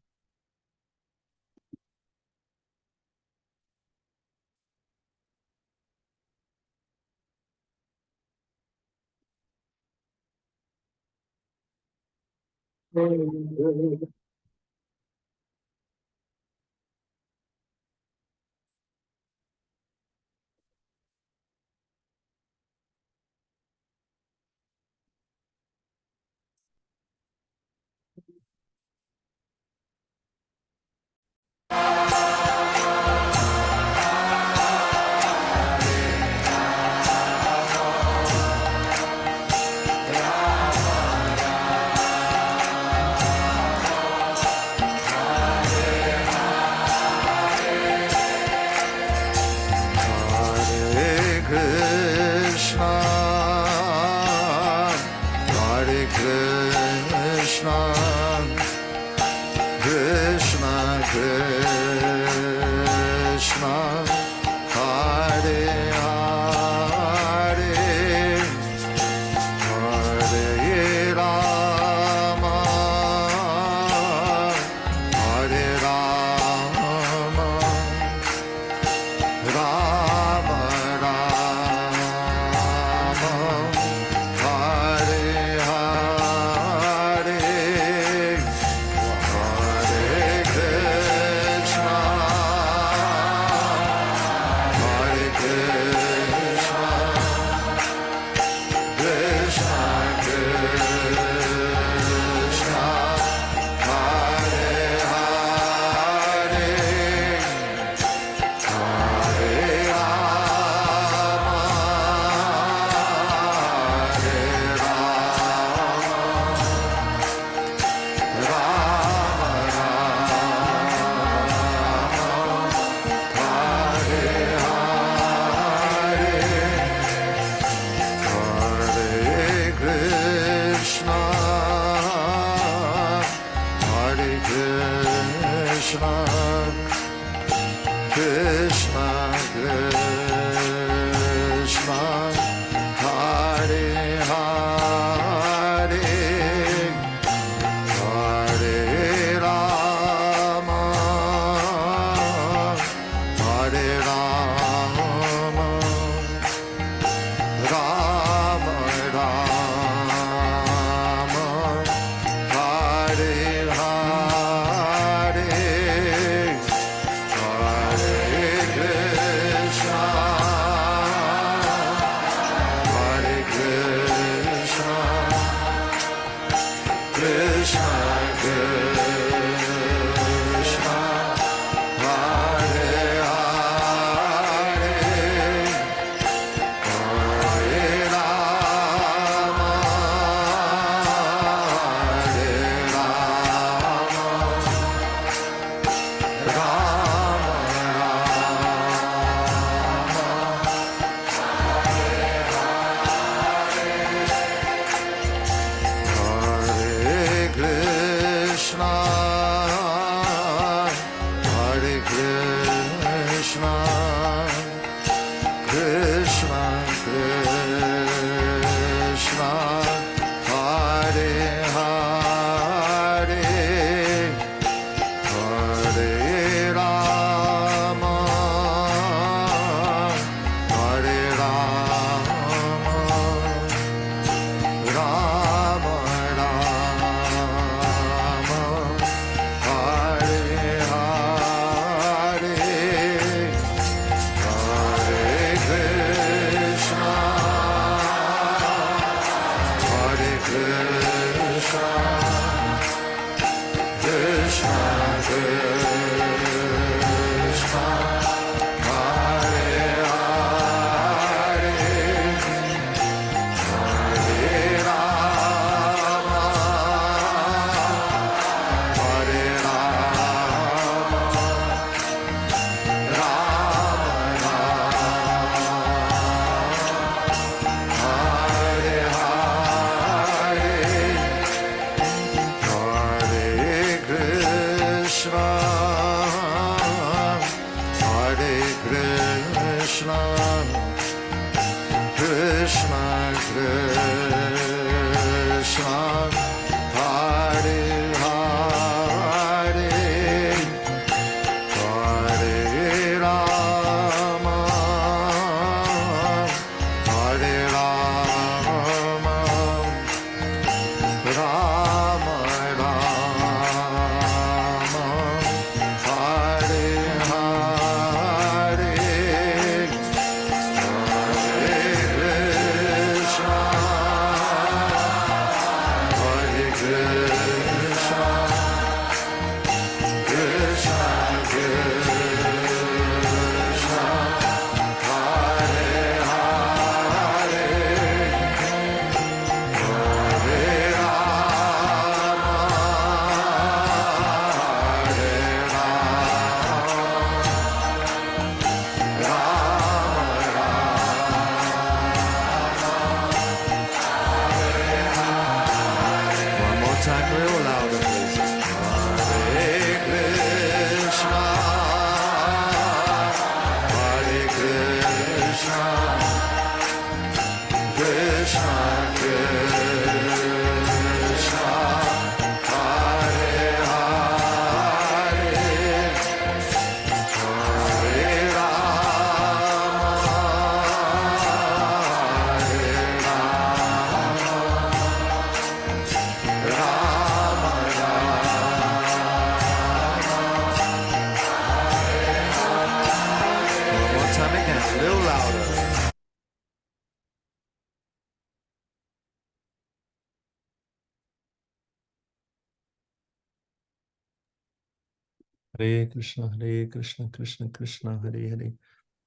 Hare Krishna, Krishna Krishna, Hare Hare.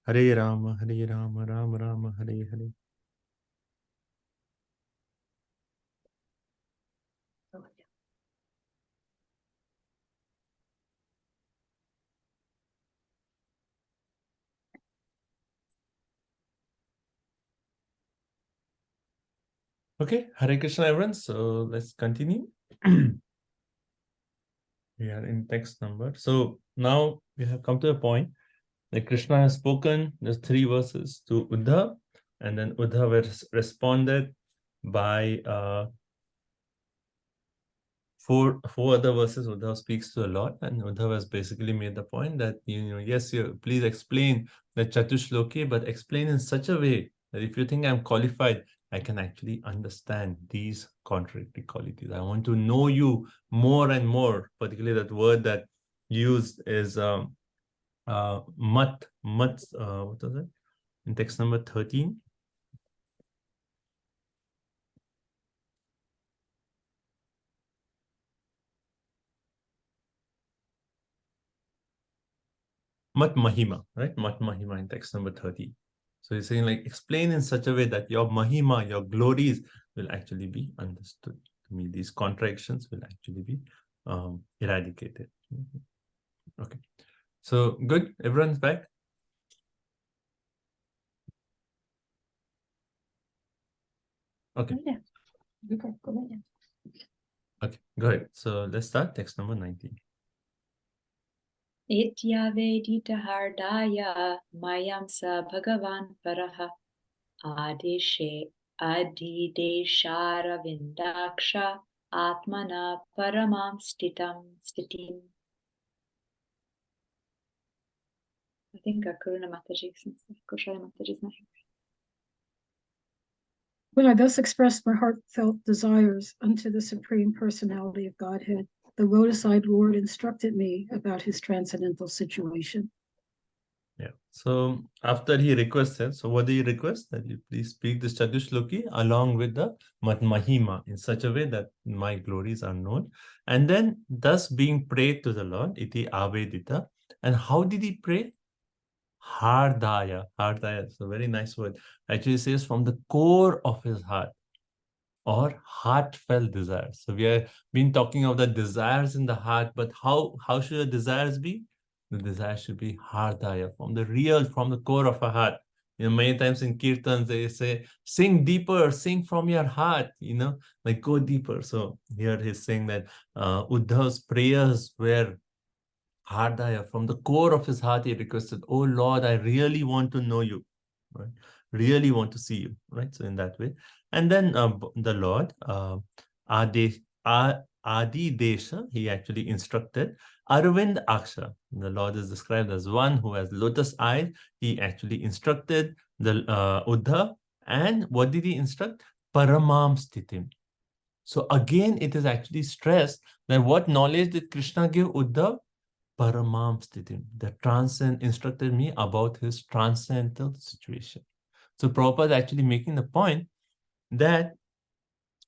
Hare Rama, Rama Rama, Hare Hare. Okay, Hare Krishna, everyone. So let's continue. We are in text number. So now we have come to a point that Krishna has spoken. There's 3 verses to Uddhav, and then Uddhav has responded by 4 other verses. Uddhav speaks to the Lord, and Uddhav has basically made the point that yes, please explain the Chatushloki, but explain in such a way that if you think I'm qualified, I can actually understand these contradictory qualities. I want to know you more and more. Particularly that word that used is mat. What was it? In text number 13. Mat Mahima, right? Mat Mahima in text number 30. So he's saying like, explain in such a way that your Mahima, your glories will actually be understood. To me, these contradictions will actually be eradicated. Okay. So good, everyone's back? Okay. Okay, go ahead. So let's start text number 19. Itya vedita hardaya mayam sa bhagavan paraha adeshe adideshara vindaksha atmana paramam stitim. I think Karuna Mataji, since Koshali Mataji is not here. When I thus expressed my heartfelt desires unto the Supreme Personality of Godhead, the lotus-eyed Lord instructed me about his transcendental situation. Yeah. So after he requested, so what do you request? That you please speak this Chatushloki along with the Mat Mahima in such a way that my glories are known. And then thus being prayed to the Lord, iti avedita. And how did he pray? Hardaya. Hardaya. It's a very nice word. Actually says from the core of his heart, or heartfelt desires. So we have been talking of the desires in the heart, but how should the desires be? The desire should be hardaya, from the real, from the core of our heart. You know, many times in kirtans they say, sing deeper, sing from your heart, you know, like go deeper. So here he's saying that Uddhav's prayers were hardaya, from the core of his heart. He requested, oh Lord, I really want to know you, right? Really want to see you, right? So in that way. And then the Lord, Adi Desha, he actually instructed Arvind Aksha. The Lord is described as one who has lotus eyes. He actually instructed the Uddhav. And what did he instruct? Paramam Stitim. So again, it is actually stressed that what knowledge did Krishna give Uddhav? Paramam Stitim. The transcend instructed me about his transcendental situation. So Prabhupada is actually making the point that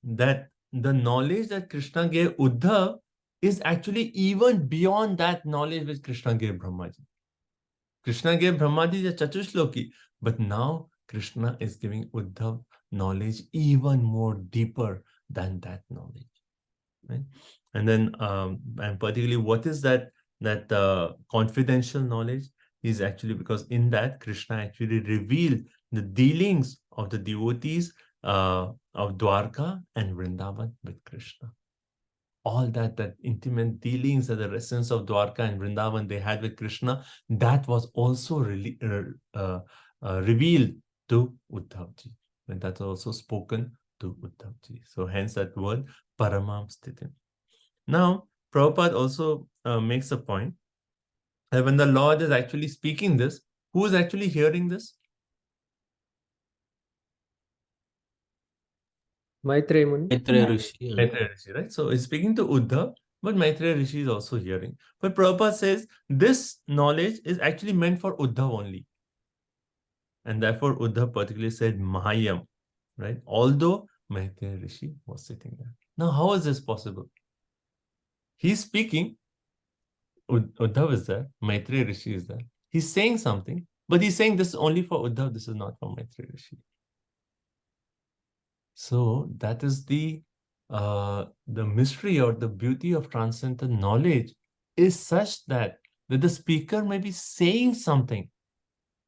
the knowledge that Krishna gave Uddhav is actually even beyond that knowledge which Krishna gave Brahmaji. Krishna gave Brahmaji the Chatushloki, but now Krishna is giving Uddhav knowledge even more deeper than that knowledge. Right? And then, and particularly, what is that confidential knowledge? Is actually because in that Krishna actually revealed the dealings of the devotees of Dwarka and Vrindavan with Krishna. All that intimate dealings that the residents of Dwarka and Vrindavan they had with Krishna, that was also really revealed to Uddhavji. And that's also spoken to Uddhavji. So hence that word Paramam Stitim. Now, Prabhupada also makes a point that when the Lord is actually speaking this, who is actually hearing this? Maitreya Muni. Maitreya Rishi. Maitreya Rishi, right? So he's speaking to Uddhav, but Maitreya Rishi is also hearing. But Prabhupada says this knowledge is actually meant for Uddhav only. And therefore Uddhav particularly said Mahayam, right? Although Maitreya Rishi was sitting there. Now, how is this possible? He's speaking, Uddhav is there, Maitreya Rishi is there. He's saying something, but he's saying this is only for Uddhav, this is not for Maitreya Rishi. So that is the mystery or the beauty of transcendental knowledge is such that the speaker may be saying something,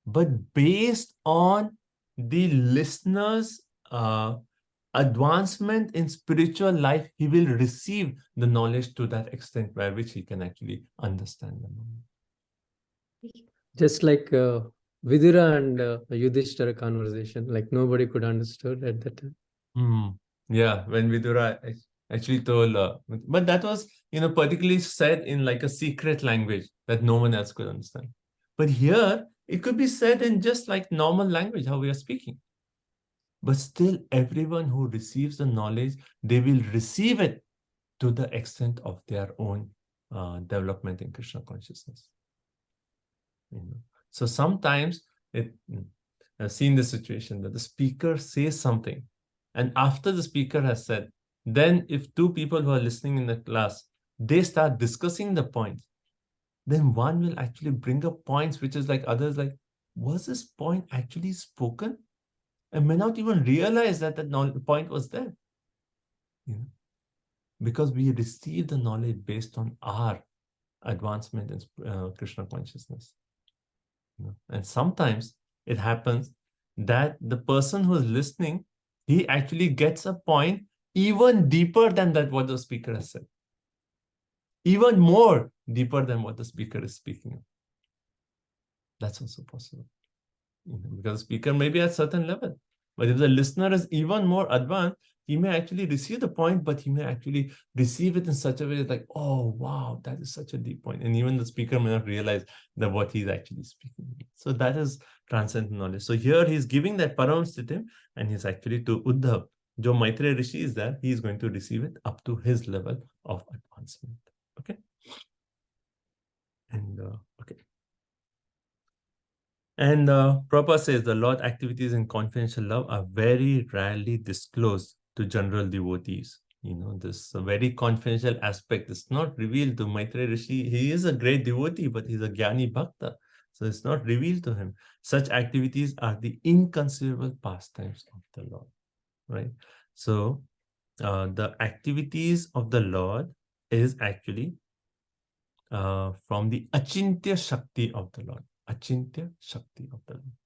but based on the listener's advancement in spiritual life, he will receive the knowledge to that extent by which he can actually understand the knowledge. Just like Vidura and Yudhishthira conversation, like nobody could understand at that time. Yeah, when Vidura actually told, but that was, particularly said in like a secret language that no one else could understand. But here, it could be said in just like normal language, how we are speaking. But still, everyone who receives the knowledge, they will receive it to the extent of their own development in Krishna consciousness. So sometimes I've seen this situation that the speaker says something, and after the speaker has said, then if two people who are listening in the class, they start discussing the point, then one will actually bring up points which is like others like, was this point actually spoken? And may not even realize that the point was there. You know? Because we receive the knowledge based on our advancement in Krishna consciousness. You know? And sometimes it happens that the person who is listening, he actually gets a point even deeper than that what the speaker has said. Even more deeper than what the speaker is speaking of. That's also possible. You know, because the speaker may be at a certain level. But if the listener is even more advanced, he may actually receive the point, but he may actually receive it in such a way like, oh, wow, that is such a deep point. And even the speaker may not realize that what he's actually speaking. So that is transcendental knowledge. So here he's giving that param sthitim, and he's actually to Uddhav. Jo Maitreya Rishi is there, he is going to receive it up to his level of advancement. Okay. And okay. And Prabhupada says the Lord activities in confidential love are very rarely disclosed to general devotees. You know, this very confidential aspect is not revealed to Maitreya Rishi. He is a great devotee, but he's a Jnani Bhakta. So it's not revealed to him. Such activities are the inconceivable pastimes of the Lord, right? So the activities of the Lord is actually from the Achintya Shakti of the Lord. Achintya Shakti of the Lord,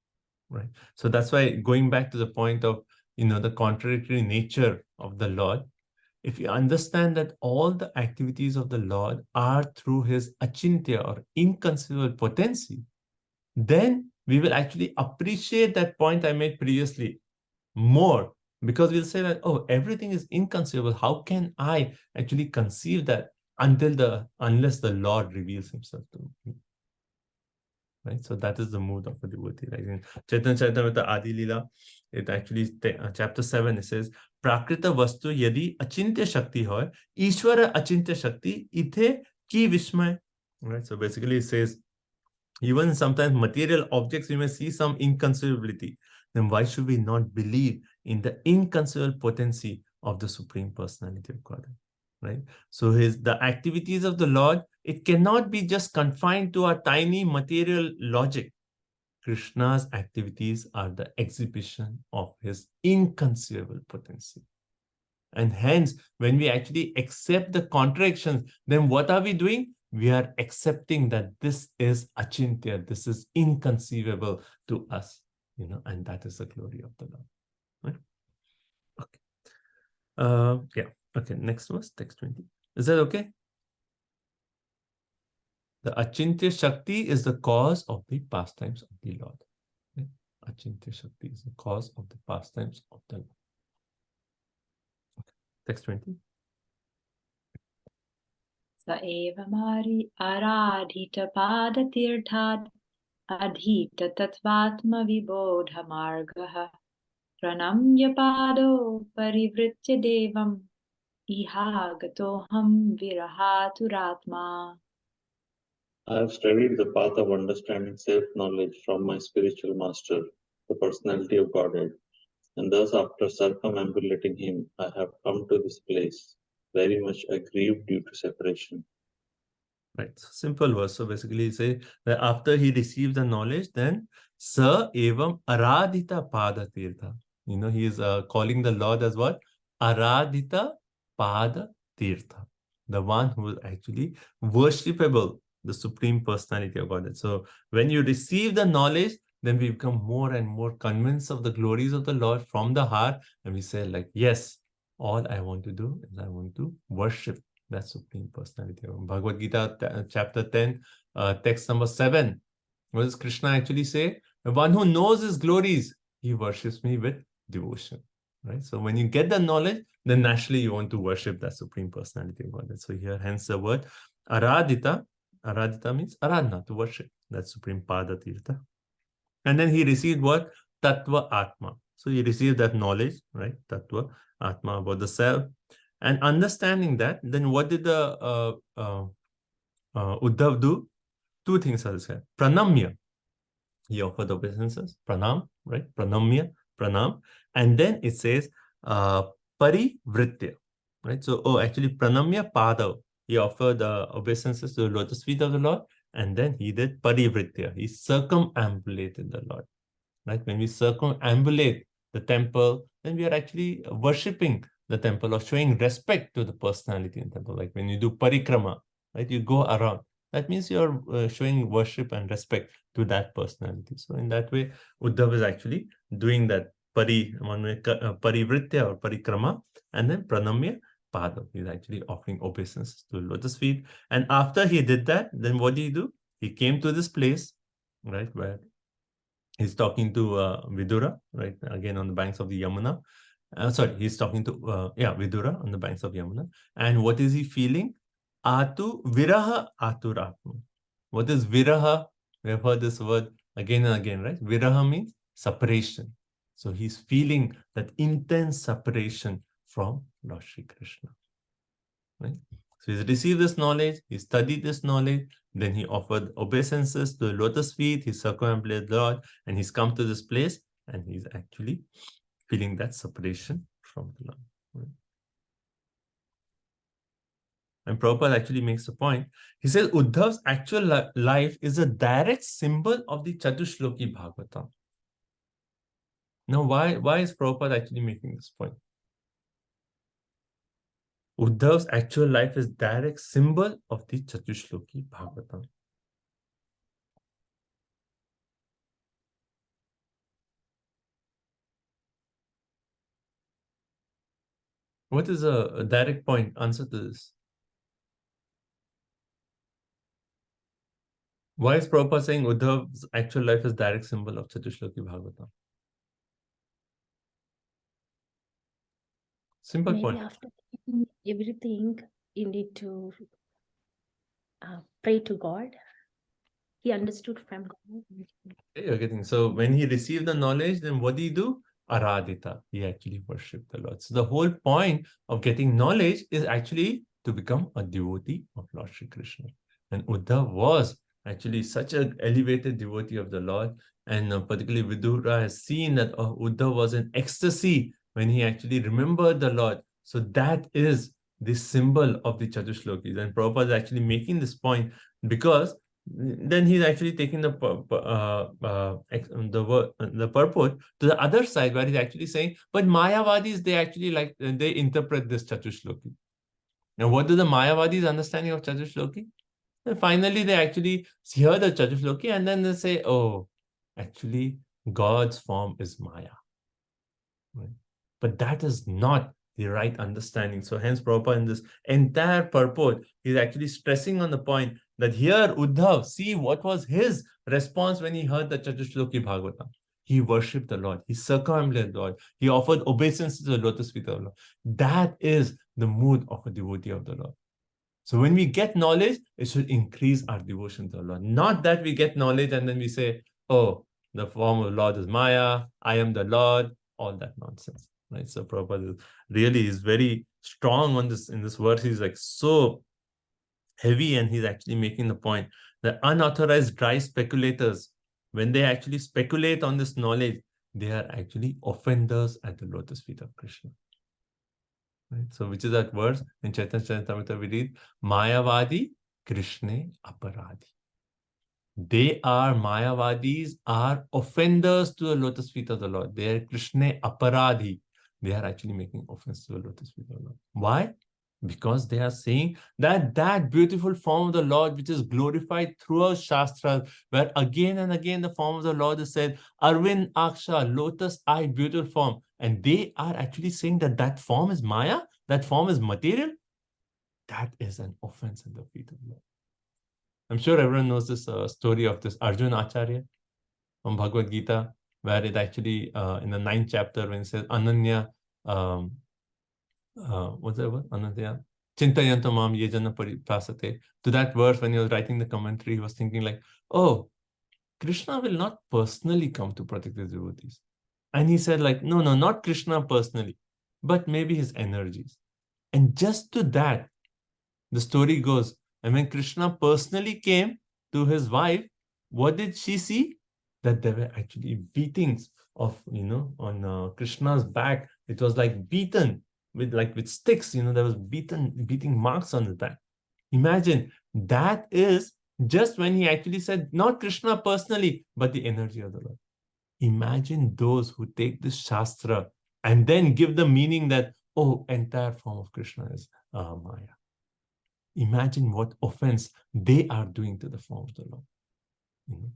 right? So that's why going back to the point of, you know, the contradictory nature of the Lord, if you understand that all the activities of the Lord are through his Achintya or inconceivable potency, then we will actually appreciate that point I made previously more, because we'll say that, oh, everything is inconceivable. How can I actually conceive that unless the Lord reveals himself to me? Right? So that is the mood of a devotee. Like in Chaitanya Charitamrita Adi Leela, it actually, chapter 7, it says, Prakrita Vastu Yadi Achintya Shakti hoy, Ishvara Achintya Shakti Ithe Ki Vishmay. Right? So basically it says, even sometimes material objects, we may see some inconceivability. Then why should we not believe in the inconceivable potency of the Supreme Personality of Godhead? Right? So the activities of the Lord, it cannot be just confined to a tiny material logic. Krishna's activities are the exhibition of his inconceivable potency. And hence, when we actually accept the contradictions, then what are we doing? We are accepting that this is achintya, this is inconceivable to us, you know, and that is the glory of the Lord. Right? Okay. Yeah. Okay. Next verse, text 20. Is that okay? The achintya shakti is the cause of the pastimes of the Lord. Okay? Achintya shakti is the cause of the pastimes of the Lord. Okay. Text 20. Sa eva mari aradhita padatirthat adhita tatvatma vibodha margaha pranamya pado parivritya devam ihagatoham virahaturatma. I have studied the path of understanding self-knowledge from my spiritual master, the personality of Godhead, and thus after circumambulating him, I have come to this place, very much aggrieved due to separation. Right. So simple verse. So basically say that after he received the knowledge, then Sa evam aradhita pada tirtha. You know, he is calling the Lord as what? Aradhita pada tirtha. The one who is actually worshipable, the Supreme Personality of Godhead. So when you receive the knowledge, then we become more and more convinced of the glories of the Lord from the heart. And we say like, yes, all I want to do is I want to worship that Supreme Personality. Bhagavad Gita, chapter 10, text number 7. What does Krishna actually say? The one who knows his glories, he worships me with devotion. Right? So when you get the knowledge, then naturally you want to worship that Supreme Personality of Godhead. So here, hence the word Aradhita. Aradhita means Aradhana, to worship that Supreme Pada Tirtha. And then he received what? Tattva Atma. So he received that knowledge, right? Tattva Atma, about the self. And understanding that, then what did the Uddhav do? Two things are said. Pranamya. He offered obeisances. Pranam, right? Pranamya, pranam. And then it says parivritya, right? So, actually, pranamya pada. He offered obeisances to the lotus feet of the Lord. and then he did parivritya. He circumambulated the Lord. Right? When we circumambulate the temple, then we are actually worshipping the temple or showing respect to the personality in the temple. Like when you do parikrama, right? You go around. That means you're showing worship and respect to that personality. So in that way, Uddhav is actually doing that parivritya or parikrama, and then pranamya pada. He's actually offering obeisance to lotus feet. And after he did that, then what did he do? He came to this place, right, where he's talking to Vidura, right, again on the banks of the Yamuna. He's talking to Vidura on the banks of Yamuna. And what is he feeling? Atu viraha aturatma. What is viraha? We have heard this word again and again, right? Viraha means separation. So he's feeling that intense separation from Lord Shri Krishna. Right? So he's received this knowledge, he studied this knowledge, then he offered obeisances to the lotus feet, he circumambulated the Lord, and he's come to this place, and he's actually feeling that separation from the Lord. Right? And Prabhupada actually makes a point. He says Uddhav's actual life is a direct symbol of the Chatushloki Bhagavatam. Now, why is Prabhupada actually making this point? Uddhav's actual life is direct symbol of the Chatushloki Bhagavatam. What is a direct point answer to this? Why is Prabhupada saying Uddhav's actual life is direct symbol of Chatushloki Bhagavatam? Simple Maybe point. after everything, you need to pray to God. He understood from God. You're getting, so when he received the knowledge, then what did he do? Aradhita. He actually worshipped the Lord. So the whole point of getting knowledge is actually to become a devotee of Lord Shri Krishna. And Uddhav was actually such an elevated devotee of the Lord. And particularly Vidura has seen that Uddhav was in ecstasy when he actually remembered the Lord. So that is the symbol of the Chatushlokis. And Prabhupada is actually making this point because then he's actually taking the purport to the other side, where he's actually saying, but Mayavadis, they actually they interpret this Chatushloki. Now, what is the Mayavadis' understanding of Chatushloki? And finally, they actually hear the Chatushloki and then they say, oh, actually, God's form is Maya. Right? But that is not the right understanding. So hence Prabhupada in this entire purport is actually stressing on the point that here Uddhav, see what was his response when he heard the Chatushloki Bhagavatam. He worshipped the Lord. He circumambulated the Lord. He offered obeisance to the lotus feet of the Lord. That is the mood of a devotee of the Lord. So when we get knowledge, it should increase our devotion to the Lord. Not that we get knowledge and then we say, oh, the form of the Lord is Maya, I am the Lord, all that nonsense. Right? So Prabhupada really is very strong on this. In this verse, he's like so heavy, and he's actually making the point that unauthorized dry speculators, when they actually speculate on this knowledge, they are actually offenders at the lotus feet of Krishna. Right? So which is that verse in Chaitanya Charitamrita we read, Mayavadi Krishne Aparadhi. They are Mayavadis, are offenders to the lotus feet of the Lord. They are Krishne Aparadhi. They are actually making offense to the lotus feet of the Lord. Why? Because they are saying that that beautiful form of the Lord, which is glorified throughout Shastra, where again and again the form of the Lord is said, Arvind Aksha, lotus-eyed beautiful form. And they are actually saying that that form is Maya, that form is material. That is an offense at the feet of the Lord. I'm sure everyone knows this story of this Arjuna Acharya from Bhagavad Gita, where it actually, in the 9th chapter, when it says, Ananya, what's that word? Ananya, Chintayanto mam yejana paripasate. To that verse, when he was writing the commentary, he was thinking like, oh, Krishna will not personally come to protect his devotees. And he said like, no, not Krishna personally, but maybe his energies. And just to that, the story goes, and when Krishna personally came to his wife, what did she see? That there were actually beatings of, on Krishna's back. It was like beaten with sticks, there was beating marks on his back. Imagine, that is just when he actually said, not Krishna personally, but the energy of the Lord. Imagine those who take this Shastra and then give the meaning that, oh, entire form of Krishna is Maya. Imagine what offense they are doing to the form of the Lord. You know?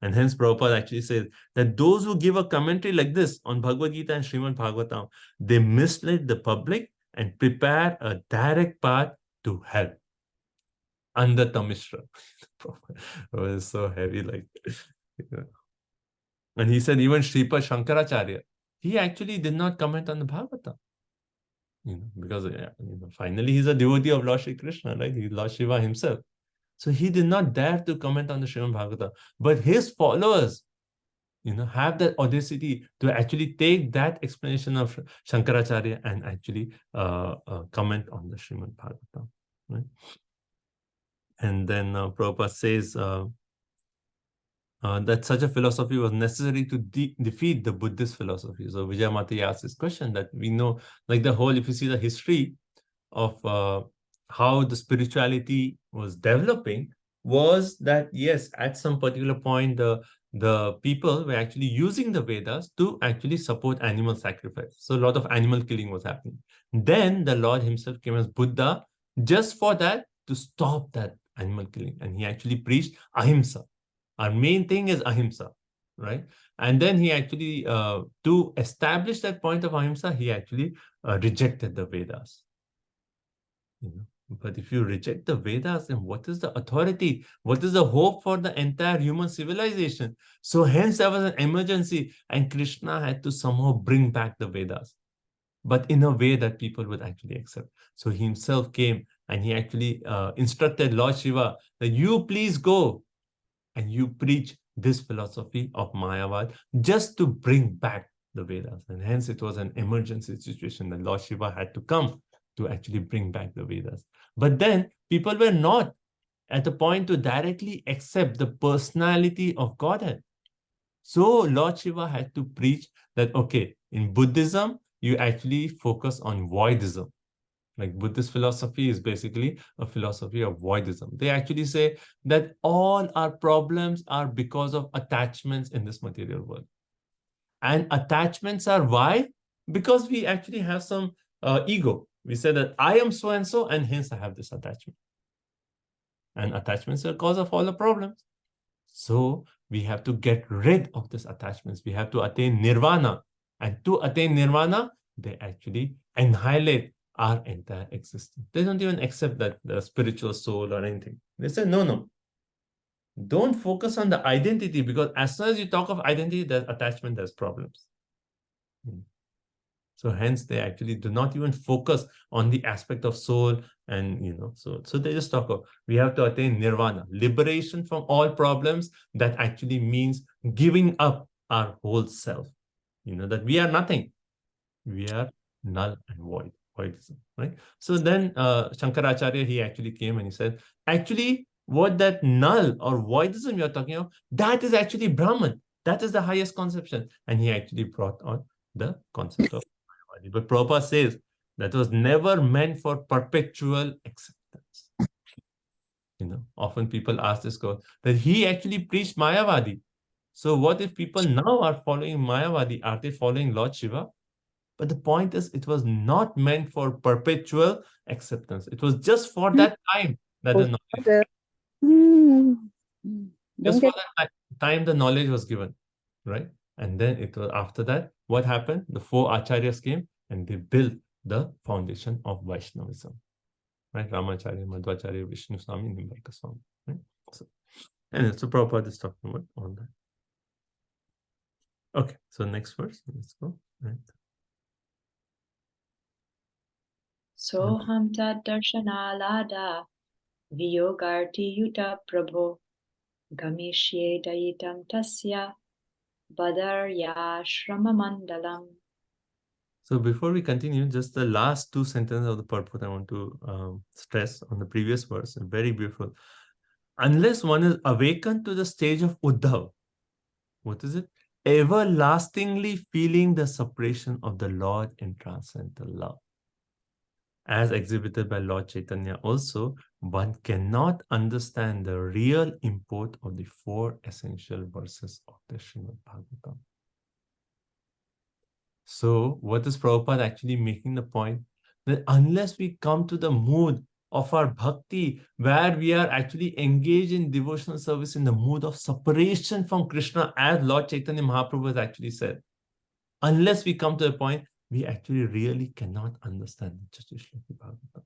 And hence Prabhupada actually says that those who give a commentary like this on Bhagavad Gita and Srimad Bhagavatam, they mislead the public and prepare a direct path to hell. Under Tamishra. It was so heavy, like, you know. And he said even Sripad Shankaracharya, he actually did not comment on the Bhagavatam. You know, because finally he's a devotee of Lord Shri Krishna, right? He's Lord Shiva himself. So he did not dare to comment on the Srimad Bhagavatam. But his followers, you know, have that audacity to actually take that explanation of Shankaracharya and actually comment on the Srimad Bhagavatam, right? And then Prabhupada says that such a philosophy was necessary to defeat the Buddhist philosophy. So Vijaya Mata asked this question that we know, like the whole, if you see the history of how the spirituality was developing, was that yes, at some particular point, the people were actually using the Vedas to actually support animal sacrifice. So a lot of animal killing was happening. Then the Lord himself came as Buddha just for that, to stop that animal killing. And he actually preached ahimsa. Our main thing is ahimsa, right? And then he actually, to establish that point of ahimsa, he actually rejected the Vedas. You know? But if you reject the Vedas, then what is the authority? What is the hope for the entire human civilization? So hence there was an emergency, and Krishna had to somehow bring back the Vedas, but in a way that people would actually accept. So he himself came and he actually instructed Lord Shiva that you please go and you preach this philosophy of Mayavad just to bring back the Vedas. And hence it was an emergency situation that Lord Shiva had to come to actually bring back the Vedas. But then people were not at the point to directly accept the personality of Godhead. So Lord Shiva had to preach that, okay, in Buddhism, you actually focus on voidism. Like Buddhist philosophy is basically a philosophy of voidism. They actually say that all our problems are because of attachments in this material world. And attachments are why? Because we actually have some ego. We say that I am so-and-so and hence I have this attachment. And attachments are the cause of all the problems. So we have to get rid of these attachments. We have to attain nirvana. And to attain nirvana, they actually annihilate our entire existence. They don't even accept that the spiritual soul or anything. They say, no, no. Don't focus on the identity, because as soon as you talk of identity, there's attachment, there's problems. So hence they actually do not even focus on the aspect of soul, and so they just talk of, we have to attain nirvana, liberation from all problems. That actually means giving up our whole self. That we are nothing. We are null and void. Voidism, right? So then Shankaracharya, he actually came and he said, actually, what that null or voidism you're talking of, that is actually Brahman. That is the highest conception. And he actually brought on the concept of Mayavadi. But Prabhupada says that was never meant for perpetual acceptance. Often people ask this question, that he actually preached Mayavadi. So what if people now are following Mayavadi? Are they following Lord Shiva? But the point is, it was not meant for perpetual acceptance. It was just for that time that the knowledge, just for that time the knowledge was given, right? And then it was after that, what happened? The 4 acharyas came and they built the foundation of Vaishnavism, right? Ramacharya, Madhvacharya, Vishnu Swami, Nimbarka Swami, right? And so Prabhupada is talking about all that. Okay, so next verse, let's go. Right. Soham tad darshanalada viyogarti yuta prabho gamishye dayitam tasya badarya shrama mandalam. So before we continue, just the last 2 sentences of the purport I want to stress on the previous verse. Very beautiful. Unless one is awakened to the stage of Uddhav, what is it? Everlastingly feeling the separation of the Lord in transcendental love. as exhibited by Lord Chaitanya also, one cannot understand the real import of the 4 essential verses of the Srimad Bhagavatam. So what is Prabhupada actually making the point? That unless we come to the mood of our bhakti, where we are actually engaged in devotional service in the mood of separation from Krishna, as Lord Chaitanya Mahaprabhu has actually said, unless we come to a point, we actually really cannot understand the Chatushloki Bhagavatam.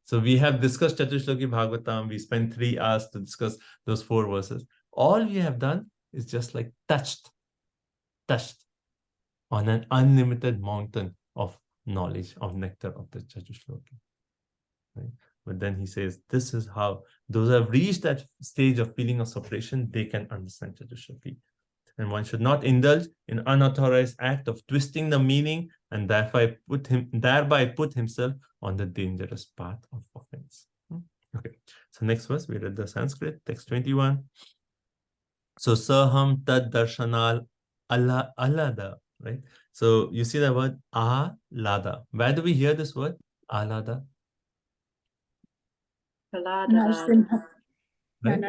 So we have discussed Chatushloki Bhagavatam. We spent 3 hours to discuss those 4 verses. All we have done is just like touched on an unlimited mountain of knowledge, of nectar of the Chatushloki. Right? But then he says, this is how those who have reached that stage of feeling of separation, they can understand Chatushloki. And one should not indulge in unauthorized act of twisting the meaning and thereby put himself on the dangerous path of offense. Okay, so next verse, we read the Sanskrit, text 21. So saham tad darshanal alada, right? So you see the word alada. Where do we hear this word? Alada. Right?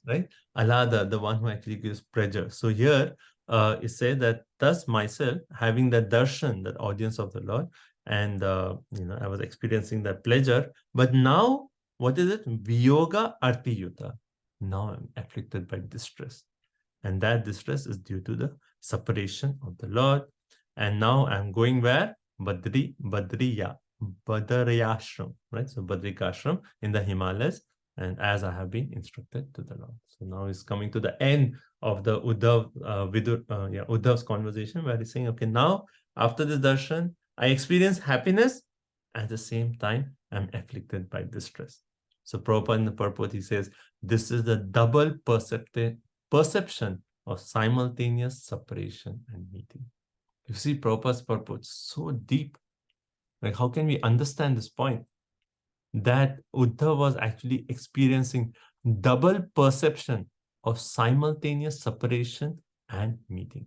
Right? Alada, the one who actually gives pleasure. So here it says that thus myself having the darshan, that audience of the Lord, and I was experiencing that pleasure. But now, what is it? Viyoga artiyuta. Now I'm afflicted by distress. And that distress is due to the separation of the Lord. And now I'm going where? Badariyashram, right? So Badrikashram in the Himalayas, and as I have been instructed to the Lord. So now he's coming to the end of the Uddhav's conversation, where he's saying, okay, now after this darshan, I experience happiness. At the same time, I'm afflicted by distress. So Prabhupada in the purport, he says, this is the double perception of simultaneous separation and meeting. You see Prabhupada's purport so deep. Like, how can we understand this point? That Uddhav was actually experiencing double perception of simultaneous separation and meeting.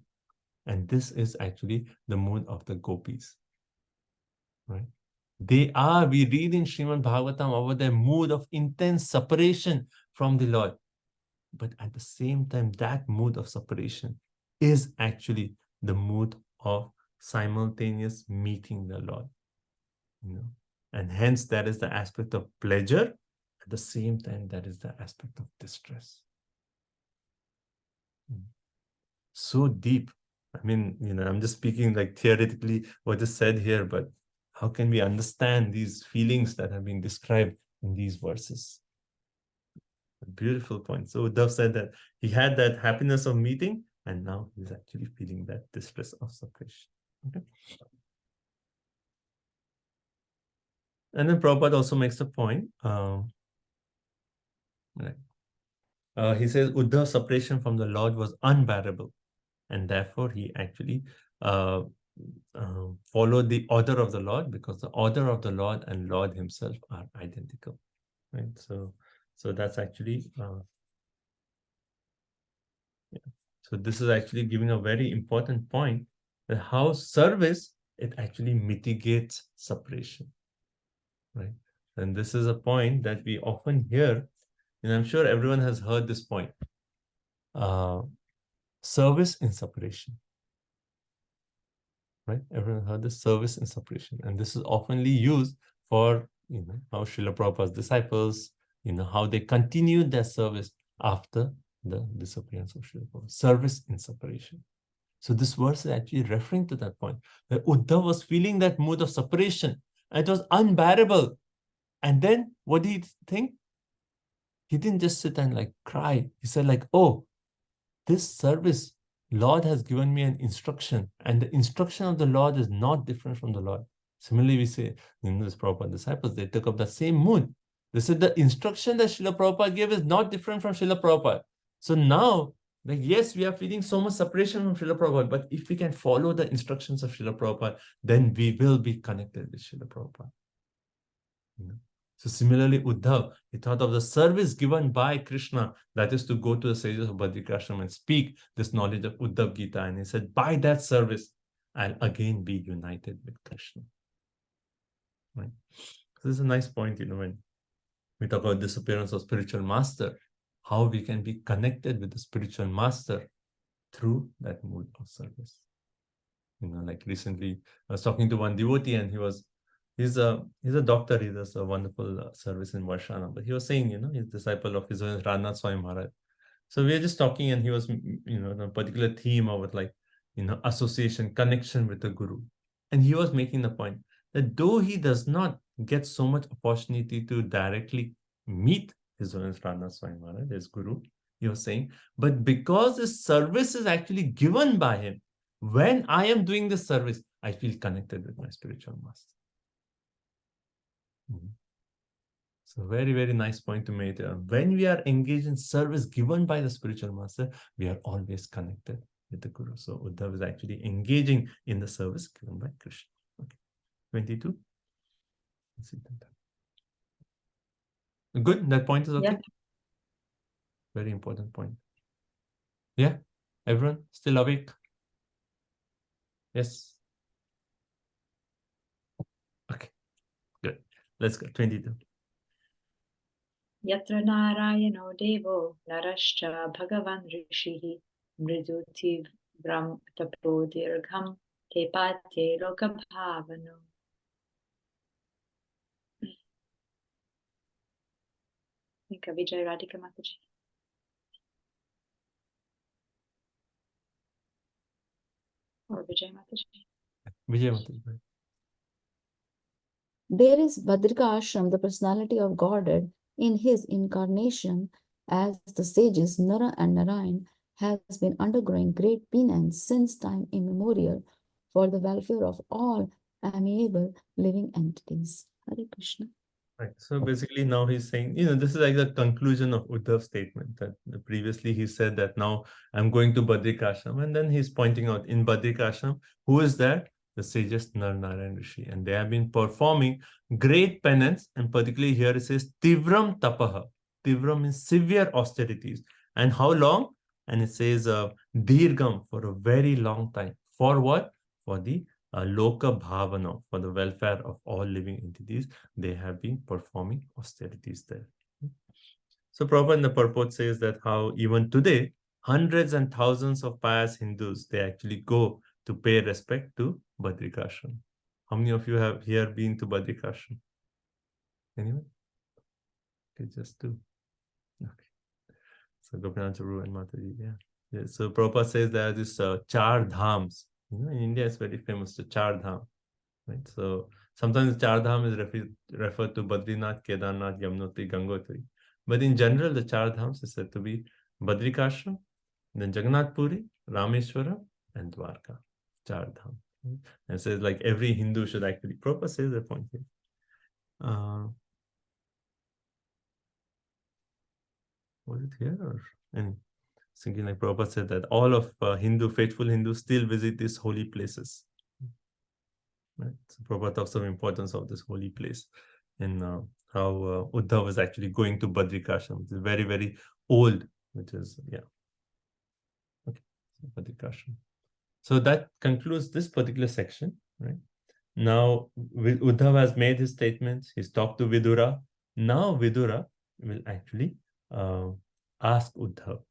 And this is actually the mood of the gopis. Right? We read in Srimad Bhagavatam about their mood of intense separation from the Lord. But at the same time, that mood of separation is actually the mood of simultaneous meeting the Lord. And hence that is the aspect of pleasure. At the same time, that is the aspect of distress. So deep. I mean, I'm just speaking like theoretically what is said here, but how can we understand these feelings that have been described in these verses? A beautiful point. So Uddhav said that he had that happiness of meeting, and now he's actually feeling that distress of separation. Okay. And then Prabhupada also makes a point. He says Uddhav's separation from the Lord was unbearable, and therefore he actually followed the order of the Lord, because the order of the Lord and Lord himself are identical. Right? So that's actually so this is actually giving a very important point, that how service, it actually mitigates separation. Right? And this is a point that we often hear, and I'm sure everyone has heard this point. Service in separation. Right? Everyone heard this, service in separation. And this is oftenly used for, how Srila Prabhupada's disciples, how they continued their service after the disappearance of Srila Prabhupada. Service in separation. So this verse is actually referring to that point, that Uddhav was feeling that mood of separation, and it was unbearable. And then what did he think? He didn't just sit and like cry. He said like, oh, this service, Lord has given me an instruction, and the instruction of the Lord is not different from the Lord. Similarly, we say, this Prabhupada disciples, they took up the same mood. They said the instruction that Srila Prabhupada gave is not different from Srila Prabhupada. So now, like, yes, we are feeling so much separation from Srila Prabhupada, but if we can follow the instructions of Srila Prabhupada, then we will be connected with Srila Prabhupada. So similarly, Uddhav, he thought of the service given by Krishna, that is to go to the sages of Badrikashram and speak this knowledge of Uddhav Gita. And he said, by that service, I'll again be united with Krishna. right? So this is a nice point, when we talk about disappearance of spiritual master, how we can be connected with the spiritual master through that mood of service. Like recently I was talking to one devotee, and he's a doctor. He does a wonderful service in Varshana, but he was saying, he's disciple of His Holiness Radhanath Swami Maharaj. So we were just talking, and he was, on a particular theme about association, connection with the Guru. And he was making the point that though he does not get so much opportunity to directly meet His Holiness Radhanath Swami Maharaj, his Guru, he was saying, but because this service is actually given by him, when I am doing this service, I feel connected with my spiritual master. So very, very nice point to make. When we are engaged in service given by the spiritual master, we are always connected with the Guru. So Uddhav is actually engaging in the service given by Krishna. Okay. 22. Let's see that. Good. That point is okay. Yeah. Very important point. Yeah. Everyone still awake? Yes. Okay. Good. Let's go. 22. Yatra Narayano Devo Narascha Bhagavan Rishihi Mriduti Brahm Tapo Dirgham Tepate Lokabhavano. Think of Vijay Radhika Mataji. Or Vijay Mataji. Vijay Mataji. There is Badrika Ashram, the personality of Godhead, in his incarnation as the sages Nara and Narayan has been undergoing great penance since time immemorial for the welfare of all amiable living entities. Hare Krishna. Right. So basically now he's saying, this is like the conclusion of Uddhav's statement that previously he said that now I'm going to Badrika Ashram, and then he's pointing out in Badrika Ashram, who is that? The sages Nar Narayan Rishi, and they have been performing great penance, and particularly here it says Tivram Tapaha. Tivram means severe austerities. And how long? And it says Dirgham, for a very long time. For what? For the Loka Bhavana, for the welfare of all living entities, they have been performing austerities there. So Prabhupada in the purport says that how even today, hundreds and thousands of pious Hindus, they actually go to pay respect to Badrika Ashram. How many of you have here been to Badrika Ashram? Anyone? Okay, just two. Okay. So Gopinath Charu and Mataji, yeah. So Prabhupada says there are these Char Dhams. In India, it's very famous, the Char Dham. Right? So sometimes Char Dham is referred to Badrinath, Kedarnath, Yamunotri, Gangotri. But in general, the Char Dhams is said to be Badrika Ashram, then Jagannath Puri, Rameshwara, and Dwarka. Char Dham. And it says like every Hindu should actually, Prabhupada says that point here. Was it here or any? Thinking like Prabhupada said that all of faithful Hindus still visit these holy places. Right? So Prabhupada talks of the importance of this holy place and how Uddhav was actually going to Badrika Ashram, which is very, very old, which is, yeah. Okay, so Badrika Ashram. So that concludes this particular section, right? Now, Uddhav has made his statements. He's talked to Vidura. Now Vidura will actually ask Uddhav.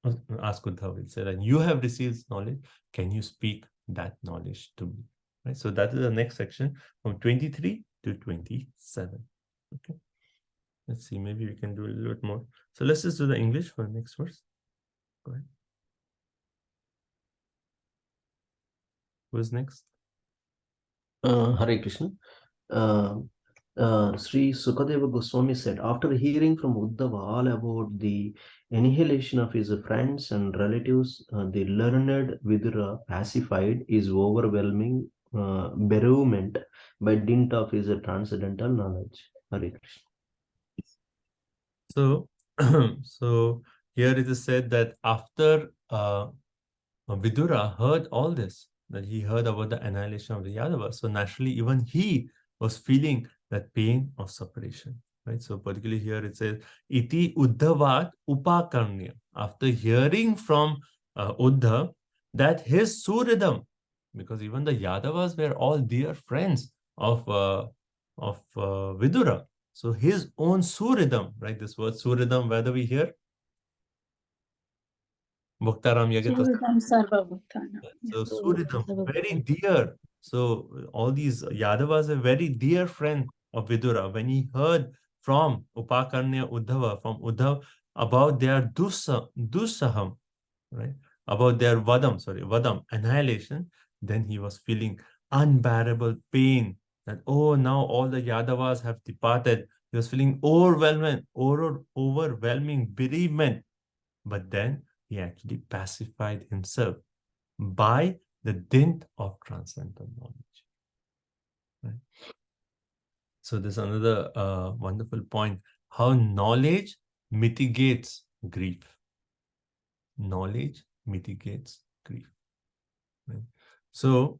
Will say that you have received knowledge. Can you speak that knowledge to me? Right. So that is the next section from 23 to 27. Okay. Let's see. Maybe we can do a little bit more. So let's just do the English for the next verse. Go ahead. Who's next? Hare Krishna. Sri Sukadeva Goswami said, after hearing from Uddhava all about the annihilation of his friends and relatives, the learned Vidura pacified his overwhelming bereavement by dint of his transcendental knowledge. Hare Krishna. So, so here it is said that after Vidura heard all this, that he heard about the annihilation of the Yadavas, so naturally even he was feeling that pain of separation, right? So particularly here it says, Iti Uddhavat Upakarnya. After hearing from Uddhav that his Suridam, because even the Yadavas were all dear friends of Vidura. So his own Suridam, right? This word Suridam, where do we hear? Bhaktaram Yagita. Suridam Sarva Bhaktana. So Suridam, very dear. So all these Yadavas are very dear friend of Vidura. When he heard from Upakarnya Uddhava, from Uddhav, about their dussaham, right? About their vadam, annihilation, then he was feeling unbearable pain that, oh, now all the Yadavas have departed. He was feeling overwhelming bereavement. But then he actually pacified himself by the dint of transcendental knowledge. Right? So there's another wonderful point, how knowledge mitigates grief. Knowledge mitigates grief. Right? So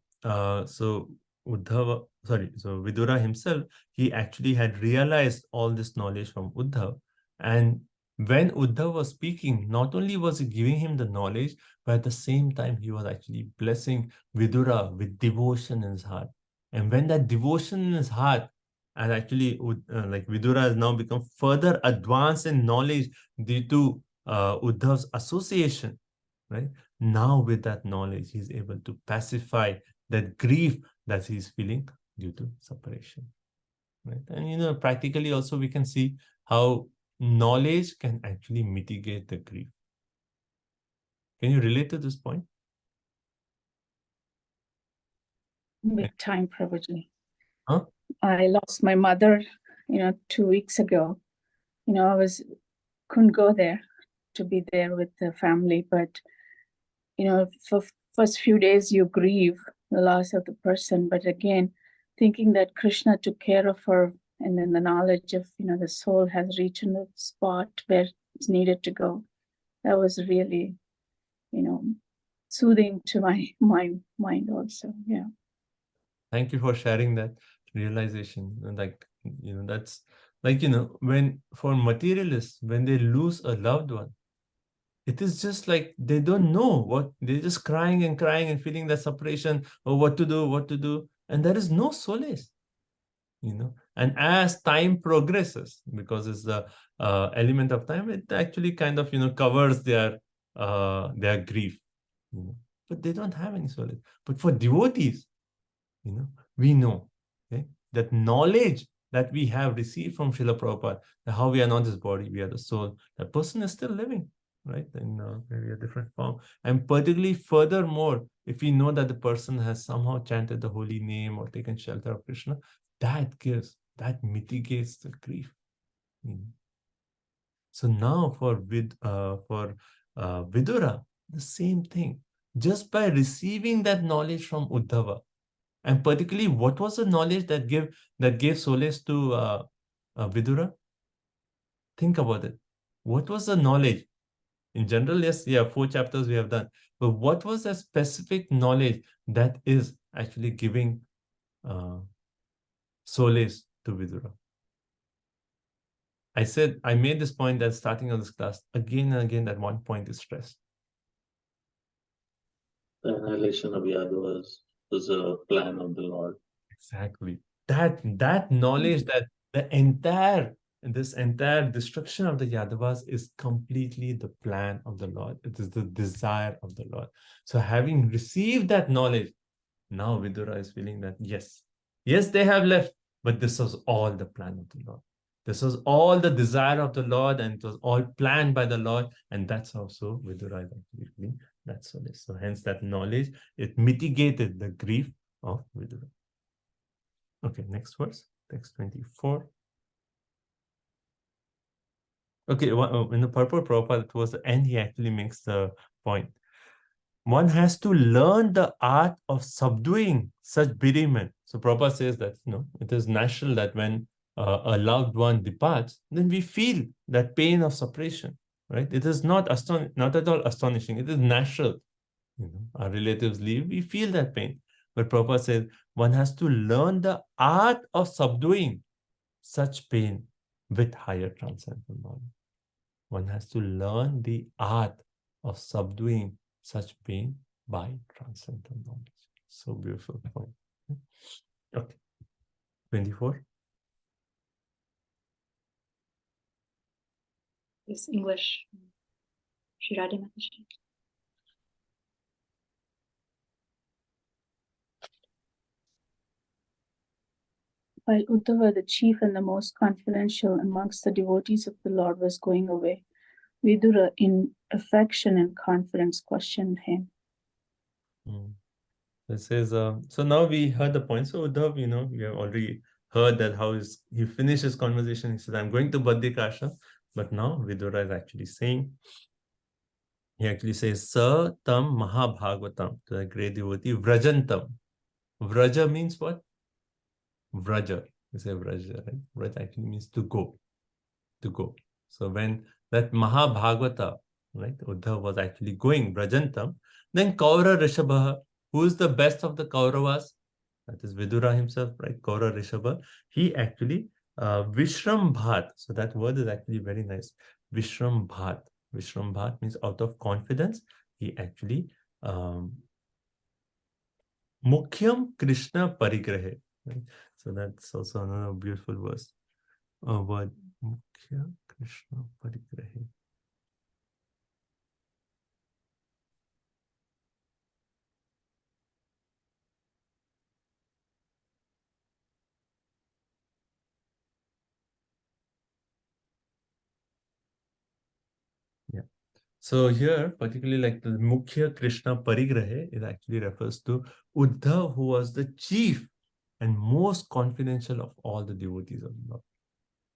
Vidura himself, he actually had realized all this knowledge from Uddhav. And when Uddhav was speaking, not only was he giving him the knowledge, but at the same time, he was actually blessing Vidura with devotion in his heart. And when that devotion in his heart, and actually like Vidura has now become further advanced in knowledge due to Uddhav's association, right? Now with that knowledge, he's able to pacify that grief that he's feeling due to separation, right? And practically also we can see how knowledge can actually mitigate the grief. Can you relate to this point? Big time, Prabhuji. Huh? I lost my mother, 2 weeks ago. Couldn't go there to be there with the family, but for first few days you grieve the loss of the person, but again thinking that Krishna took care of her, and then the knowledge of the soul has reached the spot where it's needed to go, that was really soothing to my mind also. Yeah, thank you for sharing that realization. And that's like, when for materialists, when they lose a loved one, it is just like they don't know what, they're just crying and feeling that separation, or what to do. And there is no solace, And as time progresses, because it's the element of time, it actually kind of, covers their grief, But they don't have any solace. But for devotees, we know, okay, that knowledge that we have received from Srila Prabhupada, that how we are not this body, we are the soul, that person is still living, right, in maybe a different form. And particularly furthermore, if we know that the person has somehow chanted the holy name or taken shelter of Krishna, that mitigates the grief. So now for Vidura, the same thing. Just by receiving that knowledge from Uddhava, and particularly, what was the knowledge that gave solace to Vidura? Think about it. What was the knowledge? In general, yes, 4 chapters we have done. But what was the specific knowledge that is actually giving solace to Vidura? I made this point at starting of this class. Again and again, that one point is stressed. The annihilation of Yadavas was a plan of the Lord. Exactly. That knowledge that this entire destruction of the Yadavas is completely the plan of the Lord. It is the desire of the Lord. So having received that knowledge, now Vidura is feeling that yes, they have left, but this was all the plan of the Lord. This was all the desire of the Lord, and it was all planned by the Lord. And that's also Vidura is actually feeling that solace. So hence that knowledge, it mitigated the grief of Vidura. Okay, next verse, text 24. Okay, in the purport Prabhupada, towards the end, he actually makes the point. One has to learn the art of subduing such bereavement. So Prabhupada says that, it is natural that when a loved one departs, then we feel that pain of separation, right? It is not at all astonishing. It is natural. Our relatives leave, we feel that pain. But Prabhupada says, one has to learn the art of subduing such pain with higher transcendental knowledge. One has to learn the art of subduing such pain by transcendental knowledge. So beautiful point. Okay. 24. This English. Shiradi Mataji. While Uddhava, the chief and the most confidential amongst the devotees of the Lord, was going away, Vidura, in affection and confidence, questioned him. It says, so now we heard the point. So Uddhav, we have already heard that he finished his conversation. He said, I'm going to Badrikasha. But now Vidura is actually saying, he actually says, Sa tam Mahabhagavatam, to the great devotee, Vrajantam. Vraja means what? Vraja. We say Vraja, right? Vraja actually means to go. To go. So when that Mahabhagavata, right, Uddhav was actually going, Vrajantam, then Kaura Rishabha, who is the best of the Kauravas? That is Vidura himself, right? Kaura Rishabha. He actually, Vishram Bhat. So that word is actually very nice. Vishram Bhat. Vishram Bhat means out of confidence. He actually, Mukhyam Krishna Parigrahe. Right? So that's also another beautiful verse. Word. Mukhya Krishna Parigrahe. So here, particularly like the Mukhya Krishna Parigrahe, it actually refers to Uddhav, who was the chief and most confidential of all the devotees of the Lord.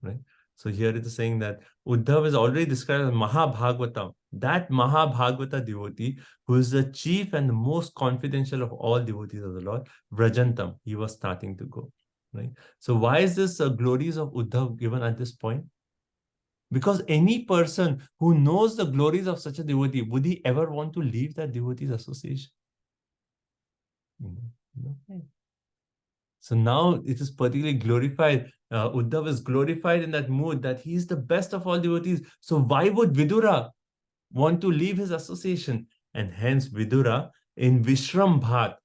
Right? So here it is saying that Uddhav is already described as Mahabhagavatam, that Mahabhagavata devotee who is the chief and the most confidential of all devotees of the Lord, Vrajantam, he was starting to go. Right? So why is this glories of Uddhav given at this point? Because any person who knows the glories of such a devotee, would he ever want to leave that devotee's association? No. So now it is particularly glorified. Uddhav is glorified in that mood that he is the best of all devotees. So why would Vidura want to leave his association? And hence Vidura in Vishram Bhat.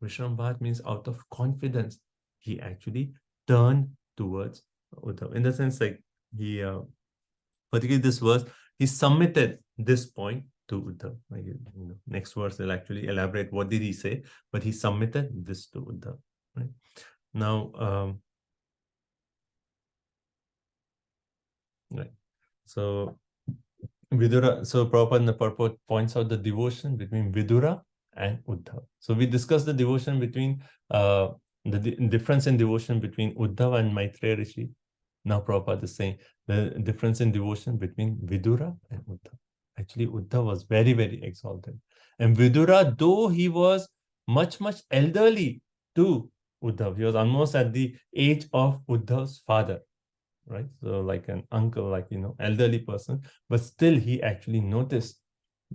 Vishram Bhat means out of confidence. He actually turned towards Uddhav. In the sense like he... particularly this verse, he submitted this point to Uddhav. Next verse will actually elaborate what did he say, but he submitted this to Uddhav. Right? Now, right. So Vidura, so Prabhupada in the purport points out the devotion between Vidura and Uddhav. So we discussed the devotion between the difference in devotion between Uddhav and Maitreya Rishi. Now Prabhupada is saying the difference in devotion between Vidura and Uddhav. Actually, Uddhav was very, very exalted. And Vidura, though he was much, much elderly to Uddhav, he was almost at the age of Uddhav's father, right? So like an uncle, like, elderly person, but still he actually noticed,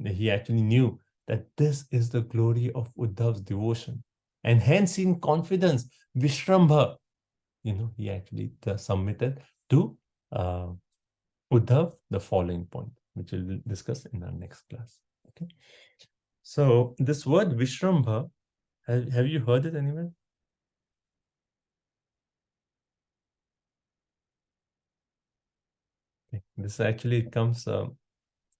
he actually knew that this is the glory of Uddhav's devotion. And hence in confidence, Vishrambha, he actually submitted to Uddhav the following point, which we'll discuss in our next class. Okay. So this word Vishrambha, have you heard it anywhere? Okay. This actually comes,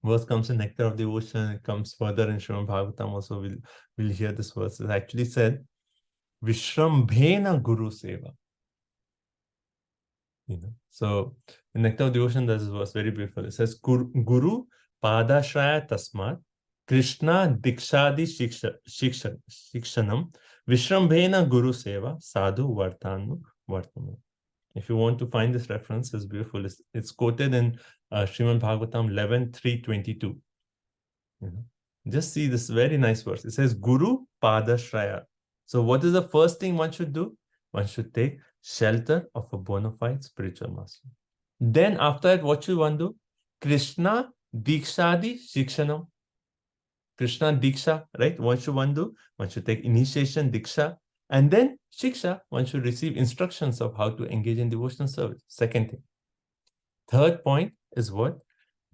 verse comes in Nectar of Devotion. It comes further in Srimad Bhagavatam. Also, we'll hear this verse. It actually said, Vishrambhena Guru Seva. So in Nectar of Devotion, there's this verse very beautiful. It says, Guru Padashraya Tasmat Krishna Dikshadi Shikshanam Vishrambhena Guru Seva Sadhu Vartanu Vartanu. If you want to find this reference, it's beautiful. It's quoted in Srimad Bhagavatam 11:322. Just see this very nice verse. It says, Guru Padashraya. So what is the first thing one should do? One should take shelter of a bona fide spiritual master. Then after that, what should one do? Krishna Dikshadi Shikshanam. Krishna Diksha, right? What should one do? One should take initiation, Diksha. And then Shiksha, one should receive instructions of how to engage in devotional service. Second thing. Third point is what?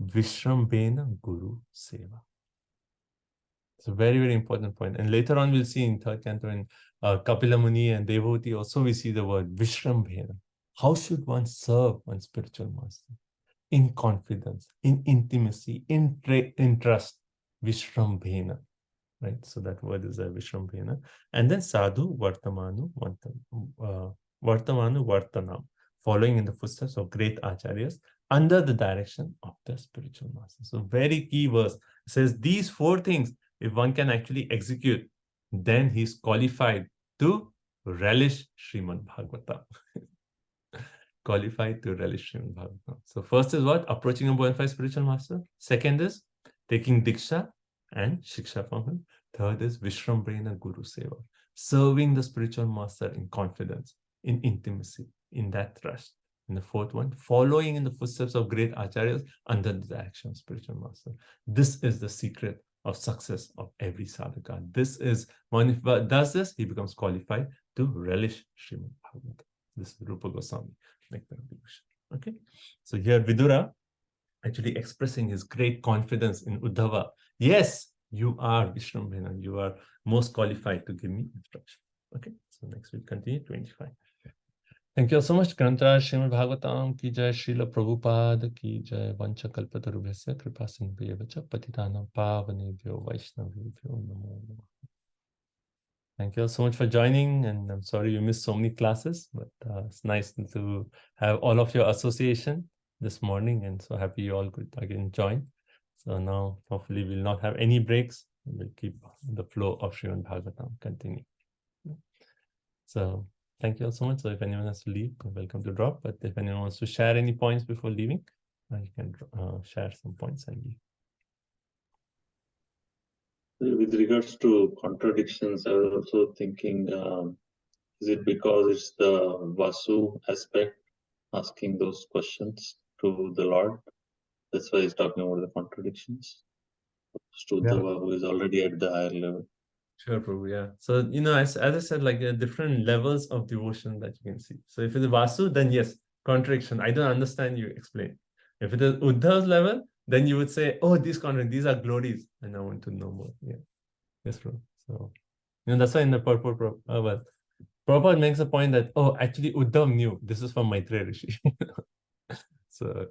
Vishrambhena Guru Seva. It's a very, very important point. And later on, we'll see in third canto in Kapila Muni and Devhuti, also we see the word Vishrambhena. How should one serve one spiritual master? in confidence, in intimacy, in trust. Vishrambhena, right? So that word is Vishrambhena. And then sadhu vartamanu vartanam, following in the footsteps of great acharyas under the direction of the spiritual master. So very key verse. It says these 4 things, if one can actually execute, then he's qualified to relish Srimad Bhagavatam. Qualified to relish Srimad Bhagavatam. So first is what? Approaching a bona fide spiritual master. Second is taking Diksha and Shiksha from him. Third is Vishrambhena Guru Seva. Serving the spiritual master in confidence, in intimacy, in that trust. And the fourth one, following in the footsteps of great acharyas under the direction of spiritual master. This is the secret of success of every sadhaka. This is, one if one does this, he becomes qualified to relish Srimad Bhagavatam. This is Rupa Goswami. Okay, so here Vidura actually expressing his great confidence in Uddhava. Yes, you are Vishrambhena, you are most qualified to give me instruction. Okay, so next we'll continue 25. Thank you all so much. Grantha Srimad Bhagavatam ki jai, Srila Prabhupada ki jai, Vancha Kalpatarubhyasya Kripa Sindhuyavacha Patitanam Pavanebhyo Vaishnavebhyo Namo Namah. Thank you all so much for joining, and I'm sorry you missed so many classes, but it's nice to have all of your association this morning, and so happy you all could again join. So now hopefully we'll not have any breaks. We'll keep the flow of Srimad Bhagavatam continue. So thank you all so much. So if anyone has to leave, you're welcome to drop, but if anyone wants to share any points before leaving, you can share some points and leave. With regards to contradictions, I was also thinking, is it because it's the Vasu aspect asking those questions to the Lord? That's why he's talking about the contradictions. To Uddhava, who is already at the higher level. Sure, Prabhu, yeah. So, as I said, like there are different levels of devotion that you can see. So if it's Vasu, then yes, contradiction. I don't understand, you explain. If it is Uddhava's level, then you would say, oh, these are glories, and I want to know more. Yeah. Yes, Prabhu. So, that's why in the purport, Prabhupada makes a point that, oh, actually Uddhav knew. This is from Maitreya Rishi. So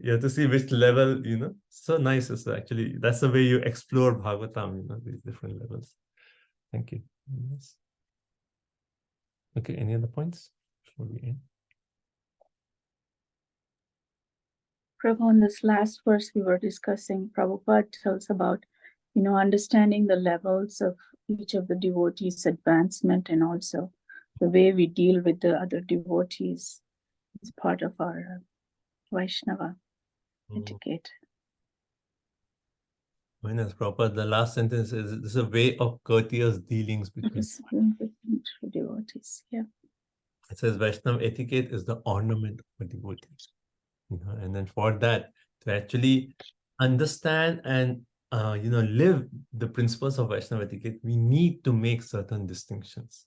you have to see which level, so nice. So actually, that's the way you explore Bhagavatam, these different levels. Thank you. Yes. Okay, any other points before we end? Prabhu, in this last verse we were discussing, Prabhupada tells about, understanding the levels of each of the devotees' advancement, and also the way we deal with the other devotees is part of our Vaishnava etiquette. When as proper, the last sentence is, this is a way of courteous dealings between devotees. Yeah. It says Vaishnava etiquette is the ornament of devotees. And then for that, to actually understand and live the principles of Vaishnava etiquette, we need to make certain distinctions.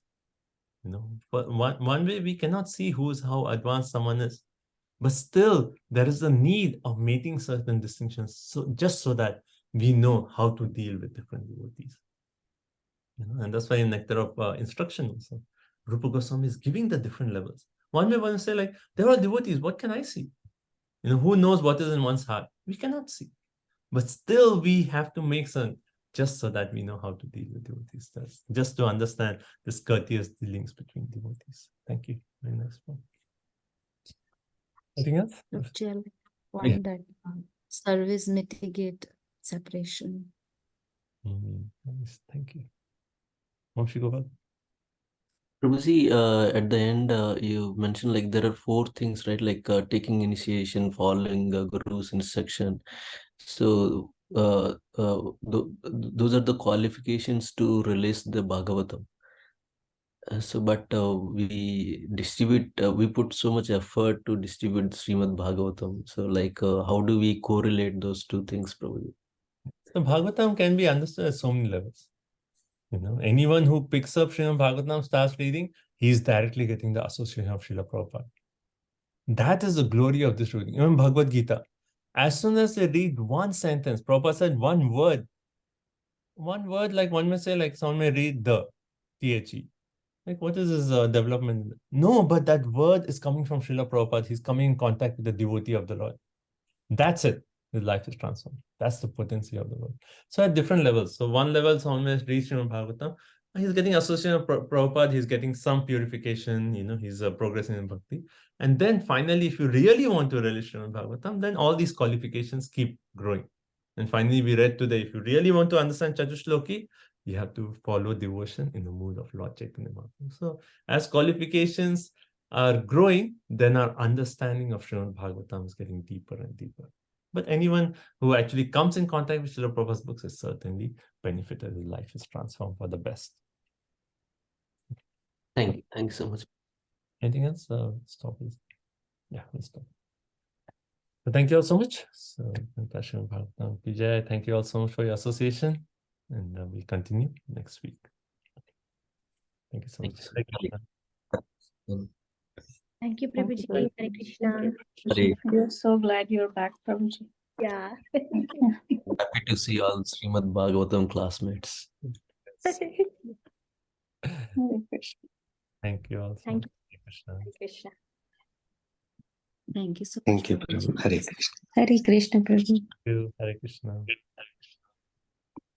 But one way we cannot see how advanced someone is, but still there is a need of making certain distinctions, so just so that we know how to deal with different devotees. And that's why in Nectar of Instruction also, Rupa Goswami is giving the different levels. One way one will say, like, there are devotees, what can I see? Who knows what is in one's heart? We cannot see. But still we have to make some, just so that we know how to deal with devotees. That's just to understand this courteous dealings between devotees. Thank you. Very nice one. Anything else? Point that service mitigate separation. Nice. Thank you. Vamshi Gopal. Prabhuji, at the end, you mentioned like there are 4 things, right? Like taking initiation, following Guru's instruction. So those are the qualifications to release the Bhagavatam. But we distribute, we put so much effort to distribute Srimad Bhagavatam. So like, how do we correlate those 2 things, Prabhuji? So Bhagavatam can be understood at so many levels. Anyone who picks up Srimad Bhagavatam, starts reading, he's directly getting the association of Srila Prabhupada. That is the glory of this reading. Even Bhagavad Gita, as soon as they read one sentence, Prabhupada said one word, like one may say, like someone may read the THE. Like, what is this development? No, but that word is coming from Srila Prabhupada. He's coming in contact with the devotee of the Lord. That's it. His life is transformed. That's the potency of the word. So at different levels. So one level, Swami has reached Srimad Bhagavatam. He's getting association of Prabhupada. He's getting some purification. He's progressing in bhakti. And then finally, if you really want to relish Srimad Bhagavatam, then all these qualifications keep growing. And finally, we read today, if you really want to understand Chatushloki, you have to follow devotion in the mood of Lord Chaitanya Mahaprabhu. So as qualifications are growing, then our understanding of Srimad Bhagavatam is getting deeper and deeper. But anyone who actually comes in contact with Srila Prabhupada's books is certainly benefited. His life is transformed for the best. Thank you. Thank you so much. Anything else? Stop. Yeah, let's stop. So thank you all so much. So Vijay, thank you all so much for your association. And we'll continue next week. Thank you so much. Thank you, Prabhuji. Hare Krishna. We're so glad you're back, Prabhuji. Yeah. Happy to see all Srimad Bhagavatam classmates. Thank you all. Thank you. Hare Krishna. Hare Krishna. Thank you so much. Thank you, Prabhu. Hare Krishna. Hare Krishna, Prabhu. Thank you. Hare Krishna.